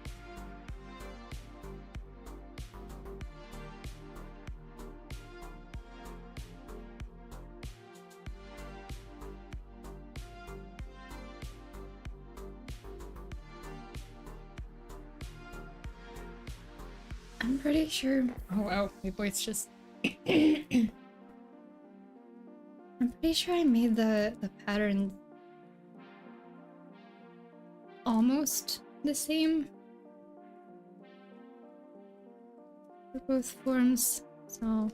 I'm pretty sure. Oh wow, my voice just. I'm pretty sure I made the pattern almost the same for both forms, so.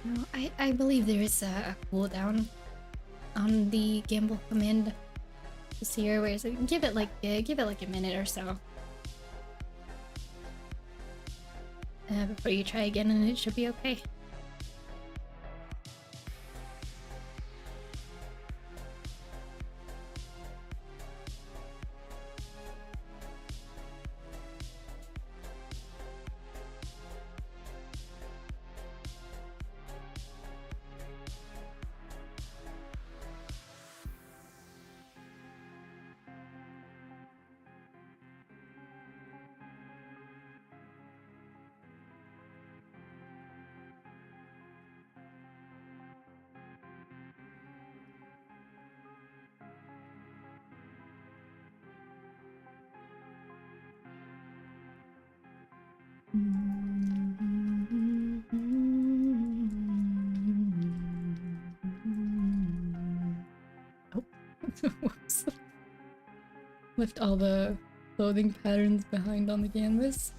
No, I believe there is a cooldown on the gamble command this here, where it's like, give it like a minute or so before you try again, and it should be okay. Oh, whoops. Left all the clothing patterns behind on the canvas.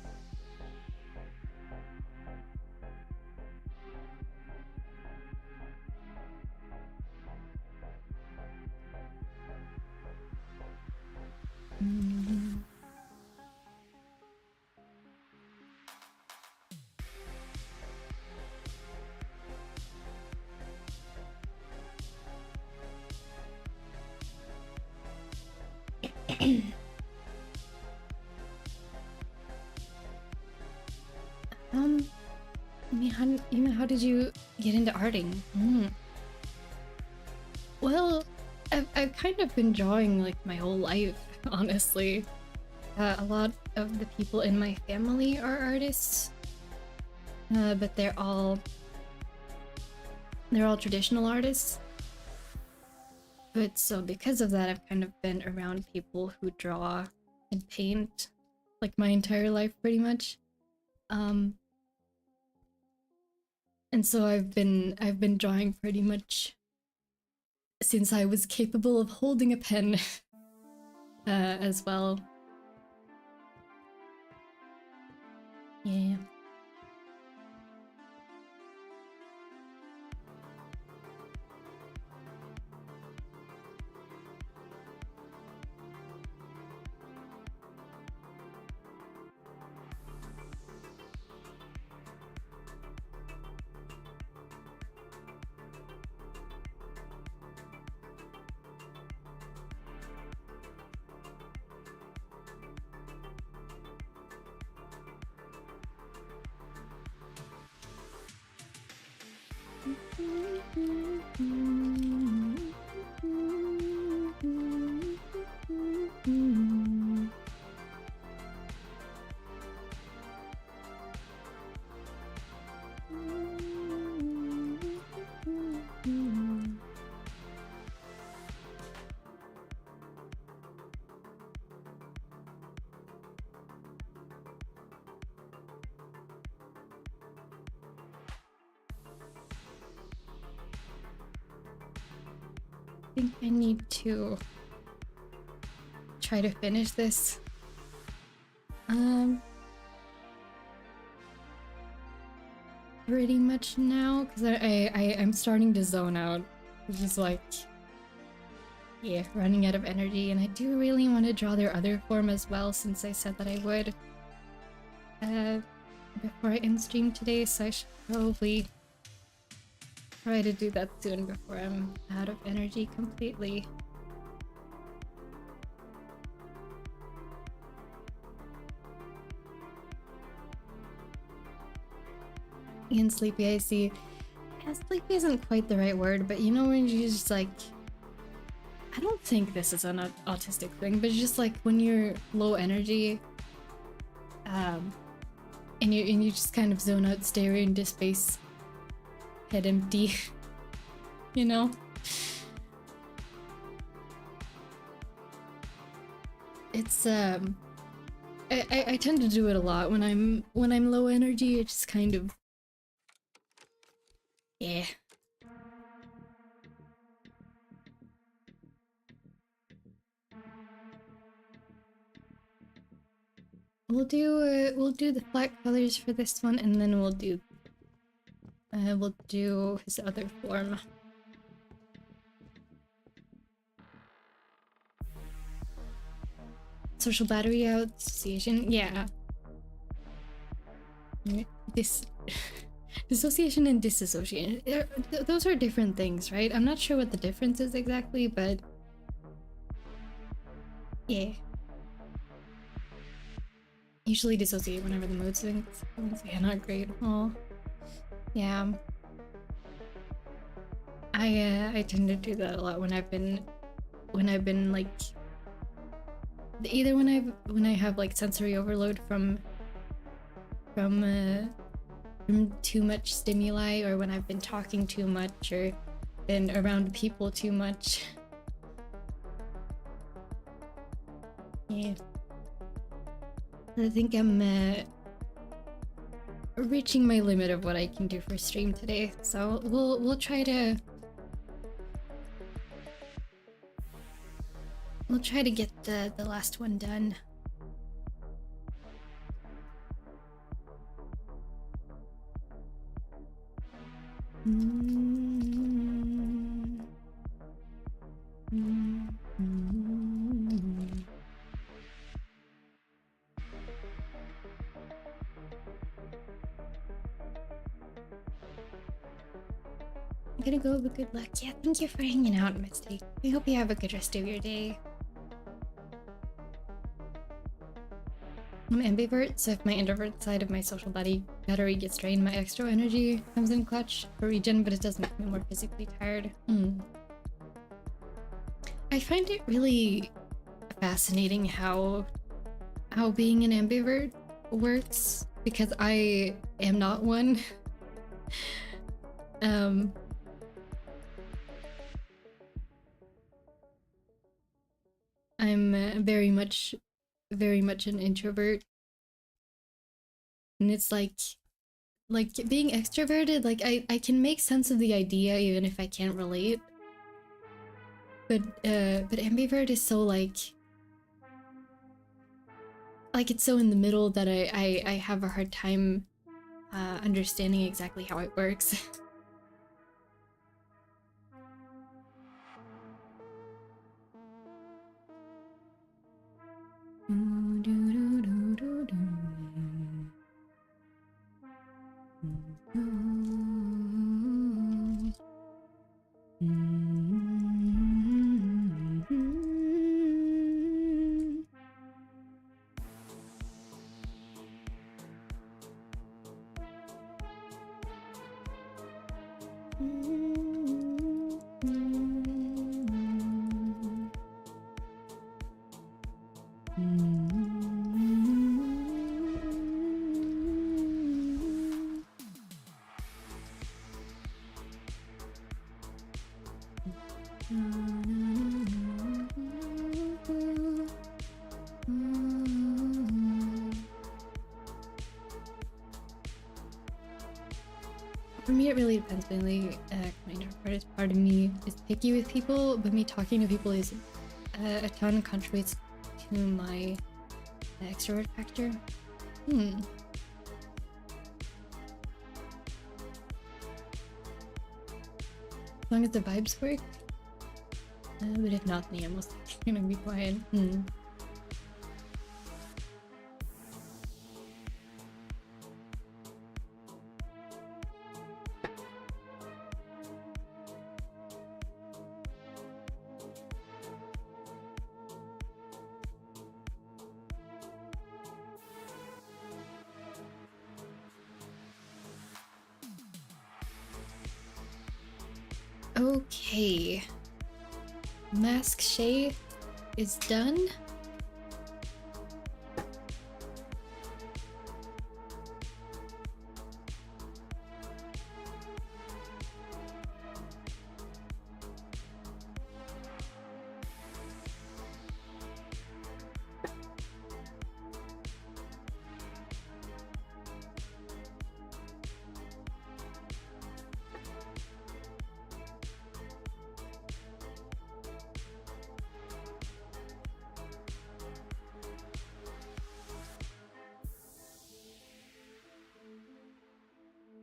How did you get into arting? Well, I've kind of been drawing like my whole life, honestly. A lot of the people in my family are artists, but they're all traditional artists. But so because of that, I've kind of been around people who draw and paint like my entire life, pretty much. And so I've been drawing pretty much since I was capable of holding a pen as well. Yeah. I think I need to try to finish this. Pretty much now, because I'm starting to zone out, which is like, yeah, running out of energy, and I do really want to draw their other form as well, since I said that I would before I end stream today, so I should probably try to do that soon before I'm out of energy completely. And sleepy, I see. Yeah, sleepy isn't quite the right word, but you know when you're just like, I don't think this is an autistic thing, but just like when you're low energy, and you just kind of zone out, stare into space, head empty, you know? It's I tend to do it a lot when I'm low energy. It's just kind of, yeah. We'll do the flat colors for this one, and then we'll do we'll do his other form. Social battery association, yeah. This dissociation and disassociation, those are different things, right? I'm not sure what the difference is exactly, but yeah. Usually dissociate whenever the mood swings. Yeah, not great. Oh, yeah. I tend to do that a lot when I've been like either when I have like sensory overload from too much stimuli, or when I've been talking too much or been around people too much. Yeah. I think I'm reaching my limit of what I can do for stream today, so we'll try to get the last one done. I'm gonna go, but good luck. Yeah, thank you for hanging out, Misty. I hope you have a good rest of your day. I'm ambivert, so if my introvert side of my social battery gets drained, my extra energy comes in clutch for regen, but it does make me more physically tired. I find it really fascinating how being an ambivert works, because I am not one. I'm very much an introvert, and it's like being extroverted, like I can make sense of the idea even if I can't relate, but ambivert is so like it's so in the middle that I have a hard time understanding exactly how it works. For me, it really depends. Mainly, my introvert part of me is picky with people, but me talking to people is a ton contributes to my extrovert factor. As long as the vibes work. But if not, then I'm mostly gonna be quiet. Okay. Mask Shay is done.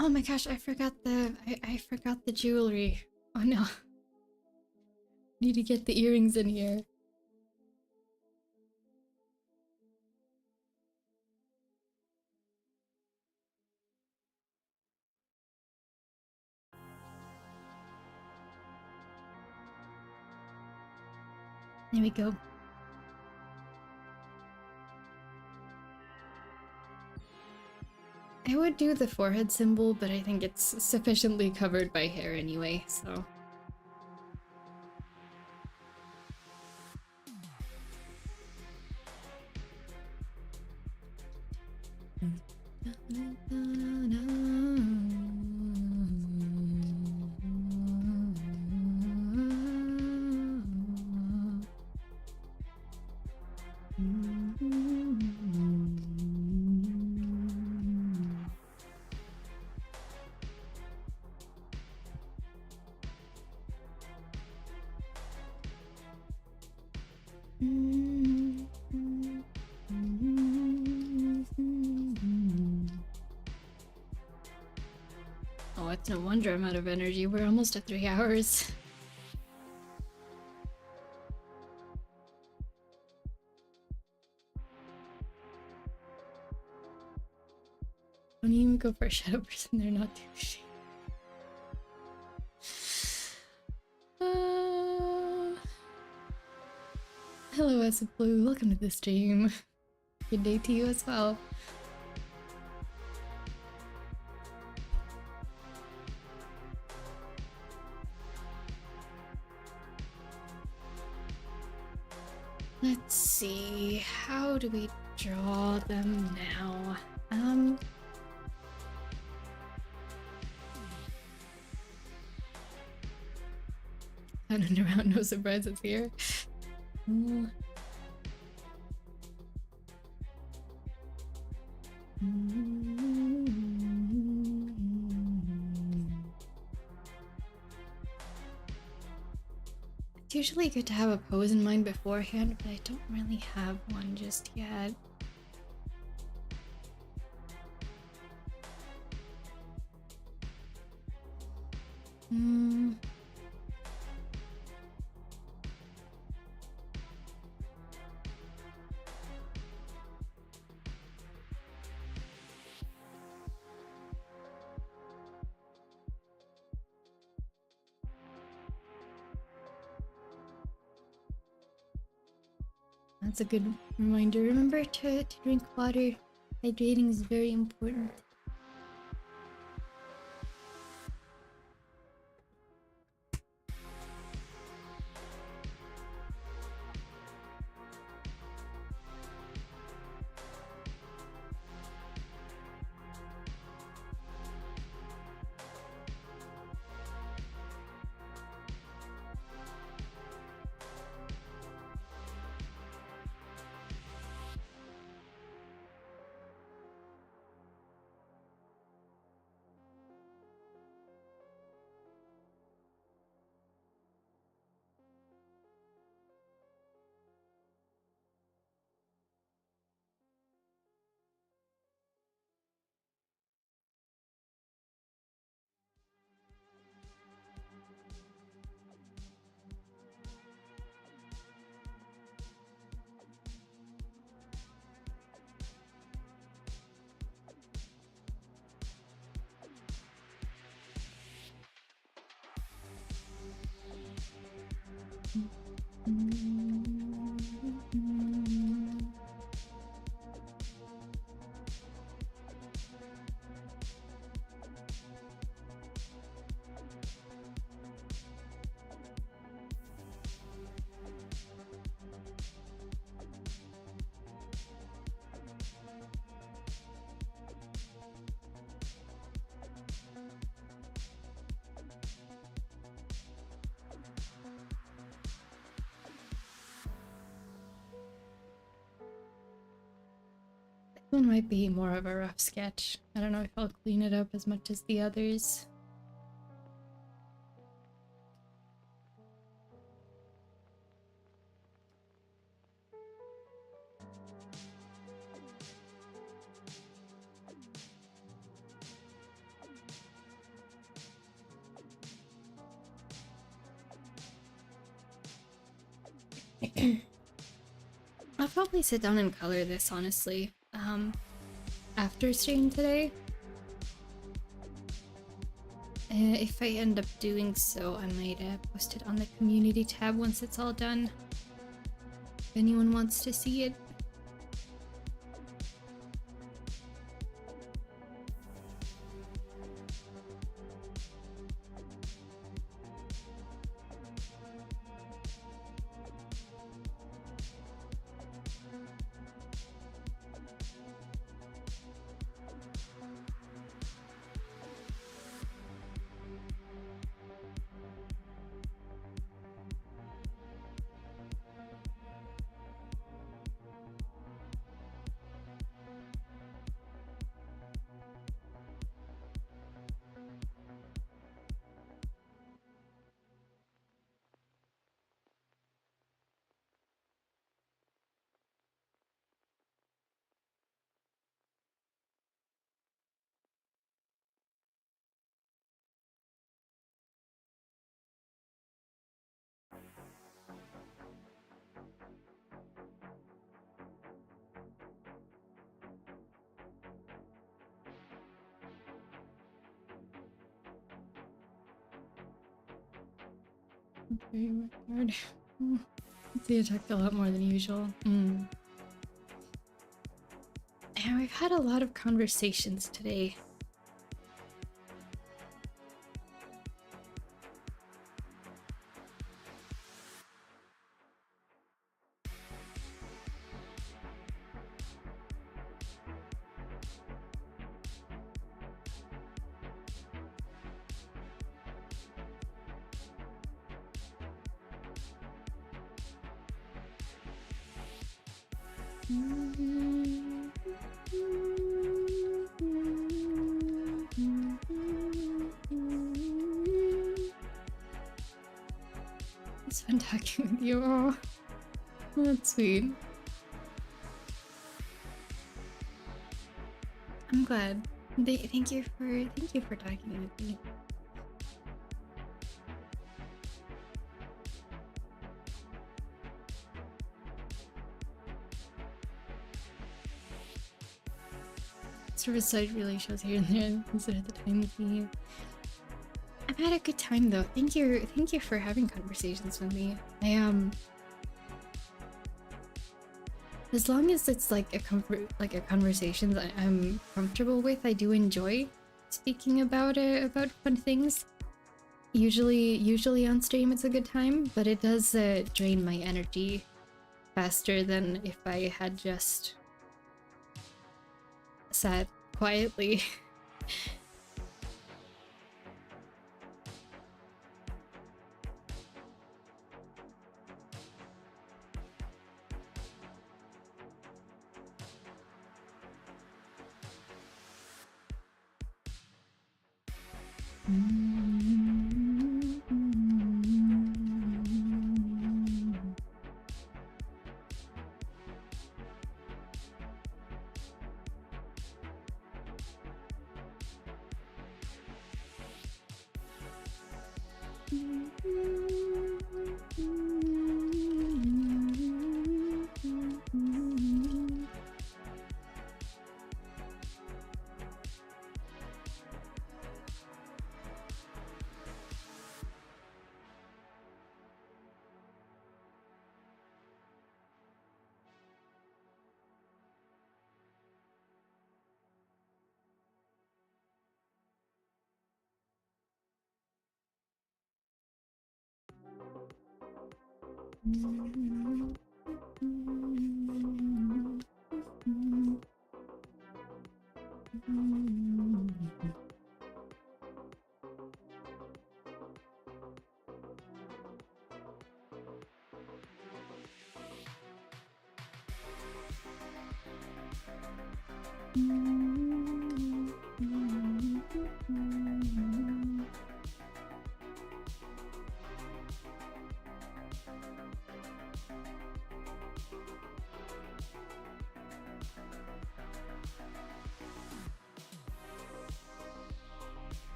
Oh my gosh, I forgot I forgot the jewelry. Oh no. Need to get the earrings in here. There we go. I would do the forehead symbol, but I think it's sufficiently covered by hair anyway, so. Oh, it's no wonder I'm out of energy. We're almost at 3 hours. Don't even go for a shadow person, they're not too shady. Hello, S of Blue. Welcome to the stream. Good day to you as well. Let's see. How do we draw them now? And around, no surprises here. It's usually good to have a pose in mind beforehand, but I don't really have one just yet. That's a good reminder. Remember to drink water. Hydrating is very important. This one might be more of a rough sketch. I don't know if I'll clean it up as much as the others. I'll probably sit down and color this, honestly, after stream today. If I end up doing so, I might post it on the community tab once it's all done. If anyone wants to see it. Very hard. They attacked a lot more than usual. Yeah, we've had a lot of conversations today. It's fun talking with you. Oh, that's sweet. I'm glad. Thank you for talking with me. Side really shows here and there instead of the time thing. I've had a good time though. Thank you for having conversations with me. As long as it's like a conversation that I'm comfortable with, I do enjoy speaking about fun things. Usually on stream it's a good time, but it does drain my energy faster than if I had just sat quietly.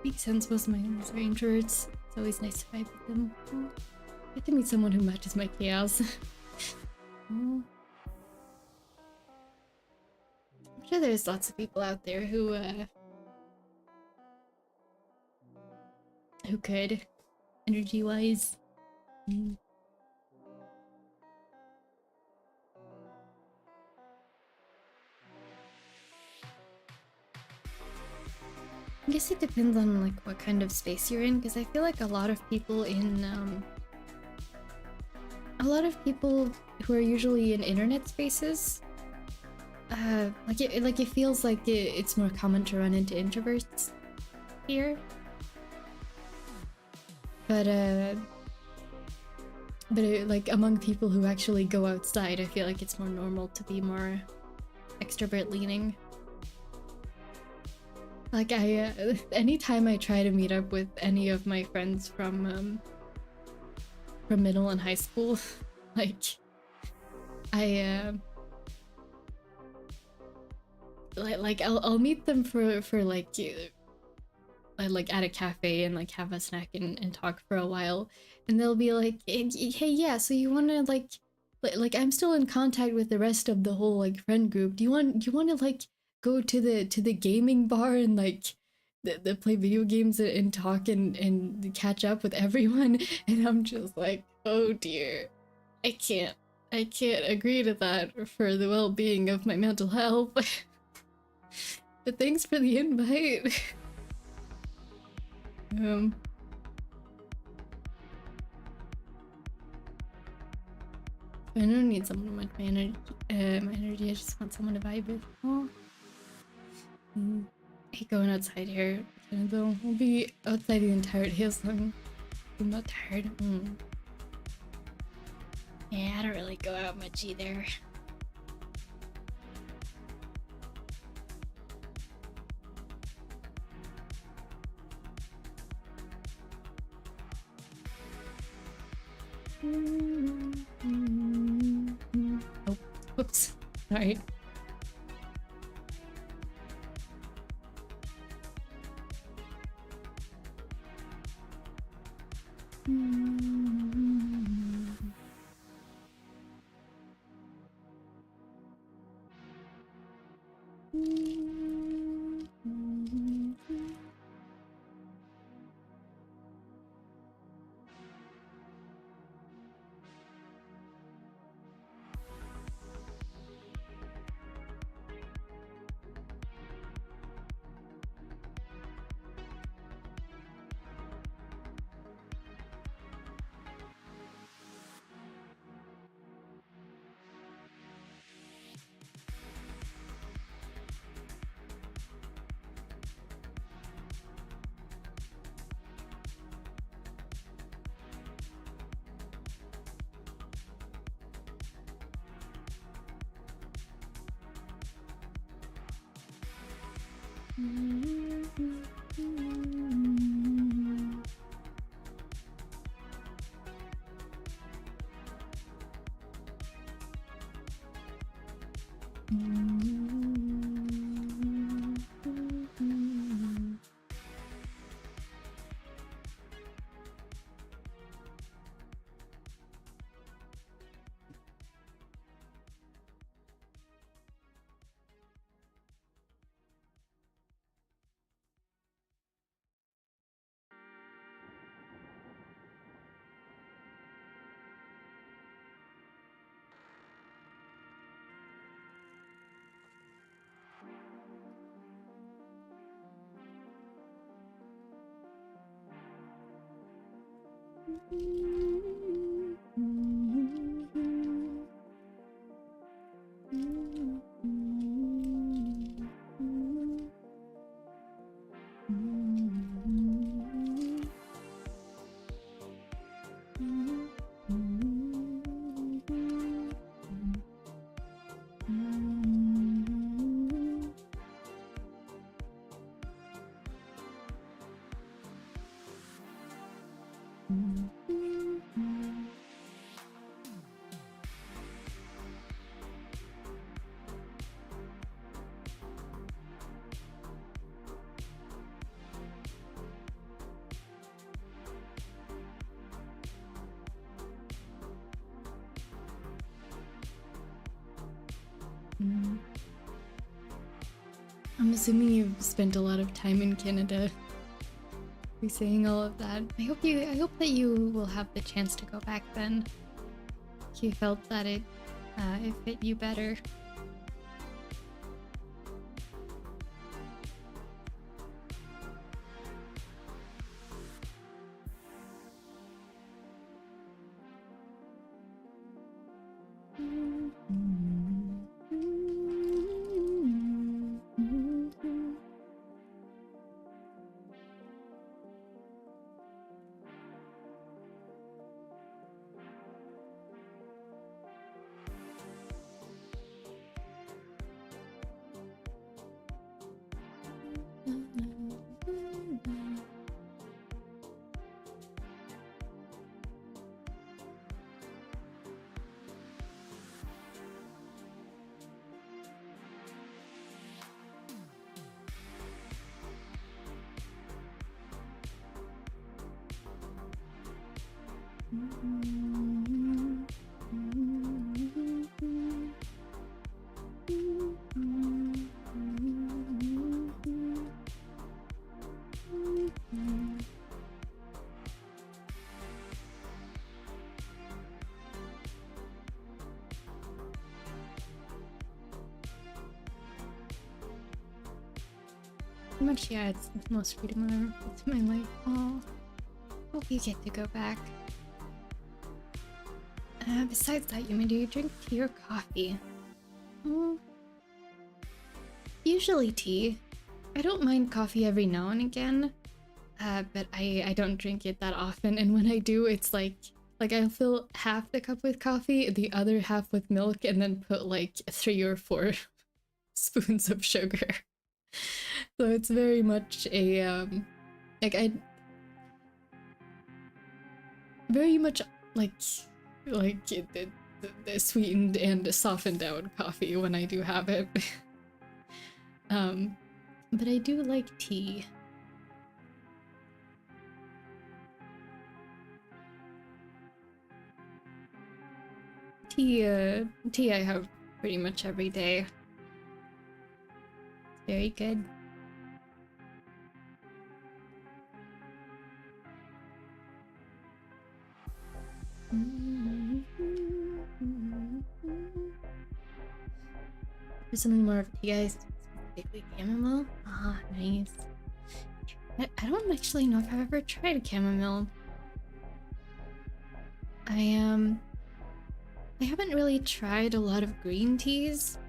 makes sense. Most of my homies are introverts. It's always nice to vibe with them. Oh, get to meet someone who matches my chaos. Oh. I'm sure there's lots of people out there who could, energy-wise. Mm. I guess it depends on like what kind of space you're in, because I feel like a lot of people who are usually in internet spaces, it feels like it's more common to run into introverts here. But like among people who actually go outside, I feel like it's more normal to be more extrovert leaning. Like anytime I try to meet up with any of my friends from middle and high school, like I'll meet them for like at a cafe and like have a snack and talk for a while, and they'll be like, hey, yeah, so you want to like I'm still in contact with the rest of the whole like friend group. Do you want to like go to the gaming bar and like the play video games and talk and catch up with everyone? And I'm just like, oh dear, I can't agree to that for the well-being of my mental health. But thanks for the invite. I don't need someone to match my energy. I just want someone to vibe with. Oh. I hate going outside here, though. I'll be outside the entire day as long as I'm not tired. Yeah, I don't really go out much either. Oh, whoops. Sorry. I'm assuming you've spent a lot of time in Canada. You're saying all of that. I hope that you will have the chance to go back then. If you felt that it fit you better. Pretty much, yeah, it's the most freedom of my life. Oh, hope you get to go back. Besides that, Yumi, do you drink tea or coffee? Usually tea. I don't mind coffee every now and again, but I don't drink it that often, and when I do, it's like I'll fill half the cup with coffee, the other half with milk, and then put like 3 or 4 spoons of sugar. So it's very much a very much like the sweetened and softened down coffee when I do have it. But I do like tea. Tea I have pretty much every day. It's very good. There's something more of tea, guys. Specifically chamomile. Ah, nice. I don't actually know if I've ever tried chamomile. I haven't really tried a lot of green teas.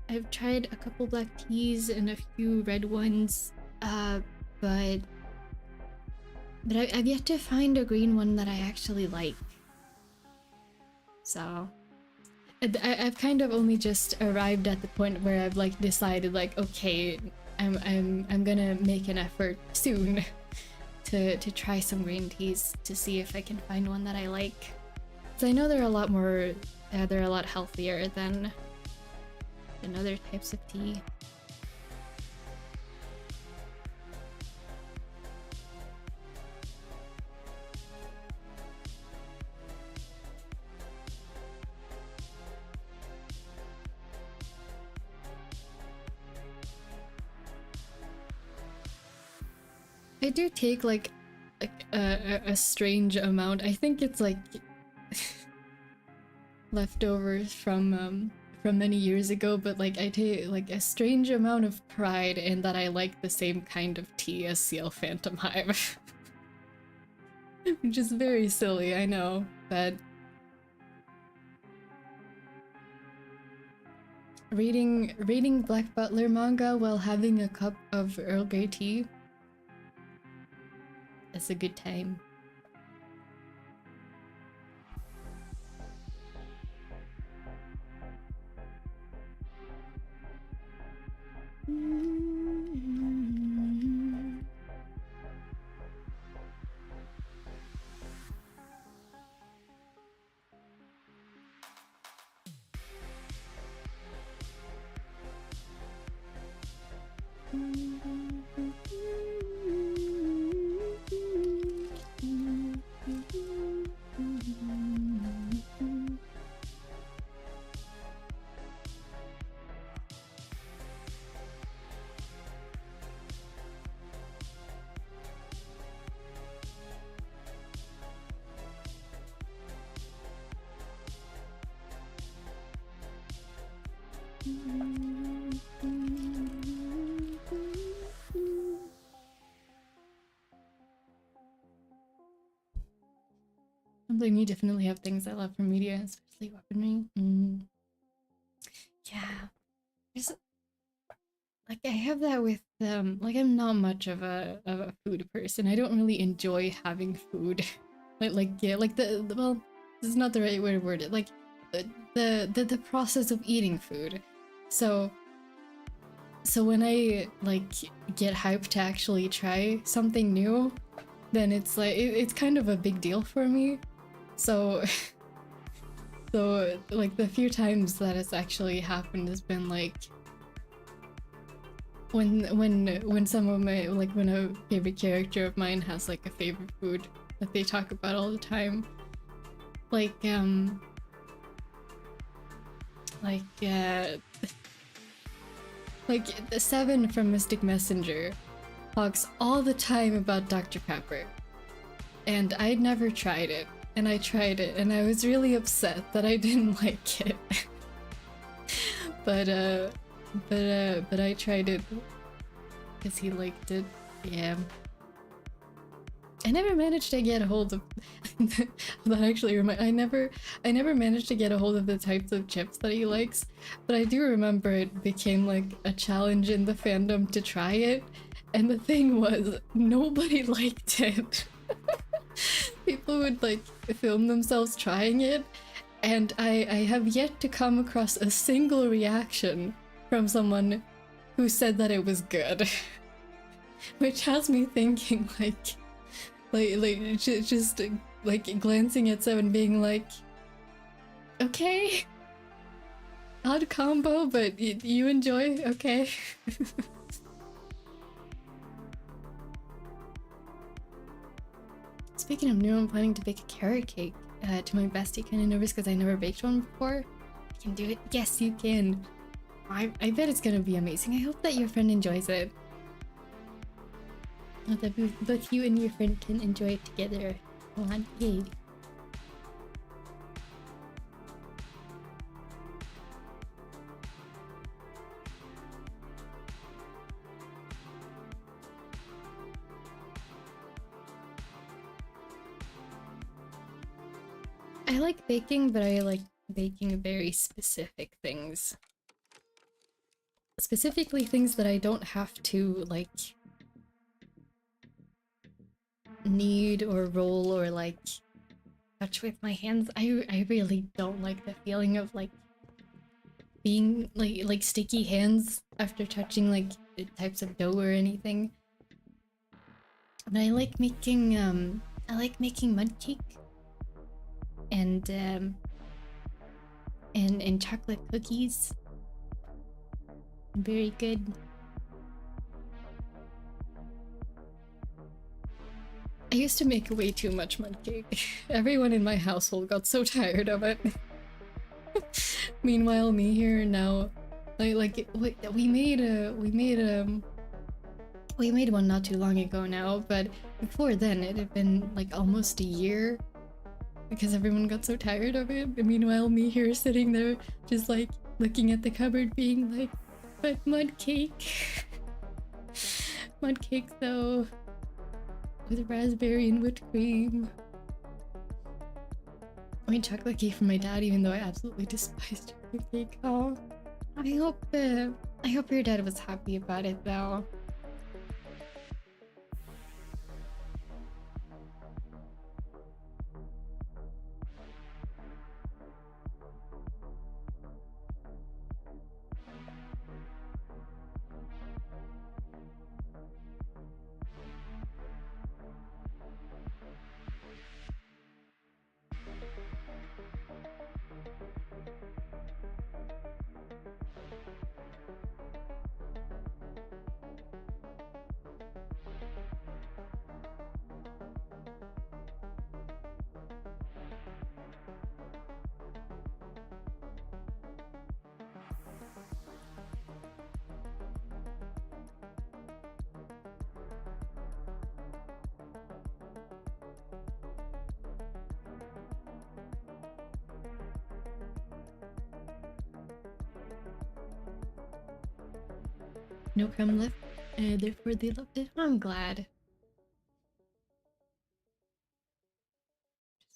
I've tried a couple black teas and a few red ones, but I've yet to find a green one that I actually like. So I've kind of only just arrived at the point where I've like decided like, okay, I'm gonna make an effort soon to try some green teas to see if I can find one that I like. So I know they're a lot more, they're a lot healthier than other types of tea. I do take like a strange amount. I think it's like leftovers from many years ago, but like I take like a strange amount of pride in that I like the same kind of tea as Seal Phantom Hive. Which is very silly, I know, but reading Black Butler manga while having a cup of Earl Grey tea, that's a good time. like me, definitely have things I love from media, especially weaponry. Yeah, there's like I have that with like I'm not much of a food person. I don't really enjoy having food. like yeah, like the well, this is not the right way to word it. Like the process of eating food. So when I like get hyped to actually try something new, then it's like it's kind of a big deal for me. So so like the few times that it's actually happened has been like when some of my like when a favorite character of mine has like a favorite food that they talk about all the time, like like uh like the Seven from Mystic Messenger talks all the time about Dr. Pepper, and I'd never tried it, and I tried it and I was really upset that I didn't like it. but I tried it because he liked it. Yeah. I never managed to get a hold of that actually I never managed to get a hold of the types of chips that he likes, but I do remember it became like a challenge in the fandom to try it, and the thing was nobody liked it. People would like film themselves trying it, and I have yet to come across a single reaction from someone who said that it was good. Which has me thinking like just like glancing at Seven being like, okay, odd combo, but you enjoy, okay. Speaking of new, I'm planning to bake a carrot cake to my bestie. Kind of nervous because I never baked one before. I can do it. Yes, you can. I bet it's gonna be amazing. I hope that your friend enjoys it. That both you and your friend can enjoy it together. Come on, yay. I like baking, but I like baking very specific things. Specifically things that I don't have to, like, knead or roll or, like, touch with my hands. I really don't like the feeling of, like, being, like sticky hands after touching, like, types of dough or anything. But I like making mud cake. And chocolate cookies. Very good. I used to make way too much mud cake. Everyone in my household got so tired of it. Meanwhile, me here now, we made one not too long ago now, but before then it had been like almost a year because everyone got so tired of it. And meanwhile, me here sitting there just like looking at the cupboard being like, but mud cake. Mud cake though. With raspberry and whipped cream. I mean chocolate cake from my dad, even though I absolutely despise chocolate cake. Oh, I hope your dad was happy about it though. No crumb left, therefore they loved it. I'm glad.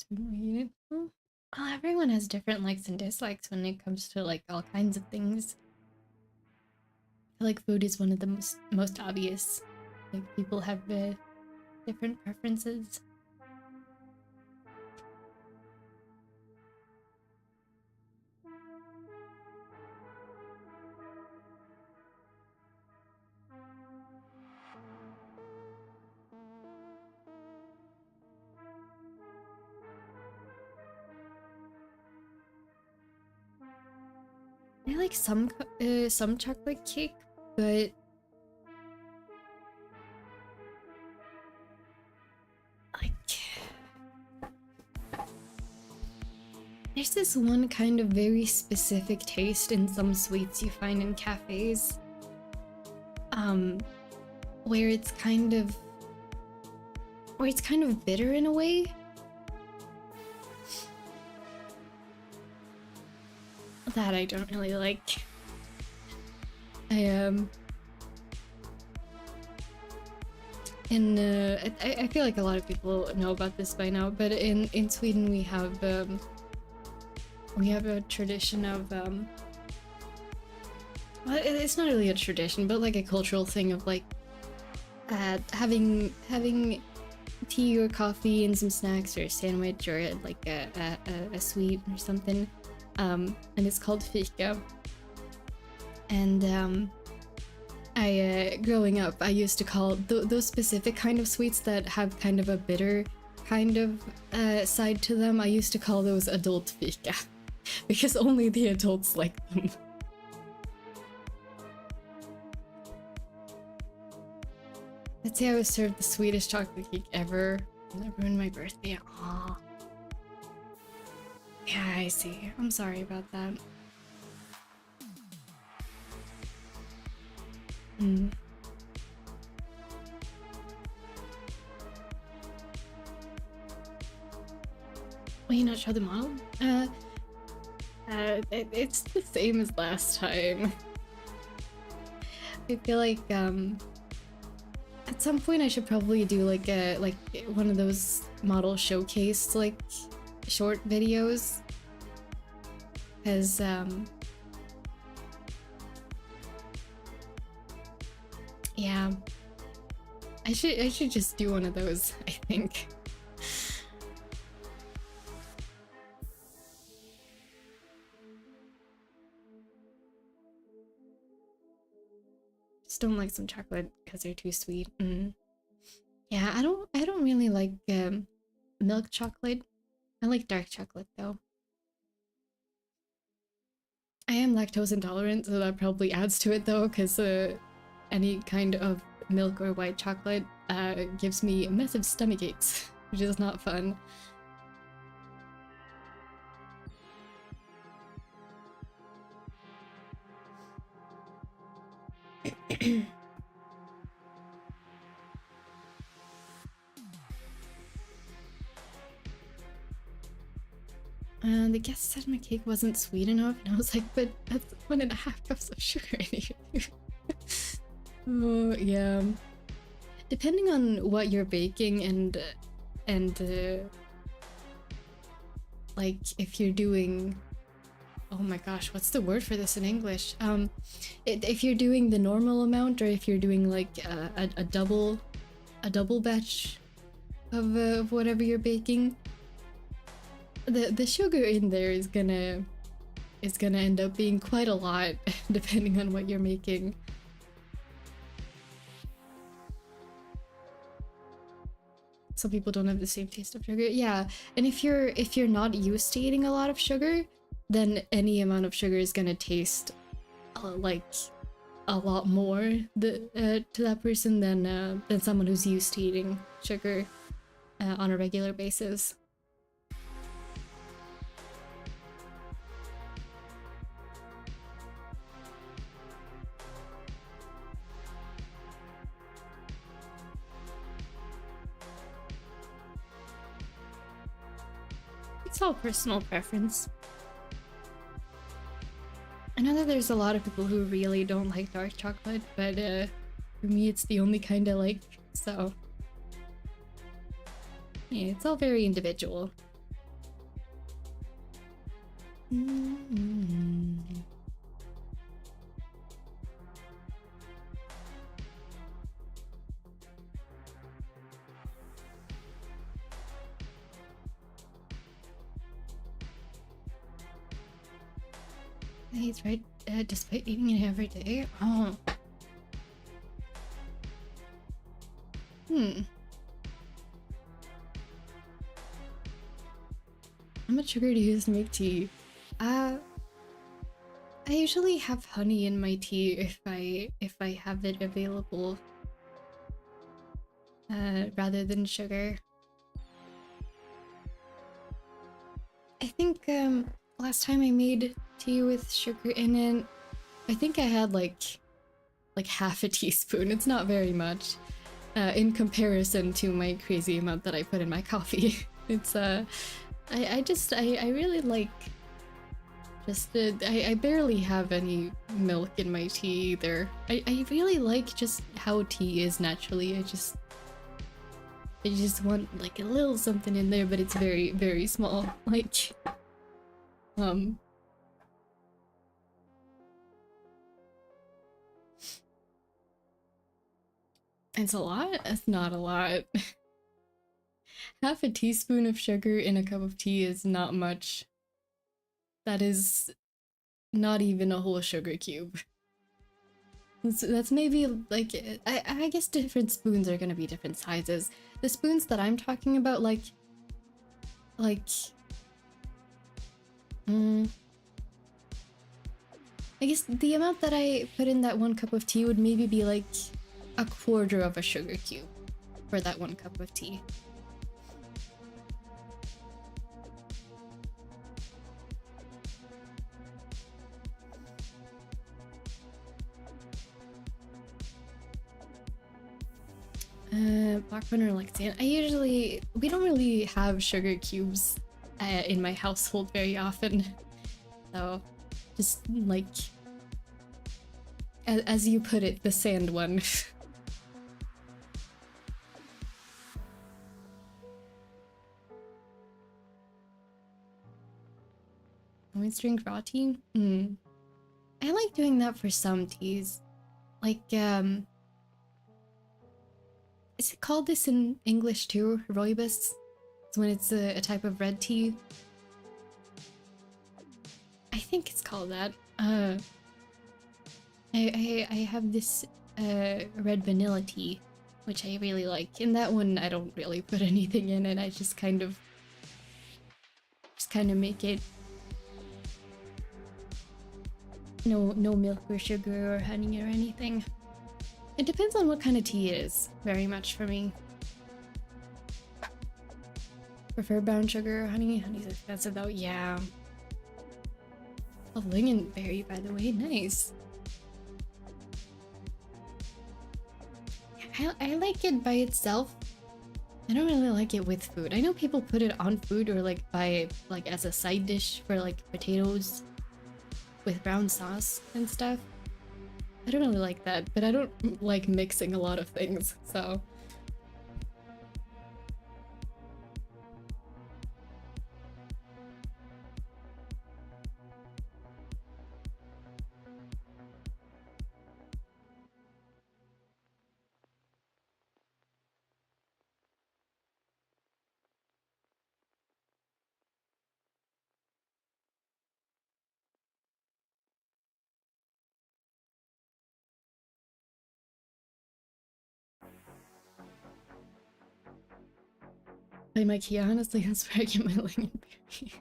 to eat it. Well, everyone has different likes and dislikes when it comes to like all kinds of things. I feel like food is one of the most obvious. Like people have different preferences. I like some chocolate cake, but like there's this one kind of very specific taste in some sweets you find in cafes, where it's kind of bitter in a way. That I don't really like. I feel like a lot of people know about this by now, but in Sweden we have a tradition of well, it's not really a tradition, but like a cultural thing of like having tea or coffee and some snacks or a sandwich or like a sweet or something. And it's called fika. And I growing up, I used to call those specific kind of sweets that have kind of a bitter kind of side to them. I used to call those adult fika because only the adults like them. Let's say I was served the sweetest chocolate cake ever, and that ruined my birthday. Aww. Yeah, I see. I'm sorry about that. Will you not show the model? It's the same as last time. I feel like, at some point I should probably do like one of those model showcase, like, short videos, because yeah, I should just do one of those, I think. Just don't like some chocolate because they're too sweet. Yeah, I don't really like milk chocolate. I like dark chocolate though. I am lactose intolerant, so that probably adds to it though, because any kind of milk or white chocolate gives me massive stomach aches, which is not fun. The guest said my cake wasn't sweet enough, and I was like, but that's 1.5 cups of sugar in here. Oh, yeah. Depending on what you're baking and like if you're doing, oh my gosh, what's the word for this in English? If you're doing the normal amount, or if you're doing like a double batch of whatever you're baking, the sugar in there is gonna end up being quite a lot depending on what you're making. Some people don't have the same taste of sugar. Yeah, and if you're not used to eating a lot of sugar, then any amount of sugar is gonna taste like a lot more to that person than someone who's used to eating sugar on a regular basis. It's all personal preference. I know that there's a lot of people who really don't like dark chocolate, but for me it's the only kind I like, so yeah, it's all very individual. He's right, despite eating it every day. Oh. How much sugar do you use to make tea? I usually have honey in my tea if I have it available. Rather than sugar. I think last time I made tea with sugar in it, I think I had like half a teaspoon. It's not very much in comparison to my crazy amount that I put in my coffee. It's I really like I barely have any milk in my tea either. I really like just how tea is naturally. I just want like a little something in there, but it's very, very small. Like, it's a lot? It's not a lot. Half a teaspoon of sugar in a cup of tea is not much. That is not even a whole sugar cube. That's maybe like, I guess different spoons are gonna be different sizes. The spoons that I'm talking about, I guess the amount that I put in that 1 cup of tea would maybe be like a quarter of a sugar cube for that 1 cup of tea. Black or like sand. We don't really have sugar cubes in my household very often. So, just like, as you put it, the sand one. Always drink raw tea? I like doing that for some teas. Like, is it called this in English too? Rooibos? It's when it's a type of red tea. I think it's called that. I have this red vanilla tea, which I really like. In that one, I don't really put anything in it. I just kind of make it no milk or sugar or honey or anything. It depends on what kind of tea it is, very much for me. Prefer brown sugar or honey? Honey's expensive though, yeah. Oh, lingonberry, by the way, nice. I like it by itself. I don't really like it with food. I know people put it on food or like as a side dish for like potatoes with brown sauce and stuff. I don't really like that, but I don't like mixing a lot of things, so. Like IKEA, honestly, that's where I get my lingonberry.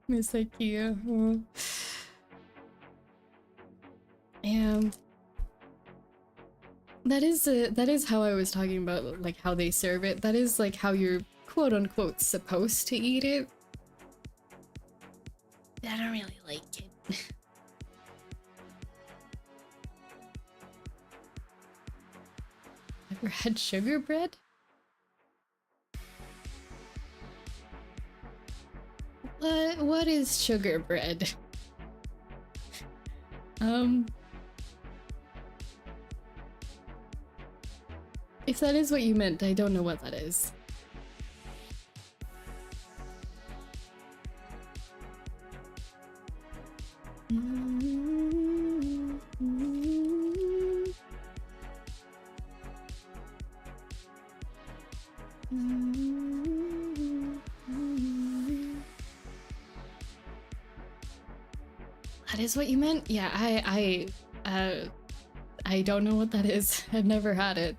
Miss IKEA. Oh. And that is how I was talking about, like how they serve it. That is like how you're quote unquote supposed to eat it. I don't really like it. Ever had sugar bread? What is sugar bread? If that is what you meant, I don't know what that is. That is what you meant? Yeah, I don't know what that is. I've never had it.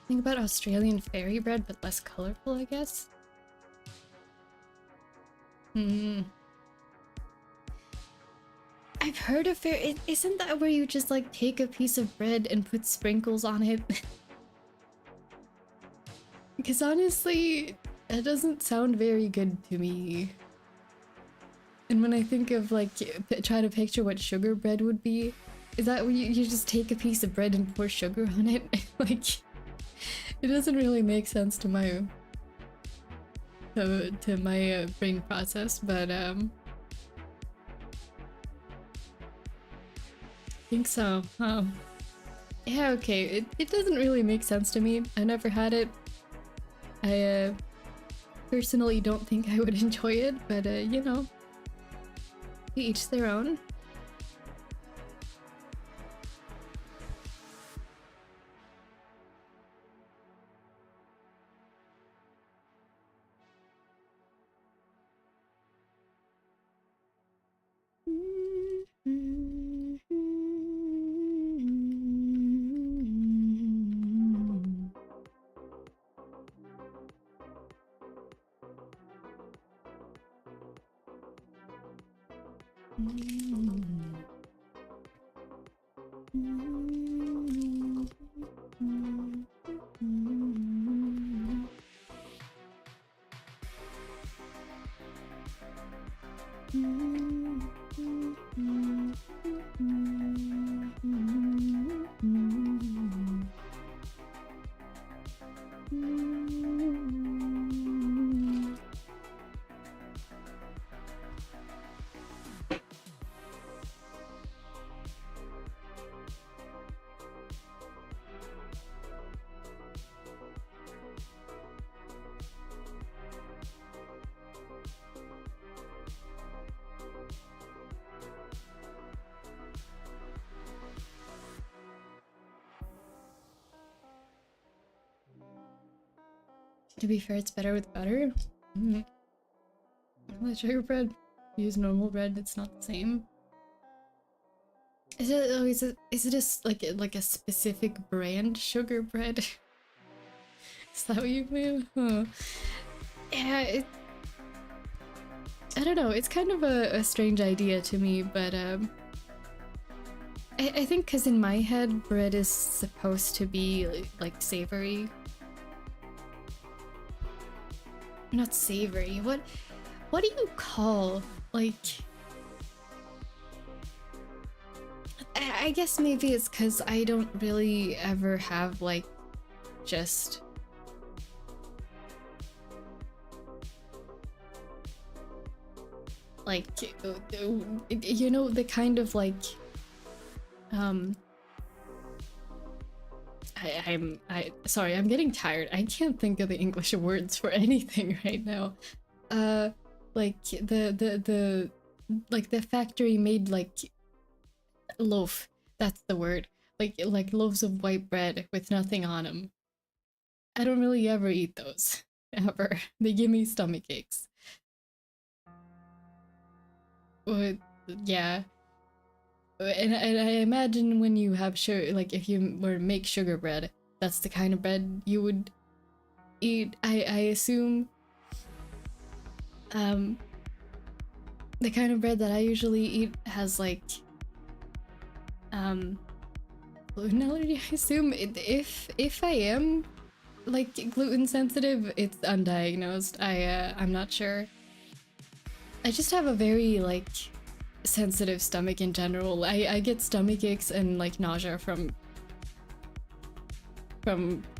Think about Australian fairy bread, but less colorful, I guess. I've heard of isn't that where you just like take a piece of bread and put sprinkles on it? Because honestly, that doesn't sound very good to me. And when I think of like, try to picture what sugar bread would be, is that when you just take a piece of bread and pour sugar on it? Like, it doesn't really make sense to my brain process, but I think so. Yeah, okay. It doesn't really make sense to me. I never had it. I personally don't think I would enjoy it, but you know, to each their own. To be fair, it's better with butter. With sugar bread, use normal bread, it's not the same. Is it? Oh, is it just like a specific brand sugar bread? Is that what you mean? Huh. Yeah, I don't know. It's kind of a strange idea to me, but I think because in my head, bread is supposed to be like savory. Not savory. What do you call like? I guess maybe it's because I don't really ever have like just like you know, the kind of like sorry, I'm getting tired. I can't think of the English words for anything right now. Like the like the factory made like loaf. That's the word. Like loaves of white bread with nothing on them. I don't really ever eat those. Ever. They give me stomach aches. But yeah. And I imagine when you have sugar, like if you were to make sugar bread, that's the kind of bread you would eat. I assume the kind of bread that I usually eat has like gluten allergy. I assume if I am like gluten sensitive, it's undiagnosed. I'm not sure. I just have a very like sensitive stomach in general. I get stomach aches and like nausea from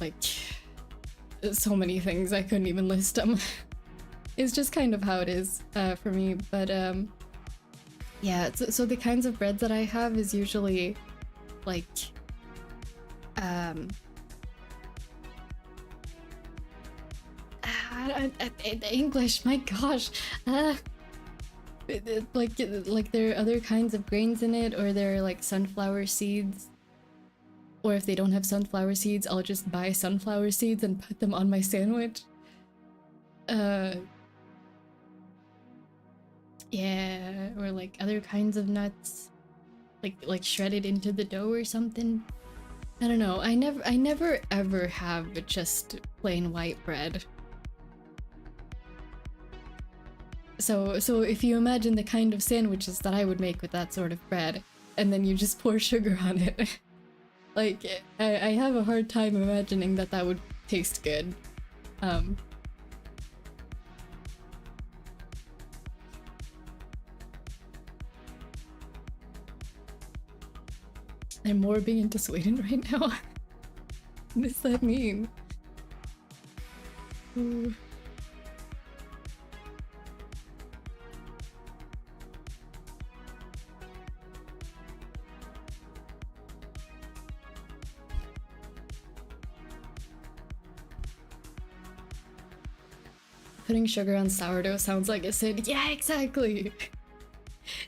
like so many things, I couldn't even list them. It's just kind of how it is for me, but yeah, so the kinds of breads that I have is usually like English, my gosh, like there are other kinds of grains in it, or there are like sunflower seeds, or if they don't have sunflower seeds, I'll just buy sunflower seeds and put them on my sandwich. Yeah, or like other kinds of nuts, like shredded into the dough or something. I don't know. I never ever have just plain white bread. So if you imagine the kind of sandwiches that I would make with that sort of bread, and then you just pour sugar on it, like I have a hard time imagining that that would taste good. I'm more being into Sweden right now. What does that mean? Ooh. Putting sugar on sourdough sounds like a sin. Yeah, exactly.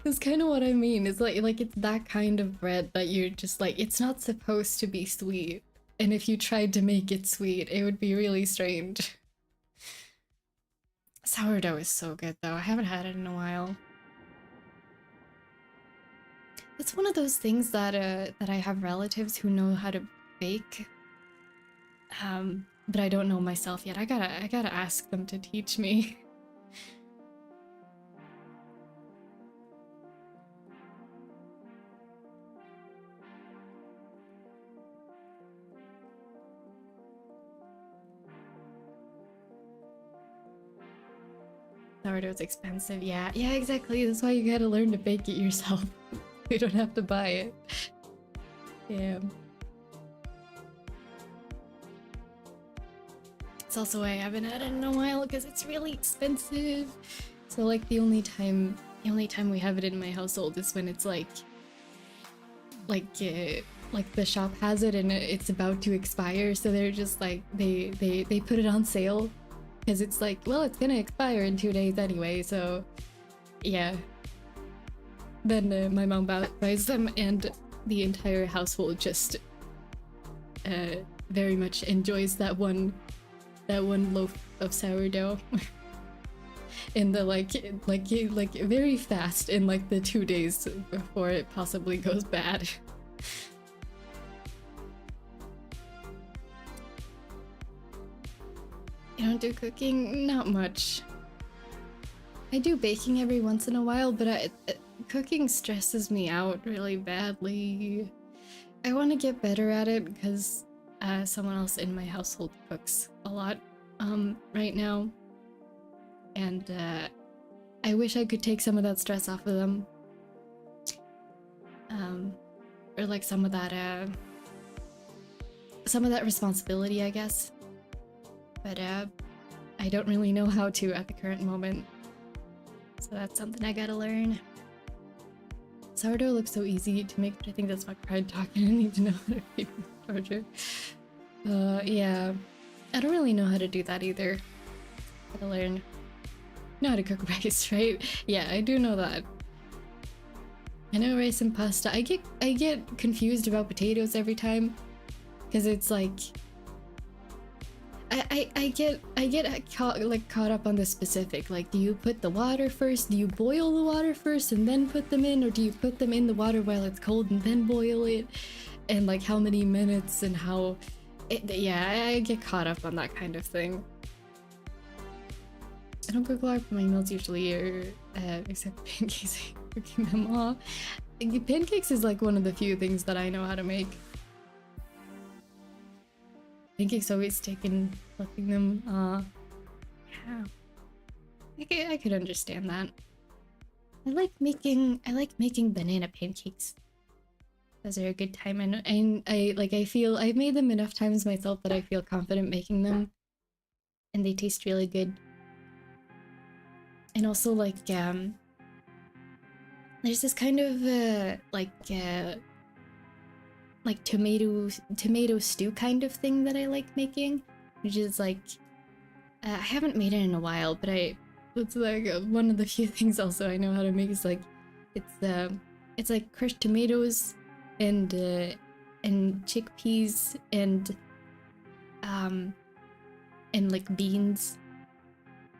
That's kind of what I mean. It's like it's that kind of bread that you're just like, it's not supposed to be sweet. And if you tried to make it sweet, it would be really strange. Sourdough is so good though. I haven't had it in a while. It's one of those things that I have relatives who know how to bake. But I don't know myself yet. I gotta ask them to teach me. Sourdough's expensive. Yeah, exactly. That's why you gotta learn to bake it yourself. You don't have to buy it. Yeah. It's also why I haven't had it in a while, because it's really expensive. So like the only time we have it in my household is when it's like the shop has it and it's about to expire, so they're just like they put it on sale because it's like, well, it's gonna expire in 2 days anyway, so yeah. Then my mom buys them and the entire household just very much enjoys that one loaf of sourdough. In the like very fast, in like the 2 days before it possibly goes bad. You don't do cooking? Not much. I do baking every once in a while, but cooking stresses me out really badly. I want to get better at it because someone else in my household cooks a lot right now. And I wish I could take some of that stress off of them. Or like some of that responsibility, I guess. But I don't really know how to at the current moment. So that's something I gotta learn. Sourdough looks so easy to make, but I think that's my pride talking. I need to know how to feed my charger. Yeah. I don't really know how to do that either. Gotta learn. Know how to cook rice, right? Yeah, I do know that. I know rice and pasta. I get confused about potatoes every time, because it's like I get caught up on the specific. Like, do you put the water first? Do you boil the water first and then put them in, or do you put them in the water while it's cold and then boil it? And like how many minutes and how? Yeah, I get caught up on that kind of thing. I don't cook a lot, but my meals usually are, except pancakes, cooking them all. Pancakes is like one of the few things that I know how to make. Pancakes always taken flipping them. Yeah. I could understand that. I like making banana pancakes. Those are a good time, and I feel I've made them enough times myself that I feel confident making them. and they taste really good. And also like there's this kind of like tomato stew kind of thing that I like making, which is like I haven't made it in a while, but it's like one of the few things also I know how to make. Is like it's like crushed tomatoes and chickpeas and like beans,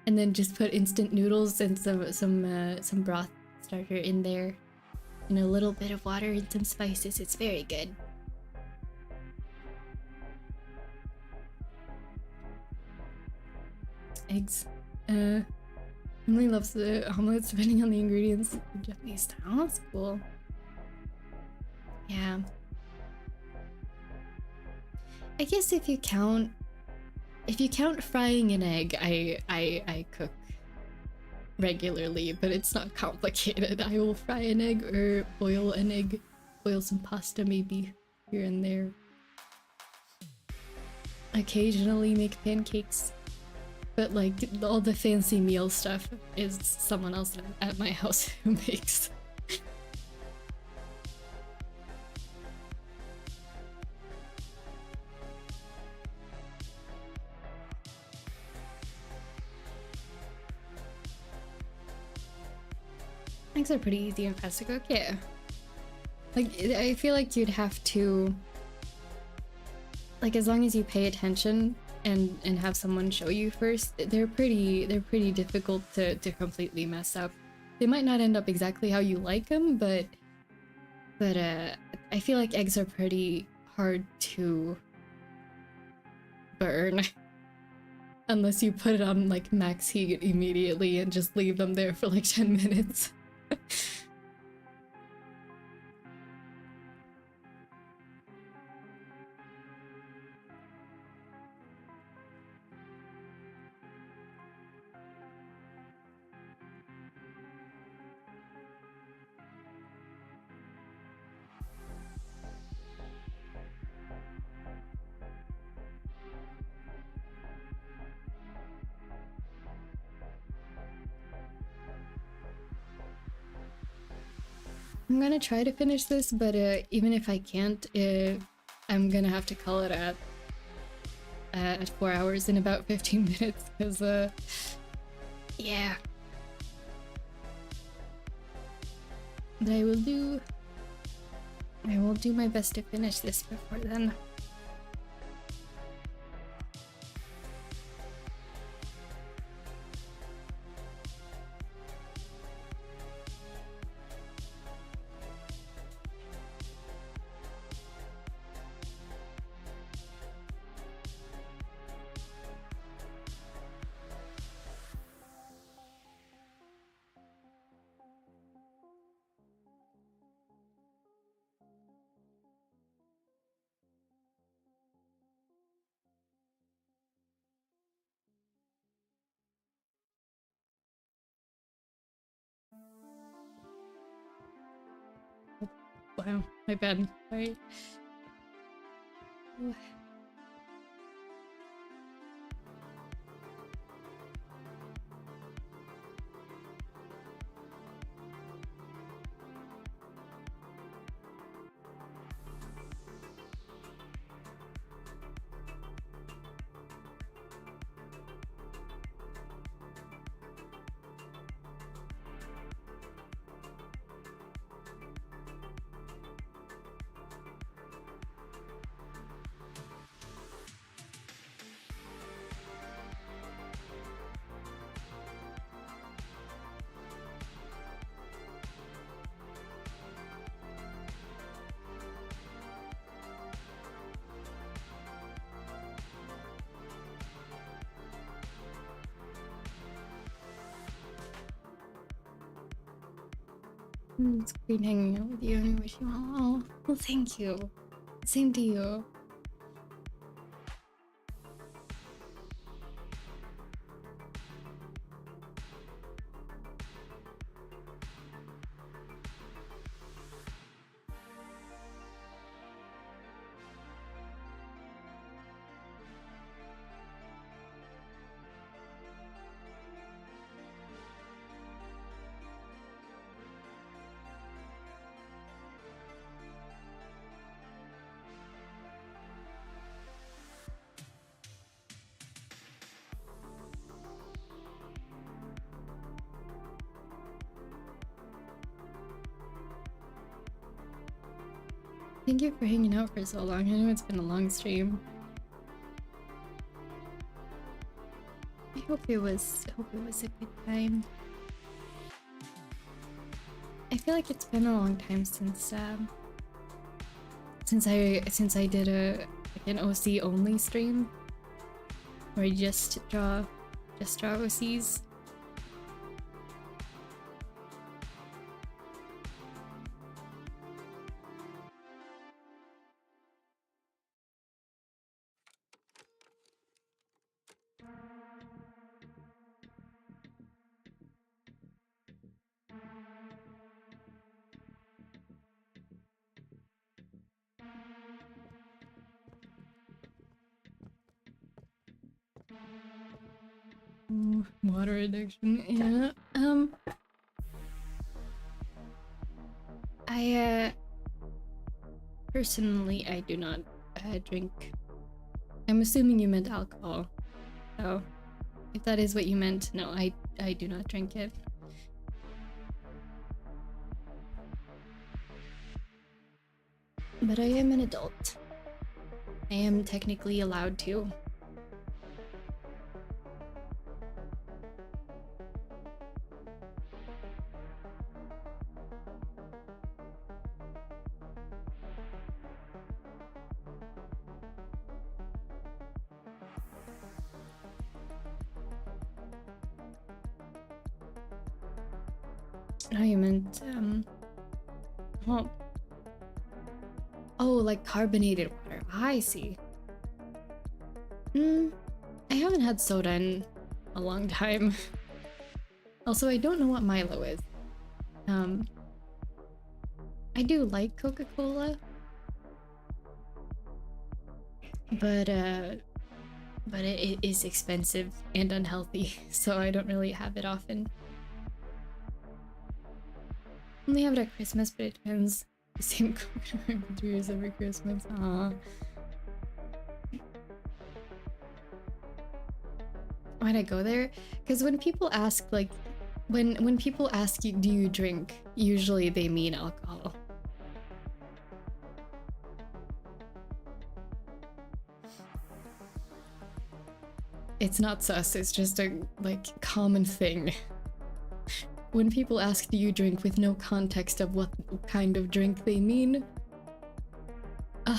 and then just put instant noodles and some broth starter in there, and a little bit of water and some spices. It's very good. Eggs. Emily loves the omelets depending on the ingredients. Japanese style. That's cool. Yeah. I guess if you count frying an egg, I cook regularly, but it's not complicated. I will fry an egg or boil an egg, boil some pasta maybe here and there. Occasionally make pancakes, but like all the fancy meal stuff is someone else at my house who makes. Eggs are pretty easy and fast to cook, yeah. Like, I feel like you'd have to, like, as long as you pay attention and have someone show you first, they're pretty difficult to completely mess up. They might not end up exactly how you like them, but I feel like eggs are pretty hard to burn. Unless you put it on like max heat immediately and just leave them there for like 10 minutes. I'm gonna try to finish this, but even if I can't, I'm gonna have to call it at 4 hours in about 15 minutes, because yeah. But I will do my best to finish this before then. Wow, my bad. Sorry. It's great hanging out with you, and I wish you all. Well, thank you. Same to you. Thank you for hanging out for so long. I know it's been a long stream. I hope it was a good time. I feel like it's been a long time since I did an OC only stream where you just draw OCs. Ooh, water addiction, yeah. I personally, I do not drink. I'm assuming you meant alcohol. So, if that is what you meant, no, I do not drink it. But I am an adult. I am technically allowed to. No, you meant, well, oh, like carbonated water. I see. I haven't had soda in a long time. Also, I don't know what Milo is. I do like Coca-Cola, but it is expensive and unhealthy, so I don't really have it often. Only have it at Christmas, but it depends. The same coconut beers every Christmas. Aww. Why'd I go there? Because when people ask, like, when people ask you, do you drink? Usually they mean alcohol. It's not sus, it's just a, like, common thing. When people ask do you drink with no context of what kind of drink they mean,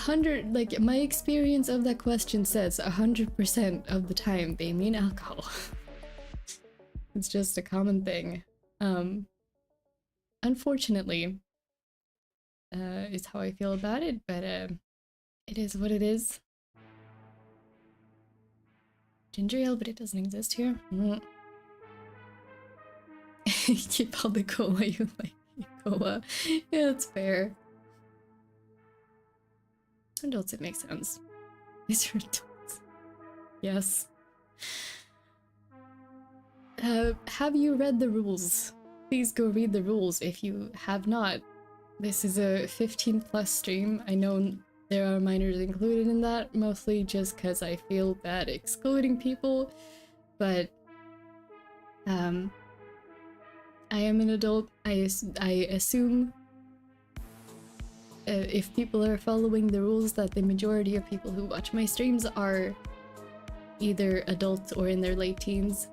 like, my experience of that question says 100% of the time they mean alcohol. It's just a common thing. Unfortunately, is how I feel about it, but it is what it is. Ginger ale, but it doesn't exist here. Keep all the cola you like. Cola. Yeah, that's fair. Adults, it makes sense. These are adults. Yes. Have you read the rules? Please go read the rules if you have not. This is a 15+ stream. I know there are minors included in that, mostly just because I feel bad excluding people, but I am an adult. I assume if people are following the rules that the majority of people who watch my streams are either adults or in their late teens.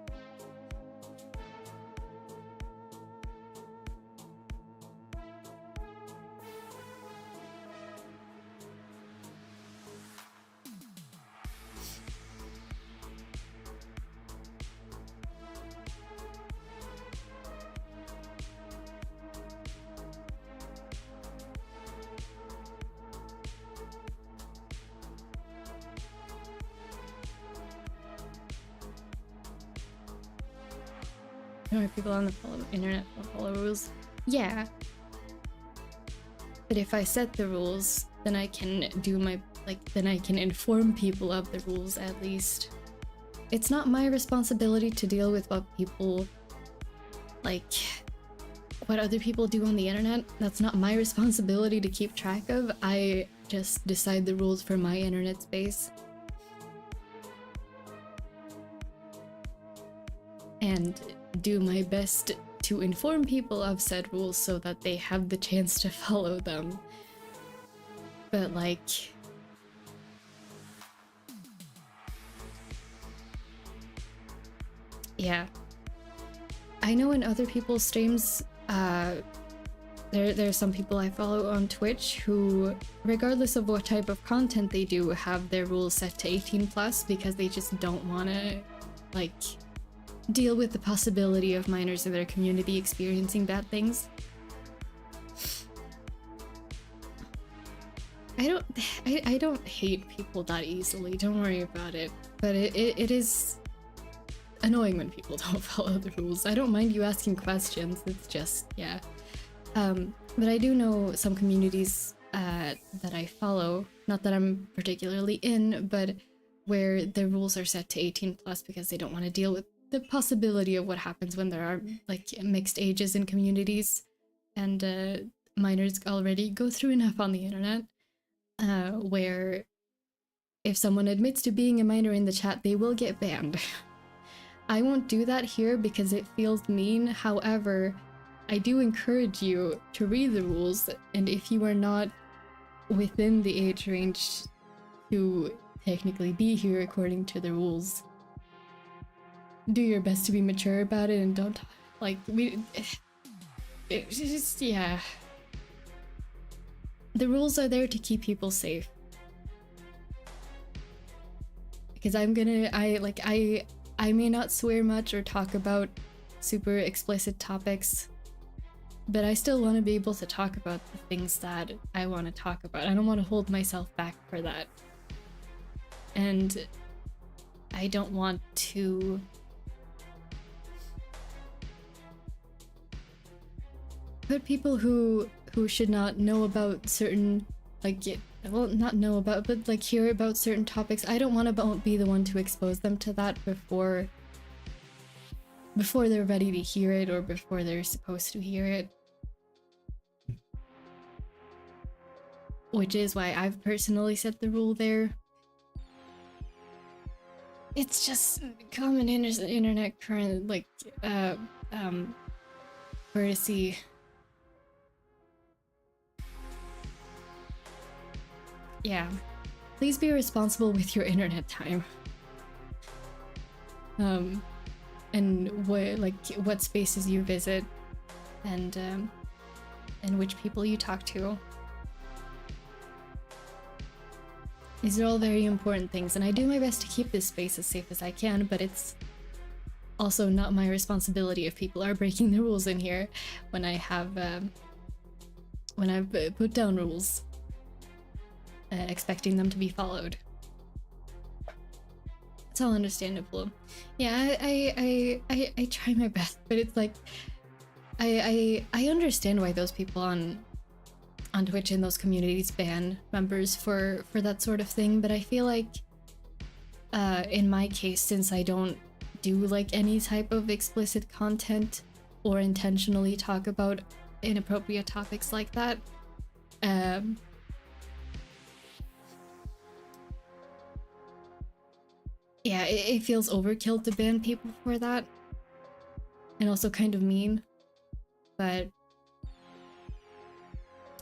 There are people on the internet who follow rules. Yeah. But if I set the rules, then I can do my, then I can inform people of the rules at least. It's not my responsibility to deal with what people, what other people do on the internet. That's not my responsibility to keep track of. I just decide the rules for my internet space. And do my best to inform people of said rules so that they have the chance to follow them. But like, yeah, I know in other people's streams, there's some people I follow on Twitch who, regardless of what type of content they do, have their rules set to 18+ because they just don't want to, like, deal with the possibility of minors in their community experiencing bad things. I don't hate people that easily, don't worry about it. But it is annoying when people don't follow the rules. I don't mind you asking questions, it's just, yeah. But I do know some communities that I follow, not that I'm particularly in, but where their rules are set to 18+ because they don't want to deal with the possibility of what happens when there are like mixed ages in communities, and minors already go through enough on the internet, where if someone admits to being a minor in the chat, they will get banned. I won't do that here because it feels mean. However, I do encourage you to read the rules, and if you are not within the age range to technically be here according to the rules, do your best to be mature about it and don't, like, it's just, yeah. The rules are there to keep people safe. Because I may not swear much or talk about super explicit topics, but I still want to be able to talk about the things that I want to talk about. I don't want to hold myself back for that. And I don't want to put people who should not know about certain, like, well, not know about, but like hear about certain topics. I don't want to be the one to expose them to that before they're ready to hear it or before they're supposed to hear it. Which is why I've personally set the rule there. It's just common internet current, like, courtesy. Yeah. Please be responsible with your internet time. And what spaces you visit, and which people you talk to. These are all very important things, and I do my best to keep this space as safe as I can, but it's also not my responsibility if people are breaking the rules in here when I've put down rules, expecting them to be followed. It's all understandable. Yeah, I try my best, but it's like I understand why those people on Twitch in those communities ban members for that sort of thing, but I feel like in my case, since I don't do like any type of explicit content or intentionally talk about inappropriate topics like that, yeah, it feels overkill to ban people for that, and also kind of mean, but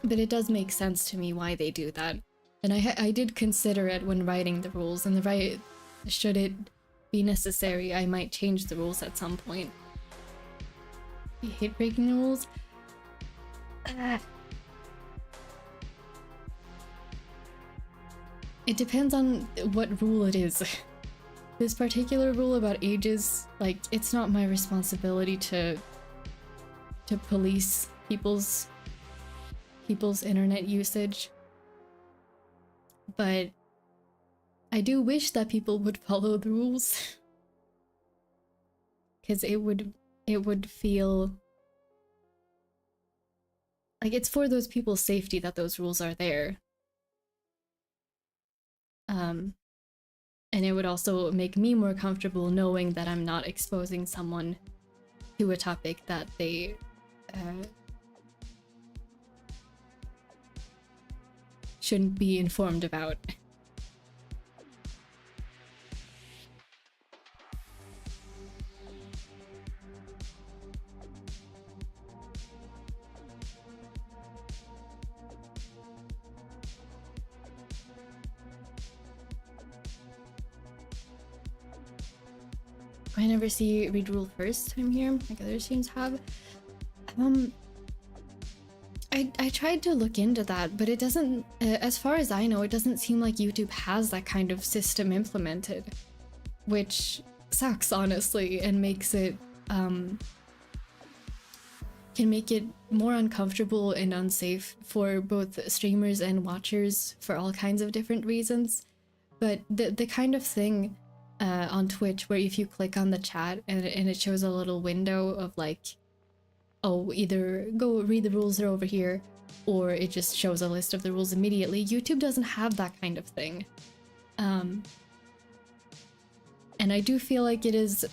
it does make sense to me why they do that. And I did consider it when writing the rules, and should it be necessary, I might change the rules at some point. You hate breaking the rules? It depends on what rule it is. This particular rule about ages, like, it's not my responsibility to police people's internet usage, but I do wish that people would follow the rules, because it would feel like it's for those people's safety that those rules are there. And it would also make me more comfortable knowing that I'm not exposing someone to a topic that they shouldn't be informed about. I never see read rule first time here, like other streams have. I tried to look into that, but it doesn't, as far as I know, it doesn't seem like YouTube has that kind of system implemented, which sucks, honestly, and makes it, can make it more uncomfortable and unsafe for both streamers and watchers for all kinds of different reasons. But the kind of thing on Twitch where if you click on the chat and it shows a little window of like, oh, either go read the rules, they're over here, or it just shows a list of the rules immediately. YouTube doesn't have that kind of thing. And I do feel like it is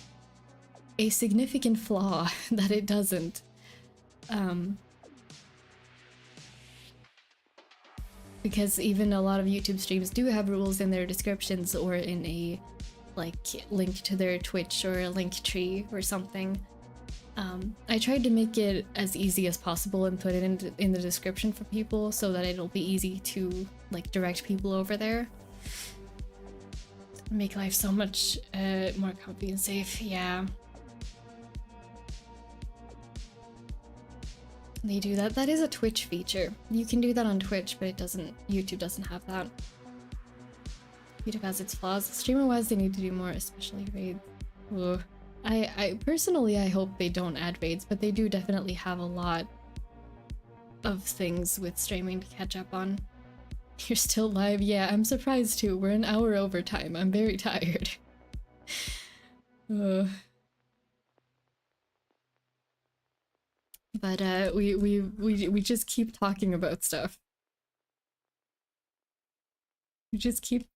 a significant flaw that it doesn't. Because even a lot of YouTube streams do have rules in their descriptions or in a like link to their Twitch or a link tree or something. I tried to make it as easy as possible and put it in the description for people so that it'll be easy to like direct people over there. Make life so much more comfy and safe, yeah. They do that. That is a Twitch feature. You can do that on Twitch, but it doesn't, YouTube doesn't have that. YouTube has its flaws. Streamer-wise, they need to do more, especially raids. Ugh. I personally, I hope they don't add raids, but they do definitely have a lot of things with streaming to catch up on. You're still live? Yeah, I'm surprised too. We're an hour over time. I'm very tired. But we just keep talking about stuff. We just keep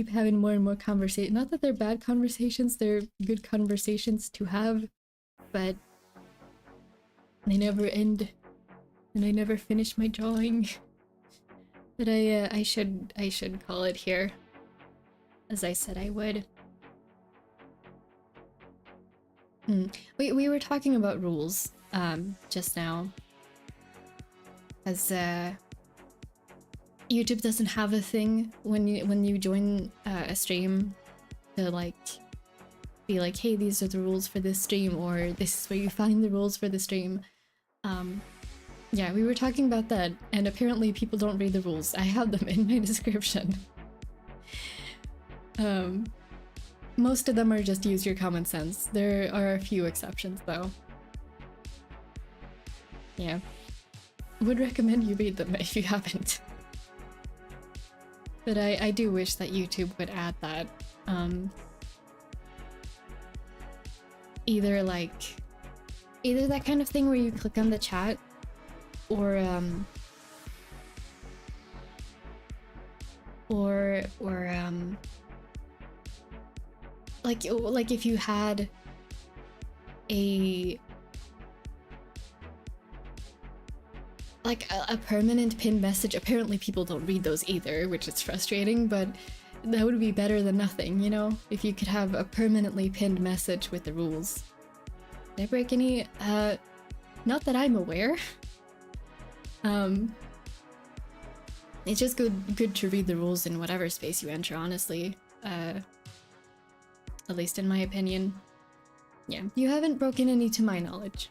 having more and more conversation. Not that they're bad conversations, they're good conversations to have, but they never end, and I never finish my drawing. But I should call it here, as I said I would. We were talking about rules just now, as YouTube doesn't have a thing when you join a stream to like be like, hey, these are the rules for this stream, or this is where you find the rules for the stream. Yeah, we were talking about that, and apparently people don't read the rules. I have them in my description. Most of them are just use your common sense. There are a few exceptions though. Yeah. Would recommend you read them if you haven't. But I do wish that YouTube would add that. Either that kind of thing where you click on the chat, or like if you had a permanent pinned message. Apparently people don't read those either, which is frustrating, but that would be better than nothing, you know? If you could have a permanently pinned message with the rules. Did I break any? Not that I'm aware. It's just good to read the rules in whatever space you enter, honestly. At least in my opinion. Yeah, you haven't broken any to my knowledge.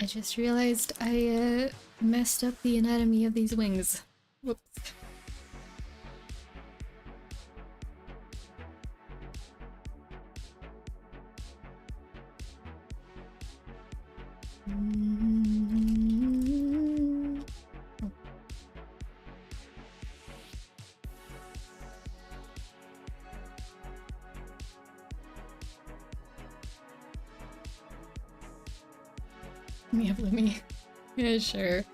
I just realized I messed up the anatomy of these wings. Whoops. Let me. Yeah, sure. There's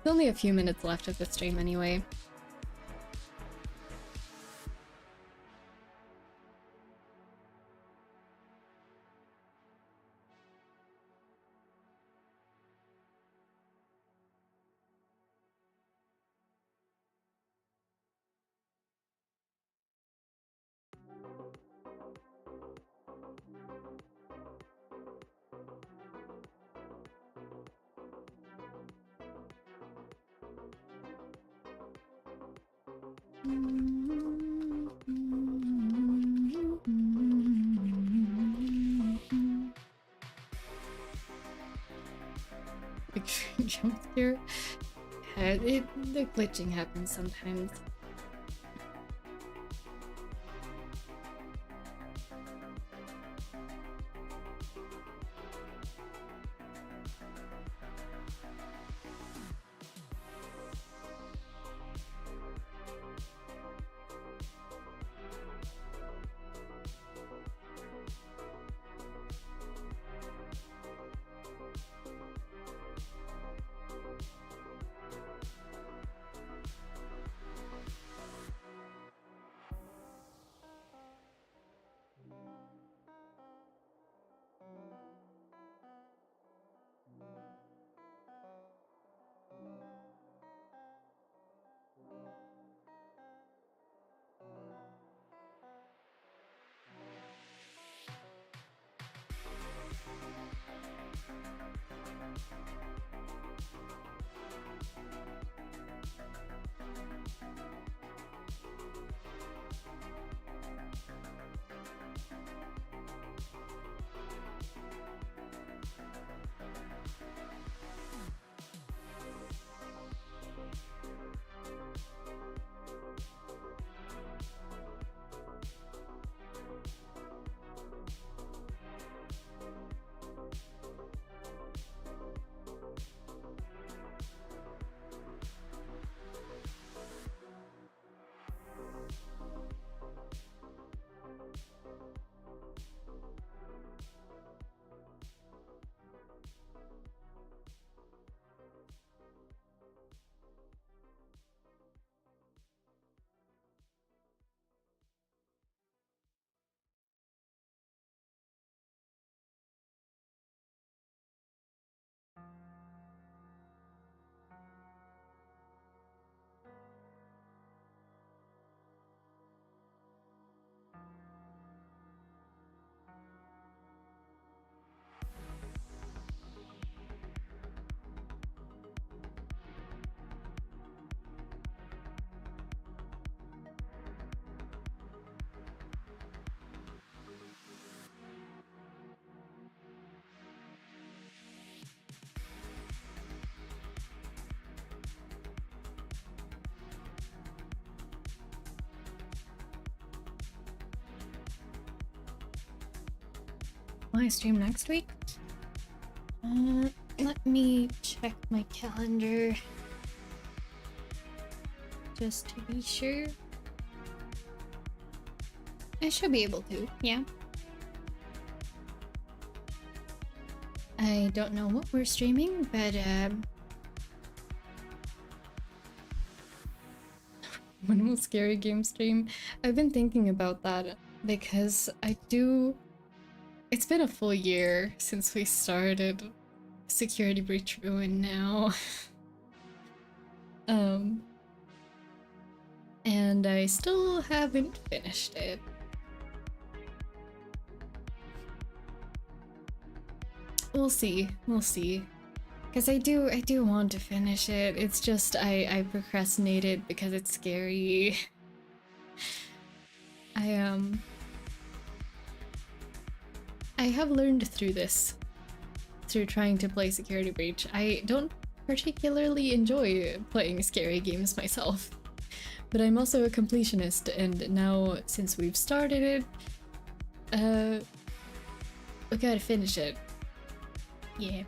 only a few minutes left of the stream anyway. Big jump scare. Yeah, the glitching happens sometimes. Will I stream next week? Let me check my calendar just to be sure. I should be able to, yeah. I don't know what we're streaming, but when will scary game stream? I've been thinking about that because it's been a full year since we started Security Breach Ruin now. And I still haven't finished it. We'll see. Because I do want to finish it. It's just I procrastinated because it's scary. I have learned through trying to play Security Breach. I don't particularly enjoy playing scary games myself, but I'm also a completionist, and now since we've started it, we gotta finish it. Yeah.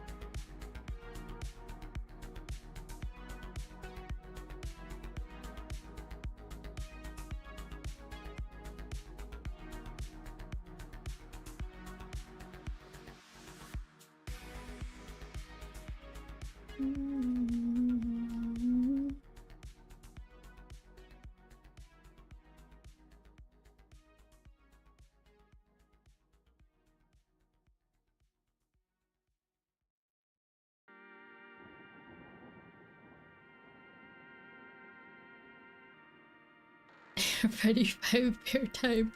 Ready 5 bear time.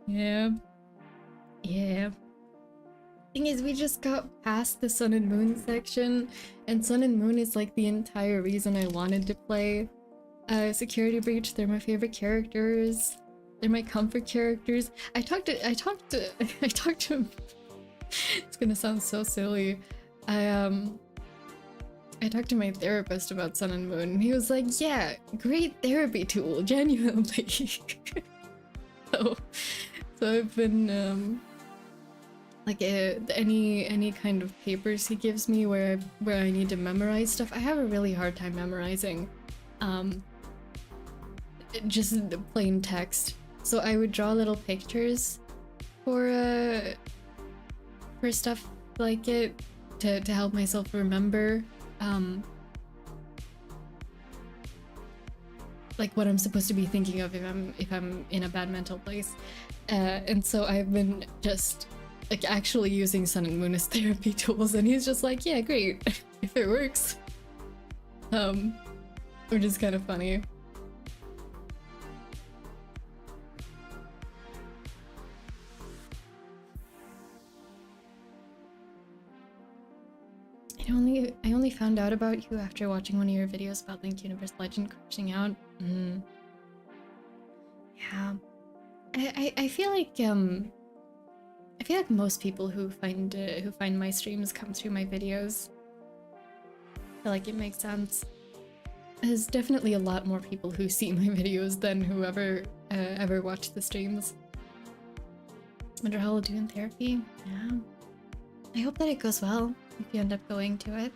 Yeah. Thing is, we just got past the Sun and Moon section, and Sun and Moon is like the entire reason I wanted to play Security Breach. They're my favorite characters. They're my comfort characters. I talked to it's gonna sound so silly. I talked to my therapist about Sun and Moon, and he was like, yeah, great therapy tool, genuinely. so I've been like any kind of papers he gives me where I need to memorize stuff. I have a really hard time memorizing just plain text. So I would draw little pictures for stuff like it to help myself remember like what I'm supposed to be thinking of if I'm in a bad mental place. And so I've been just like actually using Sun and Moon as therapy tools, and he's just like, yeah, great, if it works. Which is kind of funny. I only found out about you after watching one of your videos about Link Universe Legend crashing out. Yeah. I feel like most people who find my streams come through my videos. I feel like it makes sense. There's definitely a lot more people who see my videos than whoever ever watched the streams. Wonder how I'll do in therapy. Yeah. I hope that it goes well if you end up going to it.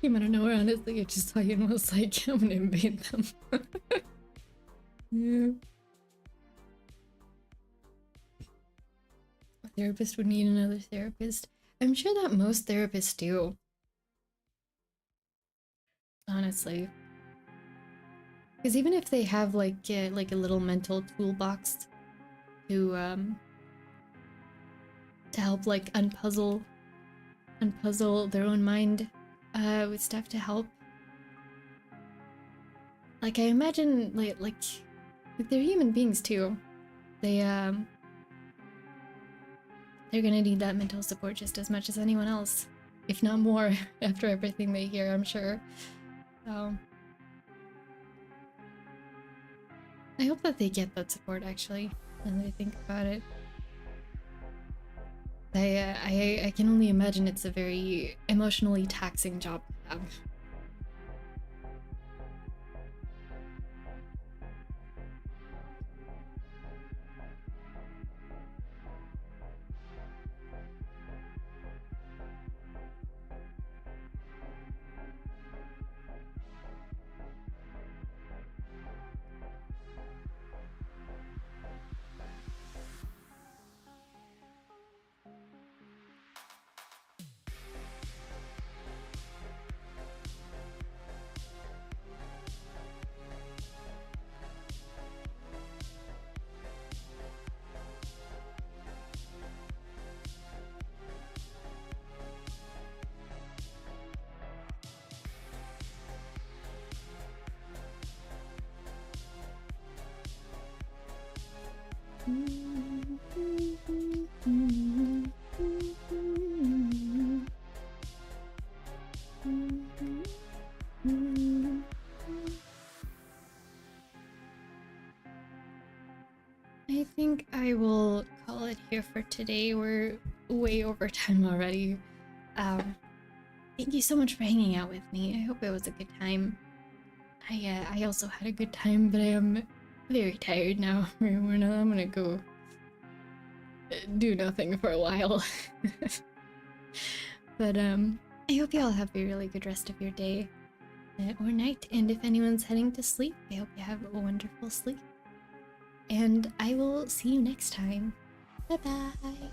Came out of nowhere, honestly. I just saw you and was like, I'm gonna invade them. Yeah. A therapist would need another therapist. I'm sure that most therapists do. Honestly. Because even if they have like a little mental toolbox to help like unpuzzle their own mind with stuff to help. Like I imagine like they're human beings too. They're gonna need that mental support just as much as anyone else, if not more, after everything they hear, I'm sure. So I hope that they get that support, actually, now that I think about it. I can only imagine it's a very emotionally taxing job to have. I think I will call it here for today. We're way over time already. Thank you so much for hanging out with me. I hope it was a good time. I also had a good time, but I am very tired now. I'm gonna go do nothing for a while. But I hope you all have a really good rest of your day or night. And if anyone's heading to sleep, I hope you have a wonderful sleep. And I will see you next time. Bye bye.